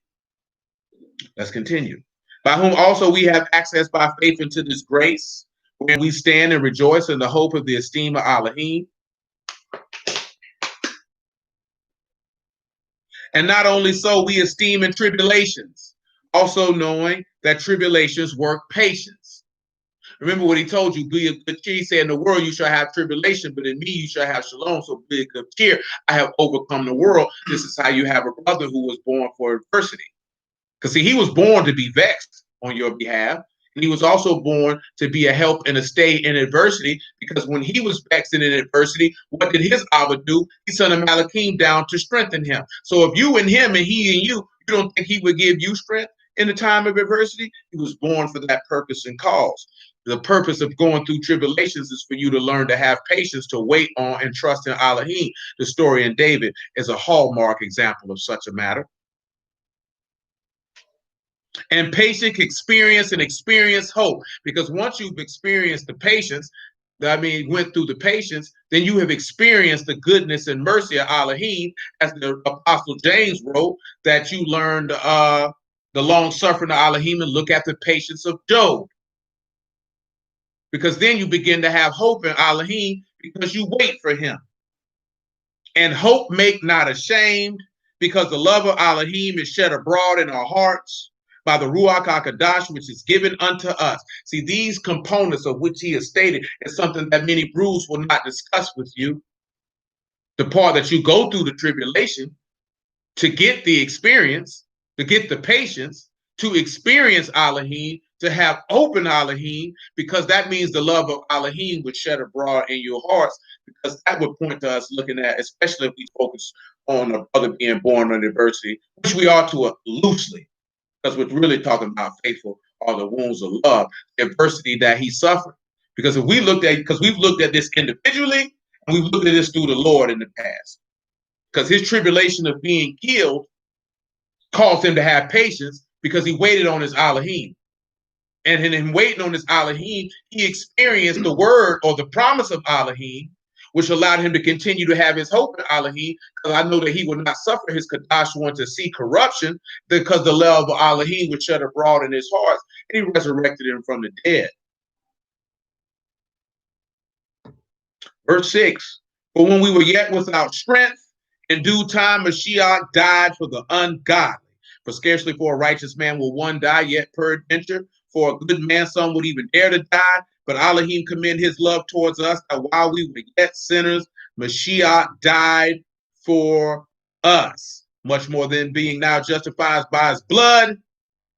Let's continue. By whom also we have access by faith into this grace, where we stand and rejoice in the hope of the esteem of Elohim. And not only so, we esteem in tribulations, also knowing that tribulations work patience. Remember what he told you, be of good cheer. He said, in the world you shall have tribulation, but in me you shall have shalom. So be of good cheer. I have overcome the world. This is how you have a brother who was born for adversity. Because see, he was born to be vexed on your behalf. And he was also born to be a help and a stay in adversity, because when he was vexed in adversity, what did his Abba do? He sent a Malakim down to strengthen him. So if you and him and he and you don't think he would give you strength in the time of adversity? He was born for that purpose and cause. The purpose of going through tribulations is for you to learn to have patience, to wait on and trust in Elohim. The story in David is a hallmark example of such a matter. And patient experience and experience hope. Because once you've experienced the patience, went through the patience, then you have experienced the goodness and mercy of Elohim, as the Apostle James wrote, that you learned the long suffering of Elohim and look at the patience of Job. Because then you begin to have hope in Elohim, because you wait for him. And hope make not ashamed, because the love of Elohim is shed abroad in our hearts by the Ruach HaKodesh, which is given unto us. See, these components of which he has stated is something that many brews will not discuss with you. The part that you go through the tribulation to get the experience, to get the patience, to experience Elohim, to have open Elohim, because that means the love of Elohim would shed abroad in your hearts, because that would point to us looking at, especially if we focus on a brother being born in adversity, which we are to loosely, because we're really talking about faithful are the wounds of love, the adversity that he suffered. Because if we looked at, because we've looked at this individually, and we've looked at this through the Lord in the past, because his tribulation of being killed caused him to have patience because he waited on his Elohim. And in him waiting on his Elohim, he experienced the word or the promise of Elohim, which allowed him to continue to have his hope in Elohim, because I know that he would not suffer his Kadash one to see corruption, because the love of Elohim was shed abroad in his heart, and he resurrected him from the dead. Verse 6, for when we were yet without strength, in due time Mashiach died for the ungodly. For scarcely for a righteous man will one die, yet peradventure for a good man some would even dare to die. But Elohim commend his love towards us, that while we were yet sinners, Mashiach died for us. Much more than being now justified by his blood,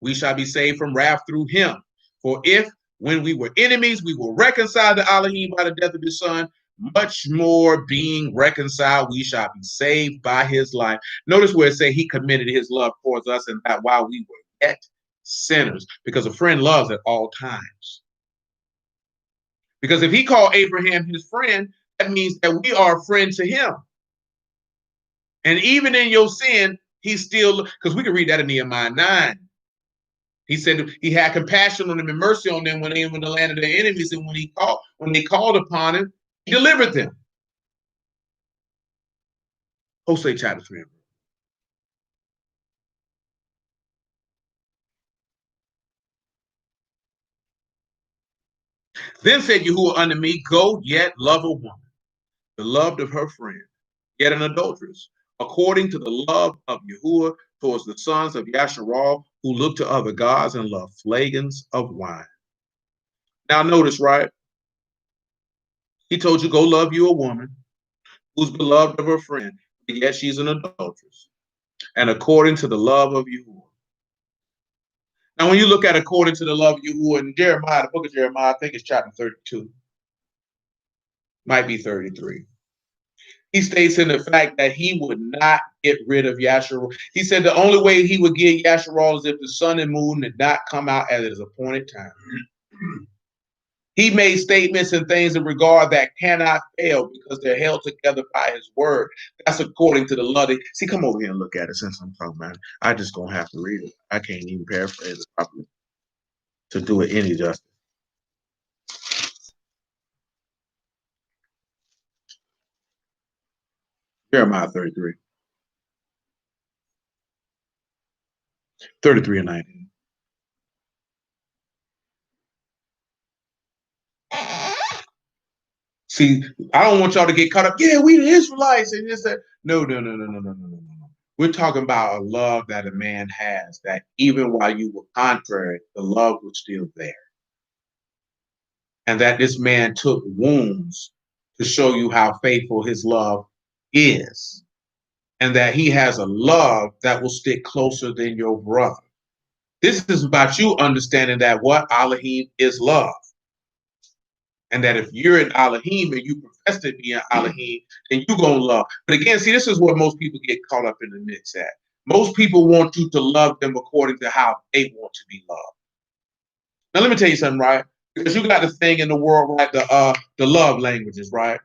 we shall be saved from wrath through him. For if, when we were enemies, we were reconciled to Elohim by the death of his son, much more being reconciled, we shall be saved by his life. Notice where it says he commended his love towards us, and that while we were yet sinners, because a friend loves at all times. Because if he called Abraham his friend, that means that we are a friend to him. And even in your sin, he's still, because we can read that in Nehemiah 9. He said he had compassion on them and mercy on them when they were in the land of their enemies, and when they called upon him, he delivered them. Hosea chapter 3. Then said Yahuwah unto me, go yet love a woman, beloved of her friend, yet an adulteress, according to the love of Yahuwah towards the sons of Yasharal, who look to other gods and love flagons of wine. Now notice, right? He told you, go love you a woman who's beloved of her friend, but yet she's an adulteress, and according to the love of Yahuwah. Now, when you look at according to the love of Yahuwah in Jeremiah, the book of Jeremiah, I think it's chapter 32, might be 33. He states in the fact that he would not get rid of Yasharal. He said the only way he would get Yasharal is if the sun and moon did not come out at its appointed time. He made statements and things in regard that cannot fail because they're held together by his word. That's according to the love. See, come over here and look at it since I'm talking about it. I just gonna have to read it. I can't even paraphrase it properly to do it any justice. Jeremiah 33. 33 and 19. See, I don't want y'all to get caught up. Yeah, we the Israelites and this, that. No. We're talking about a love that a man has, that even while you were contrary, the love was still there. And that this man took wounds to show you how faithful his love is. And that he has a love that will stick closer than your brother. This is about you understanding that what Elohim is love. And that if you're in Elohim and you profess to be in Elohim, then you're going to love. But again, see, this is where most people get caught up in the mix at. Most people want you to love them according to how they want to be loved. Now, let me tell you something, right? Because you got this thing in the world, right? The love languages, right?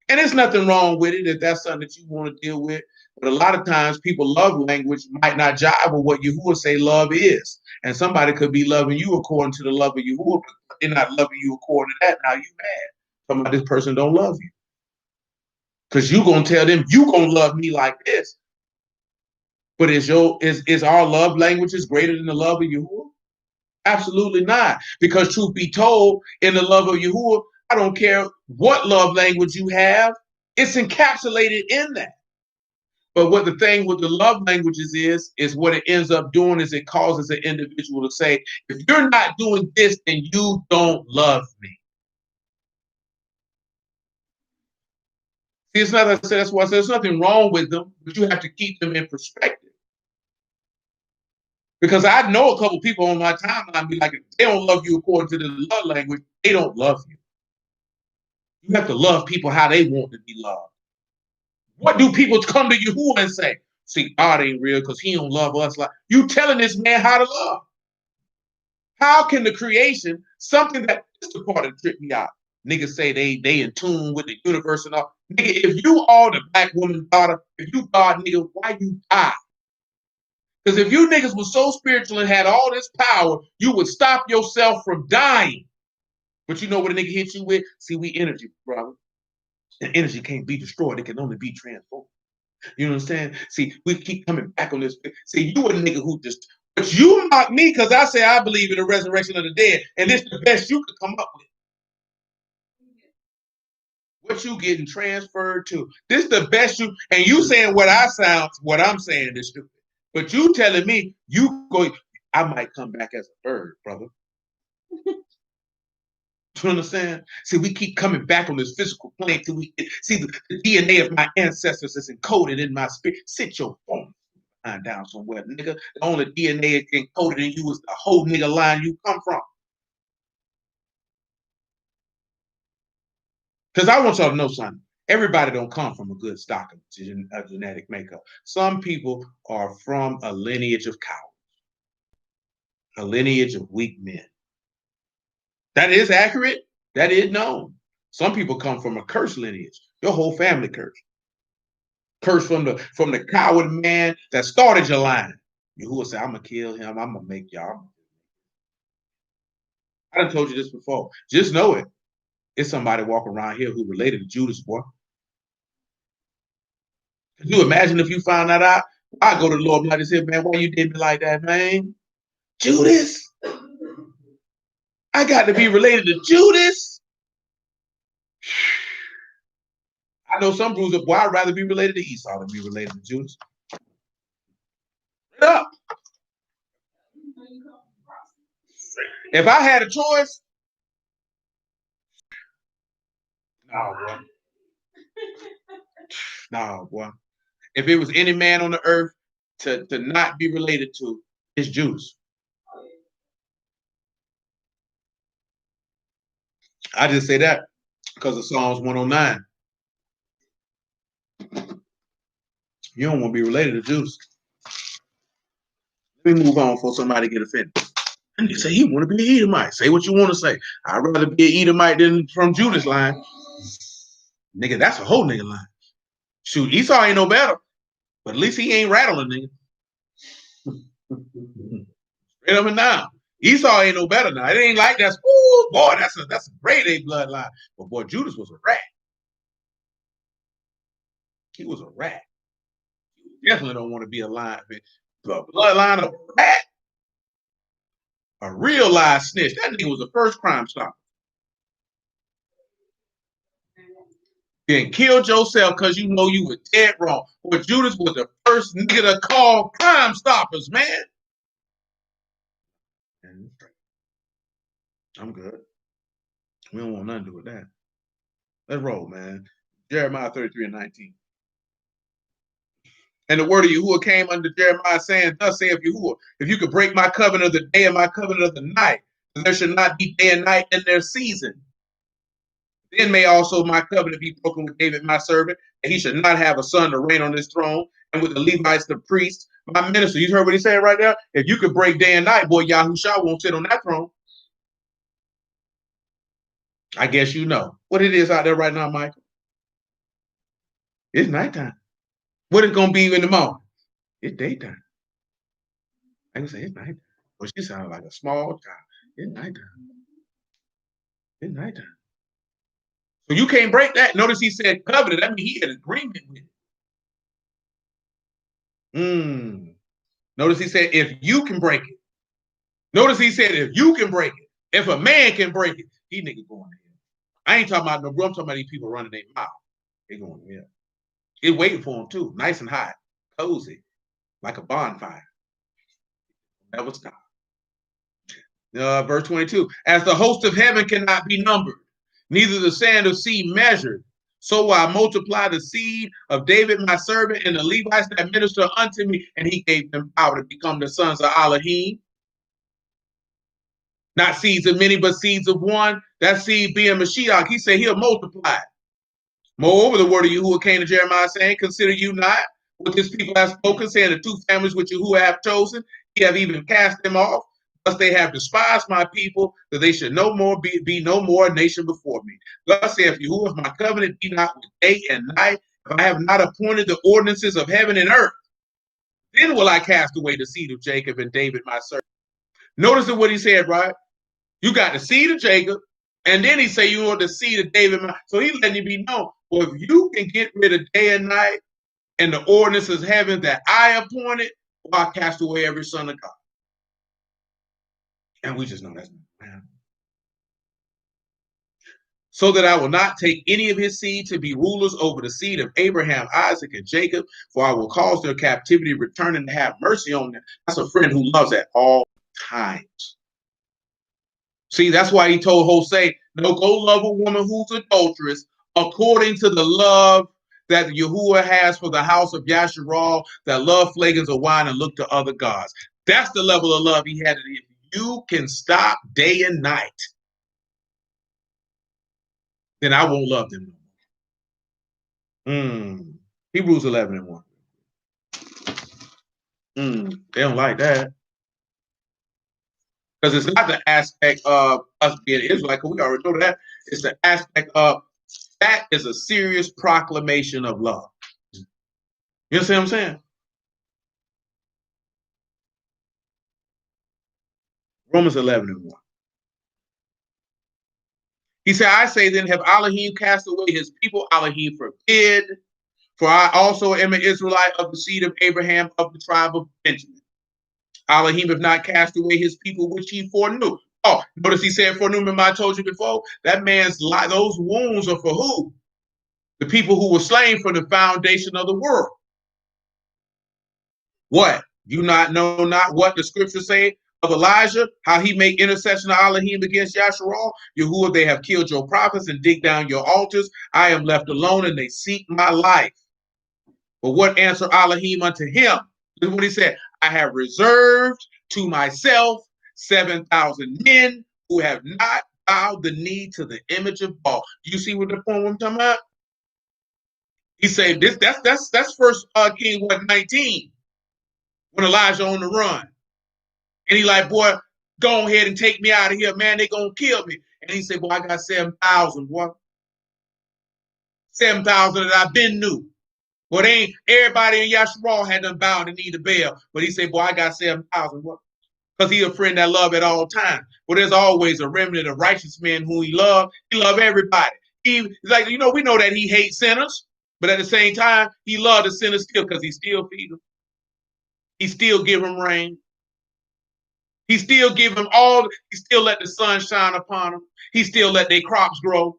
And there's nothing wrong with it if that's something that you want to deal with. But a lot of times people love language might not jive with what Yahuwah say love is. And somebody could be loving you according to the love of Yahuwah, but they're not loving you according to that. Now you mad. Somebody, this person don't love you. Because you're going to tell them, you going to love me like this. But is our love languages greater than the love of Yahuwah? Absolutely not. Because truth be told, in the love of Yahuwah, I don't care what love language you have, it's encapsulated in that. But what the thing with the love languages is what it ends up doing is it causes an individual to say, if you're not doing this, then you don't love me. See, it's not, I said, that's why I said there's nothing wrong with them, but you have to keep them in perspective. Because I know a couple people on my timeline be like, if they don't love you according to the love language, they don't love you. You have to love people how they want to be loved. What do people come to you and say? See, God ain't real because he don't love us like you telling this man how to love. How can the creation, something that is the part that tripped me out? Niggas say they in tune with the universe and all. Nigga, if you are the black woman's daughter, if you God, nigga, why you die? Because if you niggas were so spiritual and had all this power, you would stop yourself from dying. But you know what a nigga hit you with? See, we energy, brother. And energy can't be destroyed. It can only be transformed. You know what I'm saying? See, we keep coming back on this. See, you a nigga who just, but you mock me because I say I believe in the resurrection of the dead, and it's the best you could come up with. What you getting transferred to? This the best you, and you saying what I'm saying is stupid. But you telling me you go, I might come back as a bird, brother. You understand? See, we keep coming back on this physical plane till we see the DNA of my ancestors is encoded in my spirit. Sit your phone down somewhere, nigga. The only DNA encoded in you is the whole nigga line you come from. Because I want y'all to know something. Everybody don't come from a good stock of genetic makeup. Some people are from a lineage of cowards, a lineage of weak men. That is accurate. That is known. Some people come from a cursed lineage. Your whole family cursed. Cursed from the coward man that started your line. You who will say, I'm gonna kill him, I'm gonna make y'all. I done told you this before. Just know it. It's somebody walking around here who related to Judas, boy. Could you imagine if you found that out? I go to the Lord and I just said, man, why you did me like that, man? Judas? I got to be related to Judas? I know some bruiser, boy, I'd rather be related to Esau than be related to Judas. Straight up. If I had a choice, no, boy. No, boy. If it was any man on the earth to not be related to, it's Judas. I just say that because of Psalms 109. You don't want to be related to Judas. Let me move on before somebody get offended. And you say he want to be an Edomite. Say what you want to say. I'd rather be an Edomite than from Judas line. Nigga, that's a whole nigga line. Shoot, Esau ain't no better, but at least he ain't rattling, nigga. Straight up and down. Esau ain't no better now. It ain't like that's, ooh, boy, that's a great A bloodline. But boy, Judas was a rat. He was a rat. You definitely don't want to be a line, the bloodline of a rat. A real live snitch. That nigga was the first crime stopper. Then killed yourself because you know you were dead wrong. But Judas was the first nigga to call Crime Stoppers, man. I'm good. We don't want nothing to do with that. Let's roll, man. Jeremiah 33:19. And the word of Yahuwah came unto Jeremiah, saying, thus saith Yahuwah, if you could break my covenant of the day and my covenant of the night, then there should not be day and night in their season. Then may also my covenant be broken with David, my servant, and he should not have a son to reign on his throne, and with the Levites, the priests, my minister. You heard what he said right there? If you could break day and night, boy, Yahushua won't sit on that throne. I guess you know what it is out there right now, Michael. It's nighttime. What is going to be in the morning? It's daytime. I can say it's nighttime. Well, she sounded like a small child. It's nighttime. It's nighttime. So you can't break that. Notice he said covenant. That means he had agreement with it. Notice he said, if you can break it. Notice he said, if you can break it. If a man can break it, these niggas going to hell. I ain't talking about no bro. I'm talking about these people running their mouth. They going to hell. It's waiting for them too, nice and hot. cozy, like a bonfire. Never stop. Verse 22, as the host of heaven cannot be numbered, neither the sand of sea measured, so will I multiply the seed of David my servant and the Levites that minister unto me, and he gave them power to become the sons of Elohim. Not seeds of many, but seeds of one. That seed being Mashiach. He said he'll multiply. Moreover, the word of Yahuwah came to Jeremiah saying, consider you not what this people have spoken, saying the two families which Yahuwah have chosen, he have even cast them off. Thus they have despised my people, that they should no more be no more a nation before me. Thus saith Yahuwah, if my covenant be not with day and night, if I have not appointed the ordinances of heaven and earth, then will I cast away the seed of Jacob and David my servant. Notice what he said, right? You got the seed of Jacob, and then he say you want the seed of David. So he's letting you be known. Well, if you can get rid of day and night and the ordinances of heaven that I appointed, well, I cast away every son of God. And we just know that's not man. So that I will not take any of his seed to be rulers over the seed of Abraham, Isaac, and Jacob, for I will cause their captivity to return and to have mercy on them. That's a friend who loves at all times. See, that's why he told Hosea, no, go love a woman who's adulterous according to the love that Yahuwah has for the house of Yasharal, that love flagons of wine and look to other gods. That's the level of love he had. If you can stop day and night, then I won't love them no more. Hebrews 11 and 1. They don't like that. Because it's not the aspect of us being Israelite, because we already know that. It's the aspect of that is a serious proclamation of love. You understand what I'm saying? Romans 11 and 1. He said, I say then, have Elohim cast away his people? Elohim forbid. For I also am an Israelite of the seed of Abraham, of the tribe of Benjamin. Elohim have not cast away his people which he foreknew. Oh, notice he said foreknew. Remember I told you before? That man's lie, those wounds are for who? The people who were slain from the foundation of the world. What? You not know not what the scriptures say of Elijah, how he made intercession of Elohim against Yasharal? Yahuwah, they have killed your prophets and dig down your altars. I am left alone and they seek my life. But what answer Elohim unto him? This is what he said. I have reserved to myself 7,000 men who have not bowed the knee to the image of Baal. Do you see what the point I'm talking about? He said this. That's First King 19 when Elijah on the run, and he like, boy, go ahead and take me out of here, man. They gonna kill me. And he said, boy, I got 7,000. What? 7,000 that I've been knew. Well, they ain't everybody in Yasharal had them bound and need a bail. But he said, boy, I got 7,000. What? Because he a friend that love at all times. Well, there's always a remnant of righteous men who he love. He love everybody. He's like, we know that he hates sinners, but at the same time, he loved the sinners still because he still feed them. He still give them rain. He still give them all. He still let the sun shine upon them. He still let their crops grow.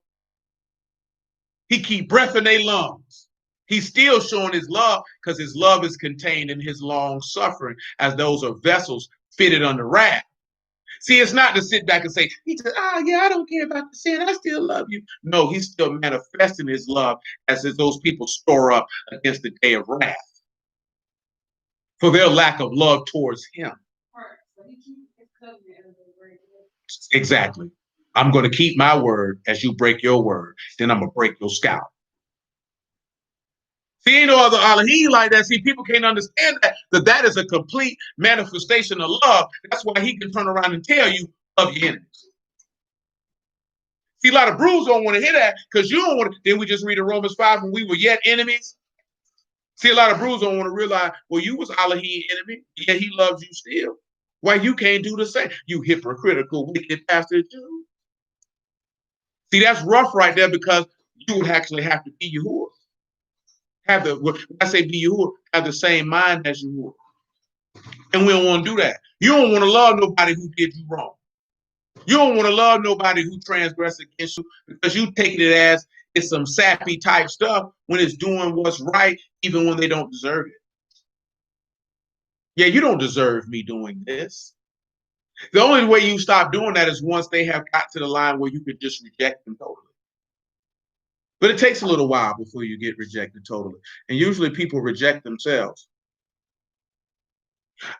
He keep breath in their lungs. He's still showing his love because his love is contained in his long suffering, as those are vessels fitted under wrath. See, it's not to sit back and say, he said, yeah, I don't care about the sin. I still love you. No, he's still manifesting his love as those people store up against the day of wrath for their lack of love towards him. Exactly. I'm going to keep my word as you break your word. Then I'm going to break your scalp. See, ain't no other Elohim like that. See, people can't understand that is a complete manifestation of love. That's why he can turn around and tell you love your enemies. See, a lot of brews don't want to hear that because you don't want to. Then we just read in Romans 5 when we were yet enemies. See, a lot of brews don't want to realize, well, you was Elohim enemy, yet he loves you still. Why you can't do the same? You hypocritical, wicked bastard. See, that's rough right there because you would actually have to be Yahuwah. When I say be Yahuwah, have the same mind as Yahuwah. And we don't want to do that. You don't want to love nobody who did you wrong. You don't want to love nobody who transgressed against you because you taking it as it's some sappy type stuff when it's doing what's right, even when they don't deserve it. Yeah, you don't deserve me doing this. The only way you stop doing that is once they have got to the line where you could just reject them totally. But it takes a little while before you get rejected totally. And usually people reject themselves.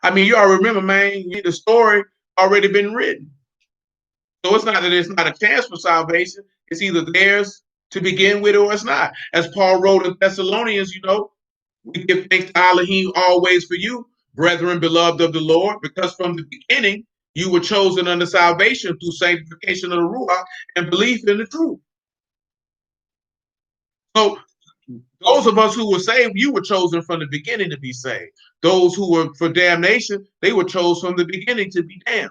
I mean, you all remember, man, the story already been written. So it's not that it's not a chance for salvation. It's either theirs to begin with or it's not. As Paul wrote in Thessalonians, we give thanks to Elohim always for you, brethren, beloved of the Lord, because from the beginning you were chosen unto salvation through sanctification of the Ruach and belief in the truth. So those of us who were saved, you were chosen from the beginning to be saved. Those who were for damnation, they were chosen from the beginning to be damned.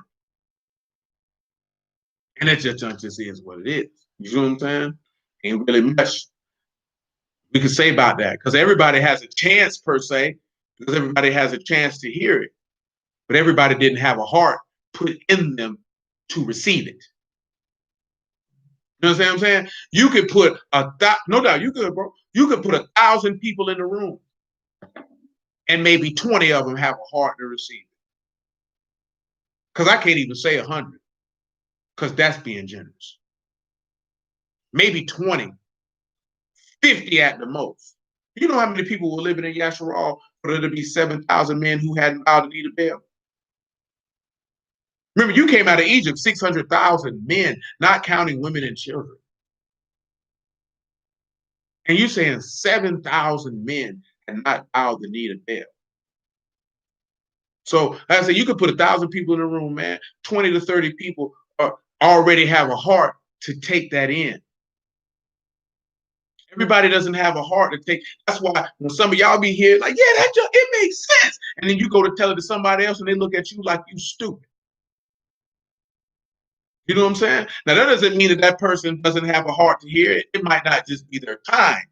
And it just is what it is. You know what I'm saying? Ain't really much we can say about that because everybody has a chance per se, because everybody has a chance to hear it, but everybody didn't have a heart put in them to receive it. You know what I'm saying? You could put no doubt you could, bro. You could put 1,000 people in the room, and maybe 20 of them have a heart to receive it. Because I can't even say 100, because that's being generous. Maybe 20, 50 at the most. You know how many people were living in Yasharal for there to be 7,000 men who hadn't bowed the knee to Baal? Remember, you came out of Egypt, 600,000 men, not counting women and children. And you're saying 7,000 men had not bowed the knee to Baal. So, like I said, you could put 1,000 people in a room, man. 20 to 30 people already have a heart to take that in. Everybody doesn't have a heart to take. That's why when some of y'all be here, like, yeah, it makes sense. And then you go to tell it to somebody else and they look at you like you stupid. You know what I'm saying? Now, that doesn't mean that that person doesn't have a heart to hear it. It might not just be their time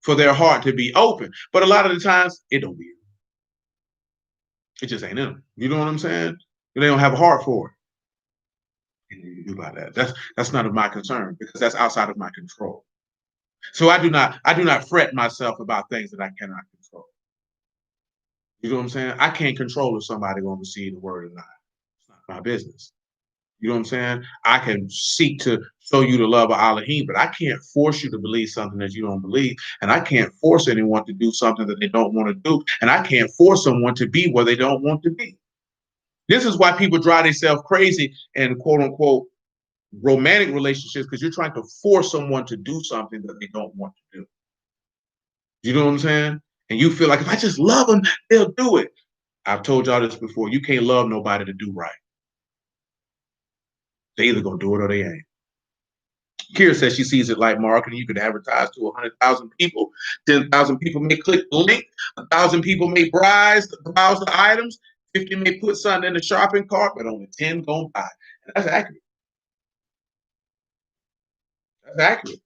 for their heart to be open. But a lot of the times, it don't be. It just ain't in them. You know what I'm saying? They don't have a heart for it. And you do about that. That's not of my concern because that's outside of my control. So I do not fret myself about things that I cannot control. You know what I'm saying? I can't control if somebody going to receive the word or not. It's not my business. You know what I'm saying? I can seek to show you the love of Elohim, but I can't force you to believe something that you don't believe. And I can't force anyone to do something that they don't want to do. And I can't force someone to be where they don't want to be. This is why people drive themselves crazy in quote unquote romantic relationships, because you're trying to force someone to do something that they don't want to do. You know what I'm saying? And you feel like if I just love them, they'll do it. I've told y'all this before. You can't love nobody to do right. They either gonna do it or they ain't. Kira says she sees it like marketing. You could advertise to 100,000 people. 10,000 people may click the link. 1,000 people may browse the items. 50 may put something in the shopping cart, but only 10 gonna buy. And that's accurate. That's accurate.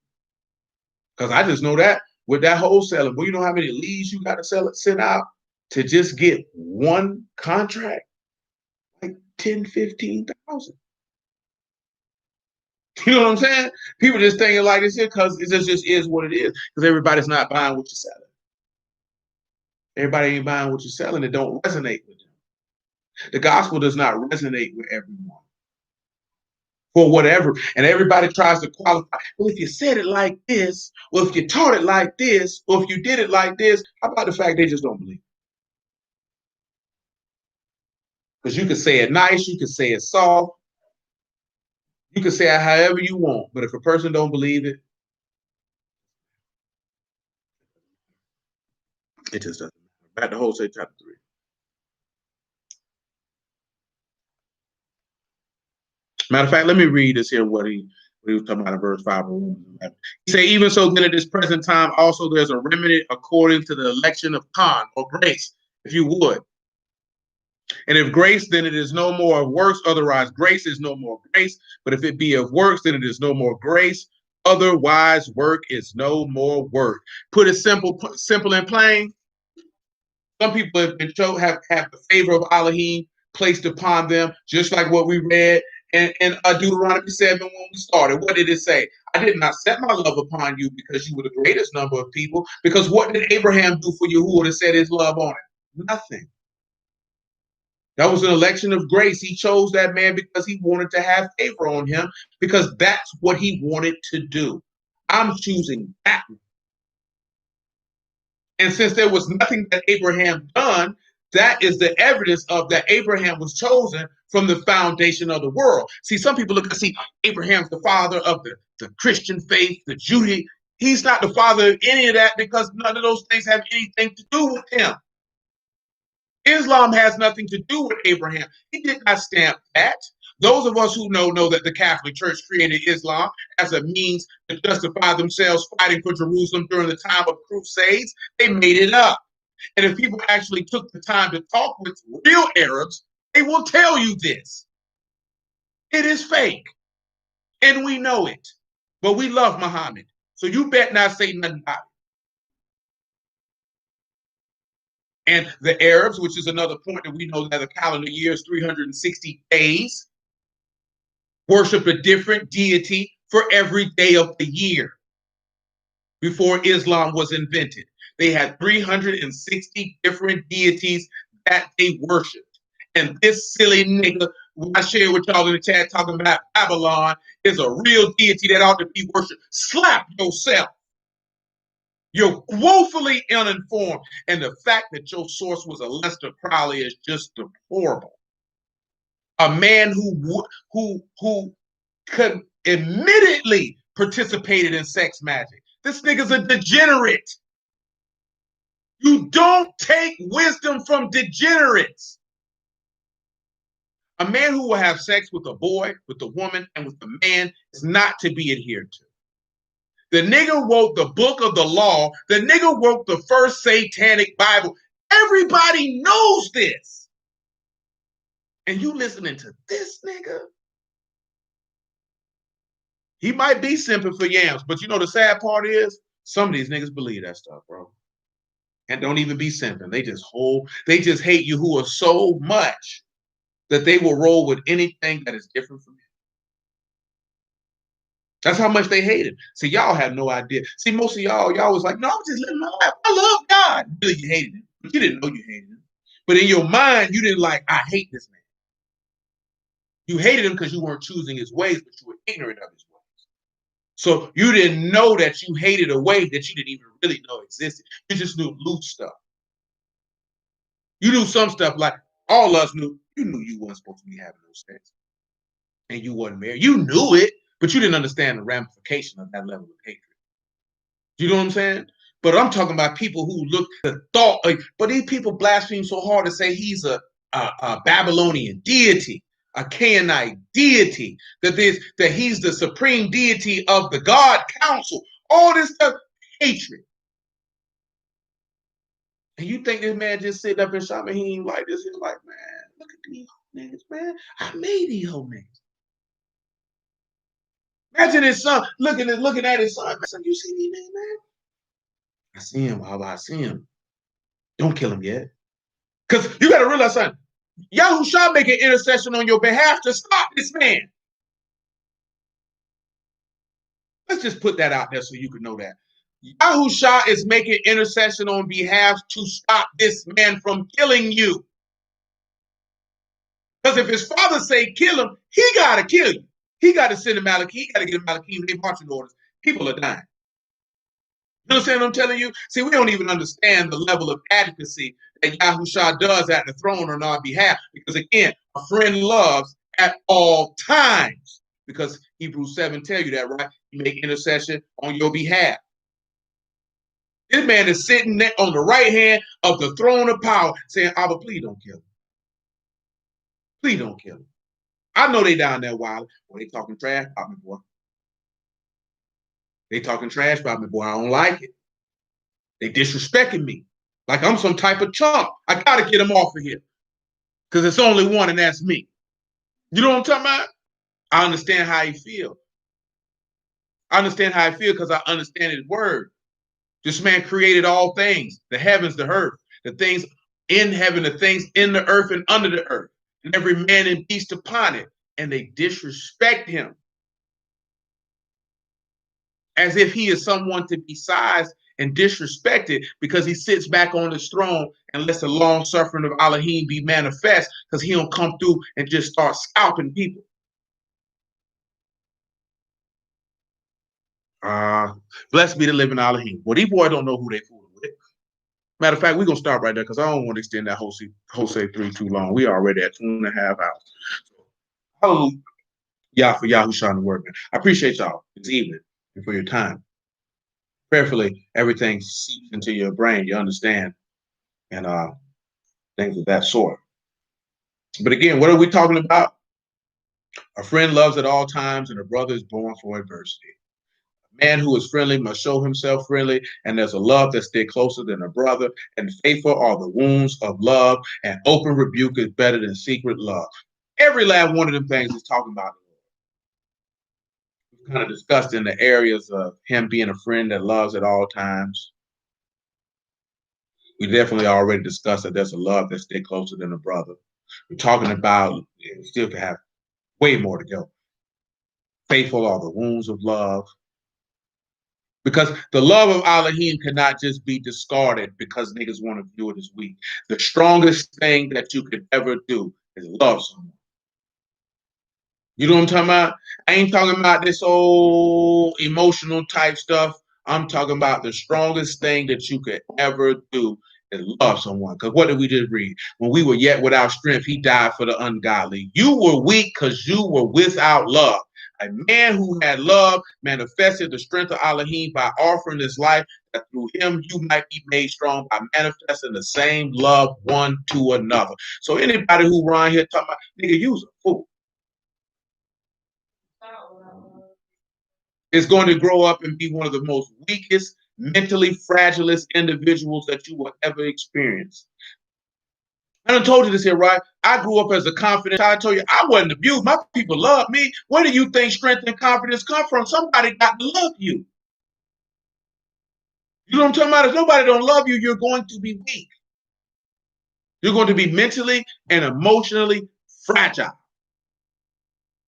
Because I just know that with that wholesaling, well, you know how many leads you got to send out to just get one contract? Like 10, 15,000. You know what I'm saying? People just thinking like this here because it just is what it is. Because everybody's not buying what you're selling. Everybody ain't buying what you're selling. It don't resonate with them. The gospel does not resonate with everyone. For whatever. And everybody tries to qualify. Well, if you said it like this, or if you taught it like this, or if you did it like this, how about the fact they just don't believe? Because you can say it nice, you can say it soft, you can say it however you want. But if a person don't believe it, it just doesn't matter. Back to Hosea chapter 3. Matter of fact, let me read this here, what he was talking about in verse 5. He said, even so then at this present time also there's a remedy according to the election of Khan, or grace, if you would. And if grace, then it is no more of works, otherwise grace is no more grace. But if it be of works, then it is no more grace. Otherwise, work is no more work. Put it simple and plain. Some people have been have the favor of Elohim placed upon them, just like what we read in Deuteronomy 7 when we started. What did it say? I did not set my love upon you because you were the greatest number of people. Because what did Abraham do for Yahuwah to set his love on it? Nothing. That was an election of grace. He chose that man because he wanted to have favor on him, because that's what he wanted to do. I'm choosing that one. And since there was nothing that Abraham done, that is the evidence of that Abraham was chosen from the foundation of the world. See, some people look and see Abraham's the father of the Christian faith, the Judaism. He's not the father of any of that, because none of those things have anything to do with him. Islam has nothing to do with Abraham. He did not stamp that. Those of us who know that the Catholic Church created Islam as a means to justify themselves fighting for Jerusalem during the time of crusades. They made it up. And if people actually took the time to talk with real Arabs, they will tell you this. It is fake. And we know it. But we love Muhammad. So you bet not say nothing about it. And the Arabs, which is another point that we know that the calendar year is 360 days, worship a different deity for every day of the year. Before Islam was invented, they had 360 different deities that they worshiped. And this silly nigga, I shared with y'all in the chat talking about Babylon, is a real deity that ought to be worshipped. Slap yourself. You're woefully uninformed. And the fact that your source was a Lester Crowley is just deplorable. A man who admittedly participated in sex magic. This nigga's a degenerate. You don't take wisdom from degenerates. A man who will have sex with a boy, with a woman, and with a man is not to be adhered to. The nigga wrote the book of the law. The nigga wrote the first satanic Bible. Everybody knows this. And you listening to this nigga? He might be simping for yams, but you know the sad part is some of these niggas believe that stuff, bro. And don't even be simping. They just hate you who are so much that they will roll with anything that is different from you. That's how much they hate it. See, y'all have no idea. See, most of y'all was like, no, I'm just living my life. I love God. Really, you hated him. But you didn't know you hated him. But in your mind, you didn't like, I hate this man. You hated him because you weren't choosing his ways, but you were ignorant of his ways. So you didn't know that you hated a way that you didn't even really know existed. You just knew loose stuff. You knew some stuff like all of us knew. You knew you weren't supposed to be having no sex. And you wasn't married. You knew it, but you didn't understand the ramification of that level of hatred. You know what I'm saying? But I'm talking about people who look the thought, but these people blaspheme so hard to say he's a Babylonian deity, a Canaanite deity, that he's the supreme deity of the God Council. All this stuff, hatred. And you think this man just sitting up and shouting, he ain't like this. He's like, man, look at these niggas, man. I made these whole niggas. Imagine his son looking at his son. Son, you see these niggas, man? I see him. How about I see him? Don't kill him yet. Because you got to realize something. Yahusha make an intercession on your behalf to stop this man. Let's just put that out there so you can know that. Yahusha is making intercession on behalf to stop this man from killing you. Because if his father say kill him, he got to kill you. He got to send him out. He got to get him out of kingdom. They marching orders. People are dying. You understand what I'm telling you? See, we don't even understand the level of advocacy that Yahusha does at the throne on our behalf. Because again, a friend loves at all times. Because Hebrews 7 tell you that, right? He make intercession on your behalf. This man is sitting there on the right hand of the throne of power saying, Abba, please don't kill him. Please don't kill him. I know they down there wild. Well, they talking trash about me, boy. They talking trash about me, boy. I don't like it. They disrespecting me like I'm some type of chump. I got to get them off of here because it's only one, and that's me. You know what I'm talking about? I understand how he feel. I understand how I feel because I understand his word. This man created all things, the heavens, the earth, the things in heaven, the things in the earth and under the earth, and every man and beast upon it, and they disrespect him. as if he is someone to be sized and disrespected because he sits back on his throne and lets the long suffering of Elohim be manifest because he don't come through and just start scalping people. Blessed be the living Elohim. Well, these boys don't know who they fooling with. Matter of fact, we're going to start right there because I don't want to extend that Jose 3 too long. We are already at 2.5 hours. So, hallelujah. Yah for Yahushua the word, man. I appreciate y'all this evening and for your time. Prayerfully, everything seeps into your brain, you understand, and things of that sort. But again, what are we talking about? A friend loves at all times, and a brother is born for adversity. A man who is friendly must show himself friendly, and there's a love that sticks closer than a brother, and faithful are the wounds of love, and open rebuke is better than secret love. Every last one of them things is talking about it. We've kind of discussed in the areas of him being a friend that loves at all times. We definitely already discussed that there's a love that sticks closer than a brother. We're talking about, we still have way more to go. Faithful are the wounds of love. Because the love of Elohim cannot just be discarded because niggas want to view it as weak. The strongest thing that you could ever do is love someone. You know what I'm talking about? I ain't talking about this old emotional type stuff. I'm talking about the strongest thing that you could ever do is love someone. Because what did we just read? When we were yet without strength, he died for the ungodly. You were weak because you were without love. A man who had love manifested the strength of Elohim by offering his life, that through him you might be made strong by manifesting the same love one to another. So anybody who around here talking about, nigga, you's a fool. Is going to grow up and be one of the most weakest, mentally fragilest individuals that you will ever experience. I done told you this here, right? I grew up as a confident. I told you I wasn't abused. My people love me. Where do you think strength and confidence come from? Somebody got to love you. You know what I'm talking about? If nobody don't love you, you're going to be weak. You're going to be mentally and emotionally fragile.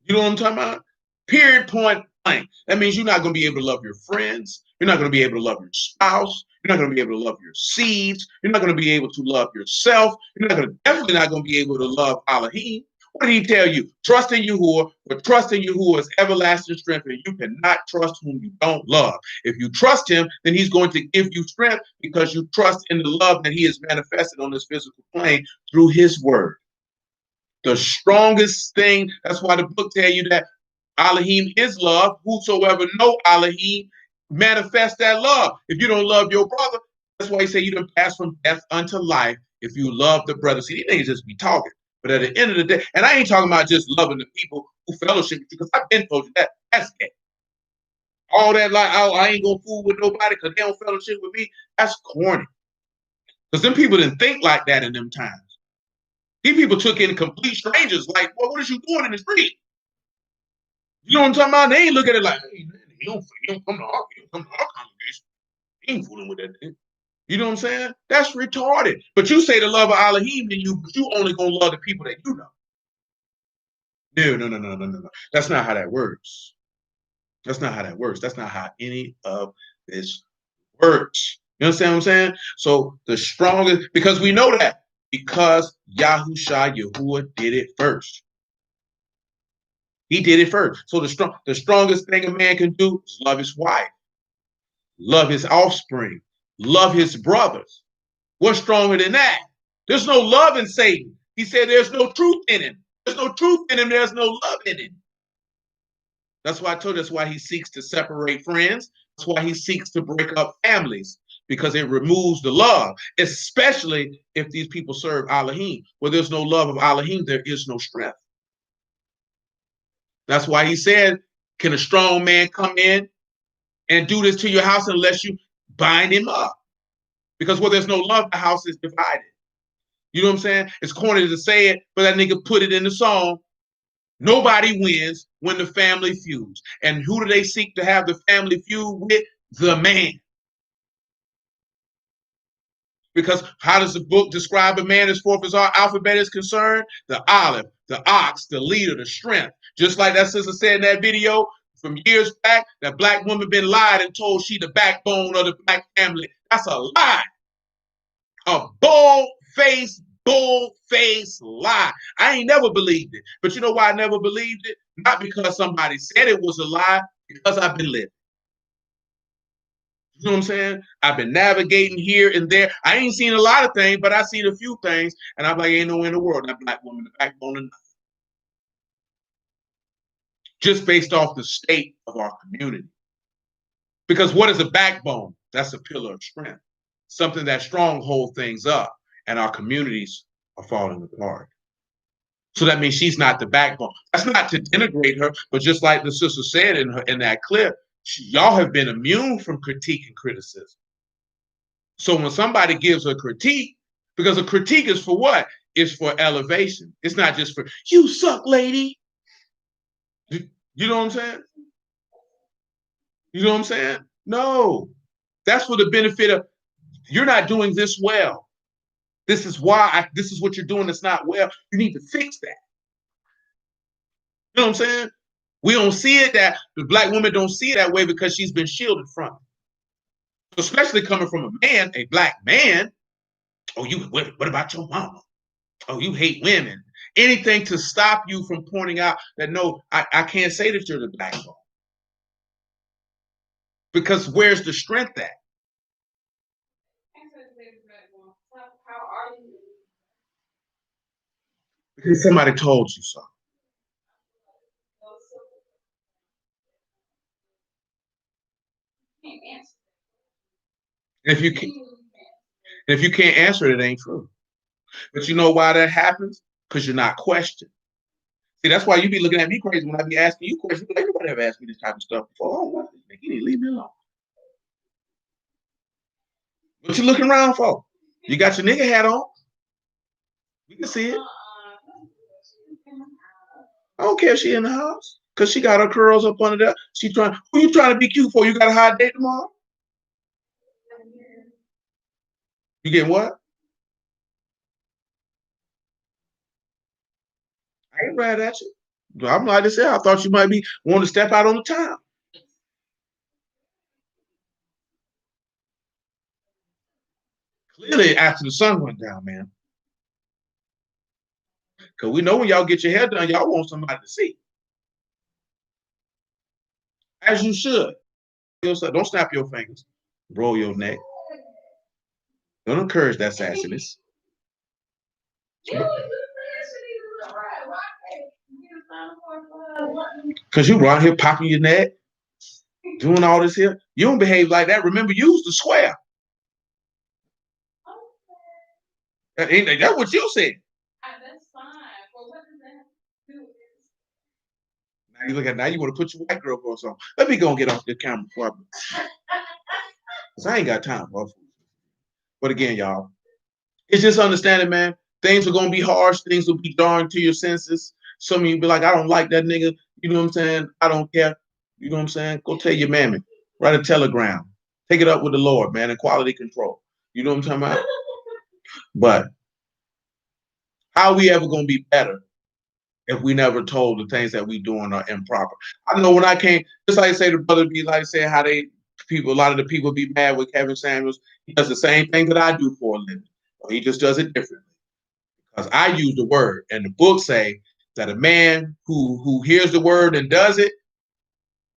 You know what I'm talking about? Period, point blank. That means you're not going to be able to love your friends. You're not going to be able to love your spouse. You're not going to be able to love your seeds. You're not going to be able to love yourself. You're definitely not going to be able to love Elohim. What did he tell you? Trust in Yahuwah, but trust in Yahuwah is everlasting strength, and you cannot trust whom you don't love. If you trust him, then he's going to give you strength because you trust in the love that he has manifested on this physical plane through his word. The strongest thing, that's why the book tells you that Elohim is love. Whosoever know Elohim manifest that love. If you don't love your brother, that's why he say you don't pass from death unto life if you love the brother. See, these niggas just be talking. But at the end of the day, and I ain't talking about just loving the people who fellowship with you, because I've been told you that. That's gay. All that like, oh, I ain't gonna fool with nobody because they don't fellowship with me. That's corny. Because them people didn't think like that in them times. These people took in complete strangers. Like, well, what is you doing in the street? You know what I'm talking about? They ain't look at it like, hey, man, he don't come to our congregation. He ain't fooling with that thing. You know what I'm saying? That's retarded. But you say the love of Elohim, then you only gonna love the people that you know. No. That's not how that works. That's not how that works. That's not how any of this works. You understand what I'm saying? So the strongest, because we know that, because Yahushua Yahuwah did it first. He did it first. So the strongest thing a man can do is love his wife, love his offspring, love his brothers. What's stronger than that? There's no love in Satan. He said there's no truth in him. There's no truth in him. There's no love in him. That's why I told you that's why he seeks to separate friends. That's why he seeks to break up families, because it removes the love, especially if these people serve Elohim. Where there's no love of Elohim, there is no strength. That's why he said, can a strong man come in and do this to your house unless you bind him up? Because where there's no love, the house is divided. You know what I'm saying? It's corny to say it, but that nigga put it in the song. Nobody wins when the family feuds. And who do they seek to have the family feud with? The man. Because how does the book describe a man as far as our alphabet is concerned? The olive, the ox, the leader, the strength. Just like that sister said in that video, from years back that black women been lied and told she the backbone of the black family. That's a lie. A bull-faced lie. I ain't never believed it. But you know why I never believed it? Not because somebody said it was a lie, because I've been living. You know what I'm saying? I've been navigating here and there. I ain't seen a lot of things, but I seen a few things, and I'm like, ain't no way in the world that black woman the backbone of nothing. Just based off the state of our community. Because what is a backbone? That's a pillar of strength. Something that strong hold things up, and our communities are falling apart. So that means she's not the backbone. That's not to denigrate her, but just like the sister said in that clip, y'all have been immune from critique and criticism. So when somebody gives a critique, because a critique is for what? It's for elevation. It's not just for, you suck, lady. You know what I'm saying? You know what I'm saying? No. That's for the benefit of, you're not doing this well. This is why, this is what you're doing that's not well. You need to fix that. You know what I'm saying? We don't see it that, the black woman don't see it that way because she's been shielded from it. Especially coming from a man, a black man. Oh, what about your mama? Oh, you hate women. Anything to stop you from pointing out that, no, I can't say that you're the backbone. Because where's the strength at? How are you? Because somebody told you so. If you can't answer it, it ain't true. But you know why that happens? Because you're not questioned. See, that's why you be looking at me crazy when I be asking you questions. Like, nobody ever asked me this type of stuff before. Oh, what? You need to leave me alone. What you looking around for? You got your nigga hat on. You can see it. I don't care if she in the house. Because she got her curls up under there. Who you trying to be cute for? You got a hot date tomorrow? You getting what? I ain't mad at you. I'm like I said, I thought you might be wanting to step out on the town. Clearly, after the sun went down, man. Because we know when y'all get your hair done, y'all want somebody to see. As you should. Don't snap your fingers. Roll your neck. Don't encourage that sassiness. Because you around here popping your neck, doing all this here. You don't behave like that. Remember, use the square. That's what you said. That's fine. But what does that have to do with this? Now you look at, now you want to put your white girl voice on. Let me go and get off the camera before I ain't got time for it. But again, y'all, it's just understanding, man. Things are gonna be harsh. Things will be jarring to your senses. Some of you be like, I don't like that nigga. You know what I'm saying? I don't care. You know what I'm saying? Go tell your mammy. Write a telegram. Take it up with the Lord, man, and quality control. You know what I'm talking about? But how are we ever gonna be better if we never told the things that we doing are improper? I know when I came, just like I say, the brother be like saying how a lot of the people be mad with Kevin Samuels. He does the same thing that I do for a living. He just does it differently. Because I use the word, and the book say that a man who hears the word and does it,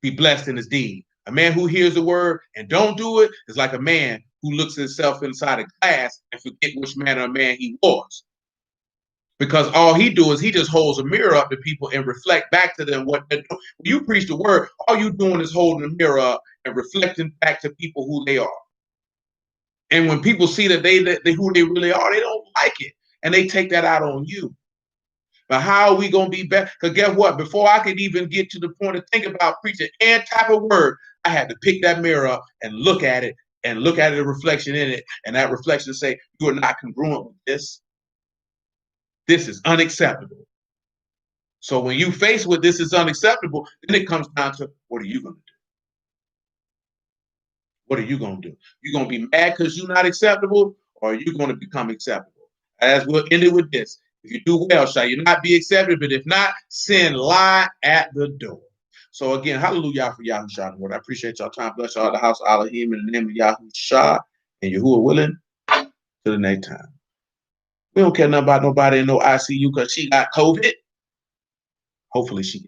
be blessed in his deed. A man who hears the word and don't do it is like a man who looks himself inside a glass and forget which manner of man he was. Because all he do is he just holds a mirror up to people and reflect back to them what they're doing. When you preach the word, all you doing is holding a mirror up and reflecting back to people who they are. And when people see that they who they really are, they don't like it. And they take that out on you. But how are we going to be better? Because guess what? Before I could even get to the point of think about preaching any type of word, I had to pick that mirror up and look at it and look at the reflection in it. And that reflection say, you are not congruent with this. This is unacceptable. So when you face with this is unacceptable, then it comes down to, what are you going to do? What are you going to do? You're going to be mad because you're not acceptable, or are you going to become acceptable? As we'll end it with this. If you do well, shall you not be accepted? But if not, sin lie at the door. So again, hallelujah for Yahushua. Lord, I appreciate y'all time. Bless y'all the house Elohim in the name of Yahushua and Yahuwah willing to the next time. We don't care nothing about nobody in no ICU because she got COVID. Hopefully she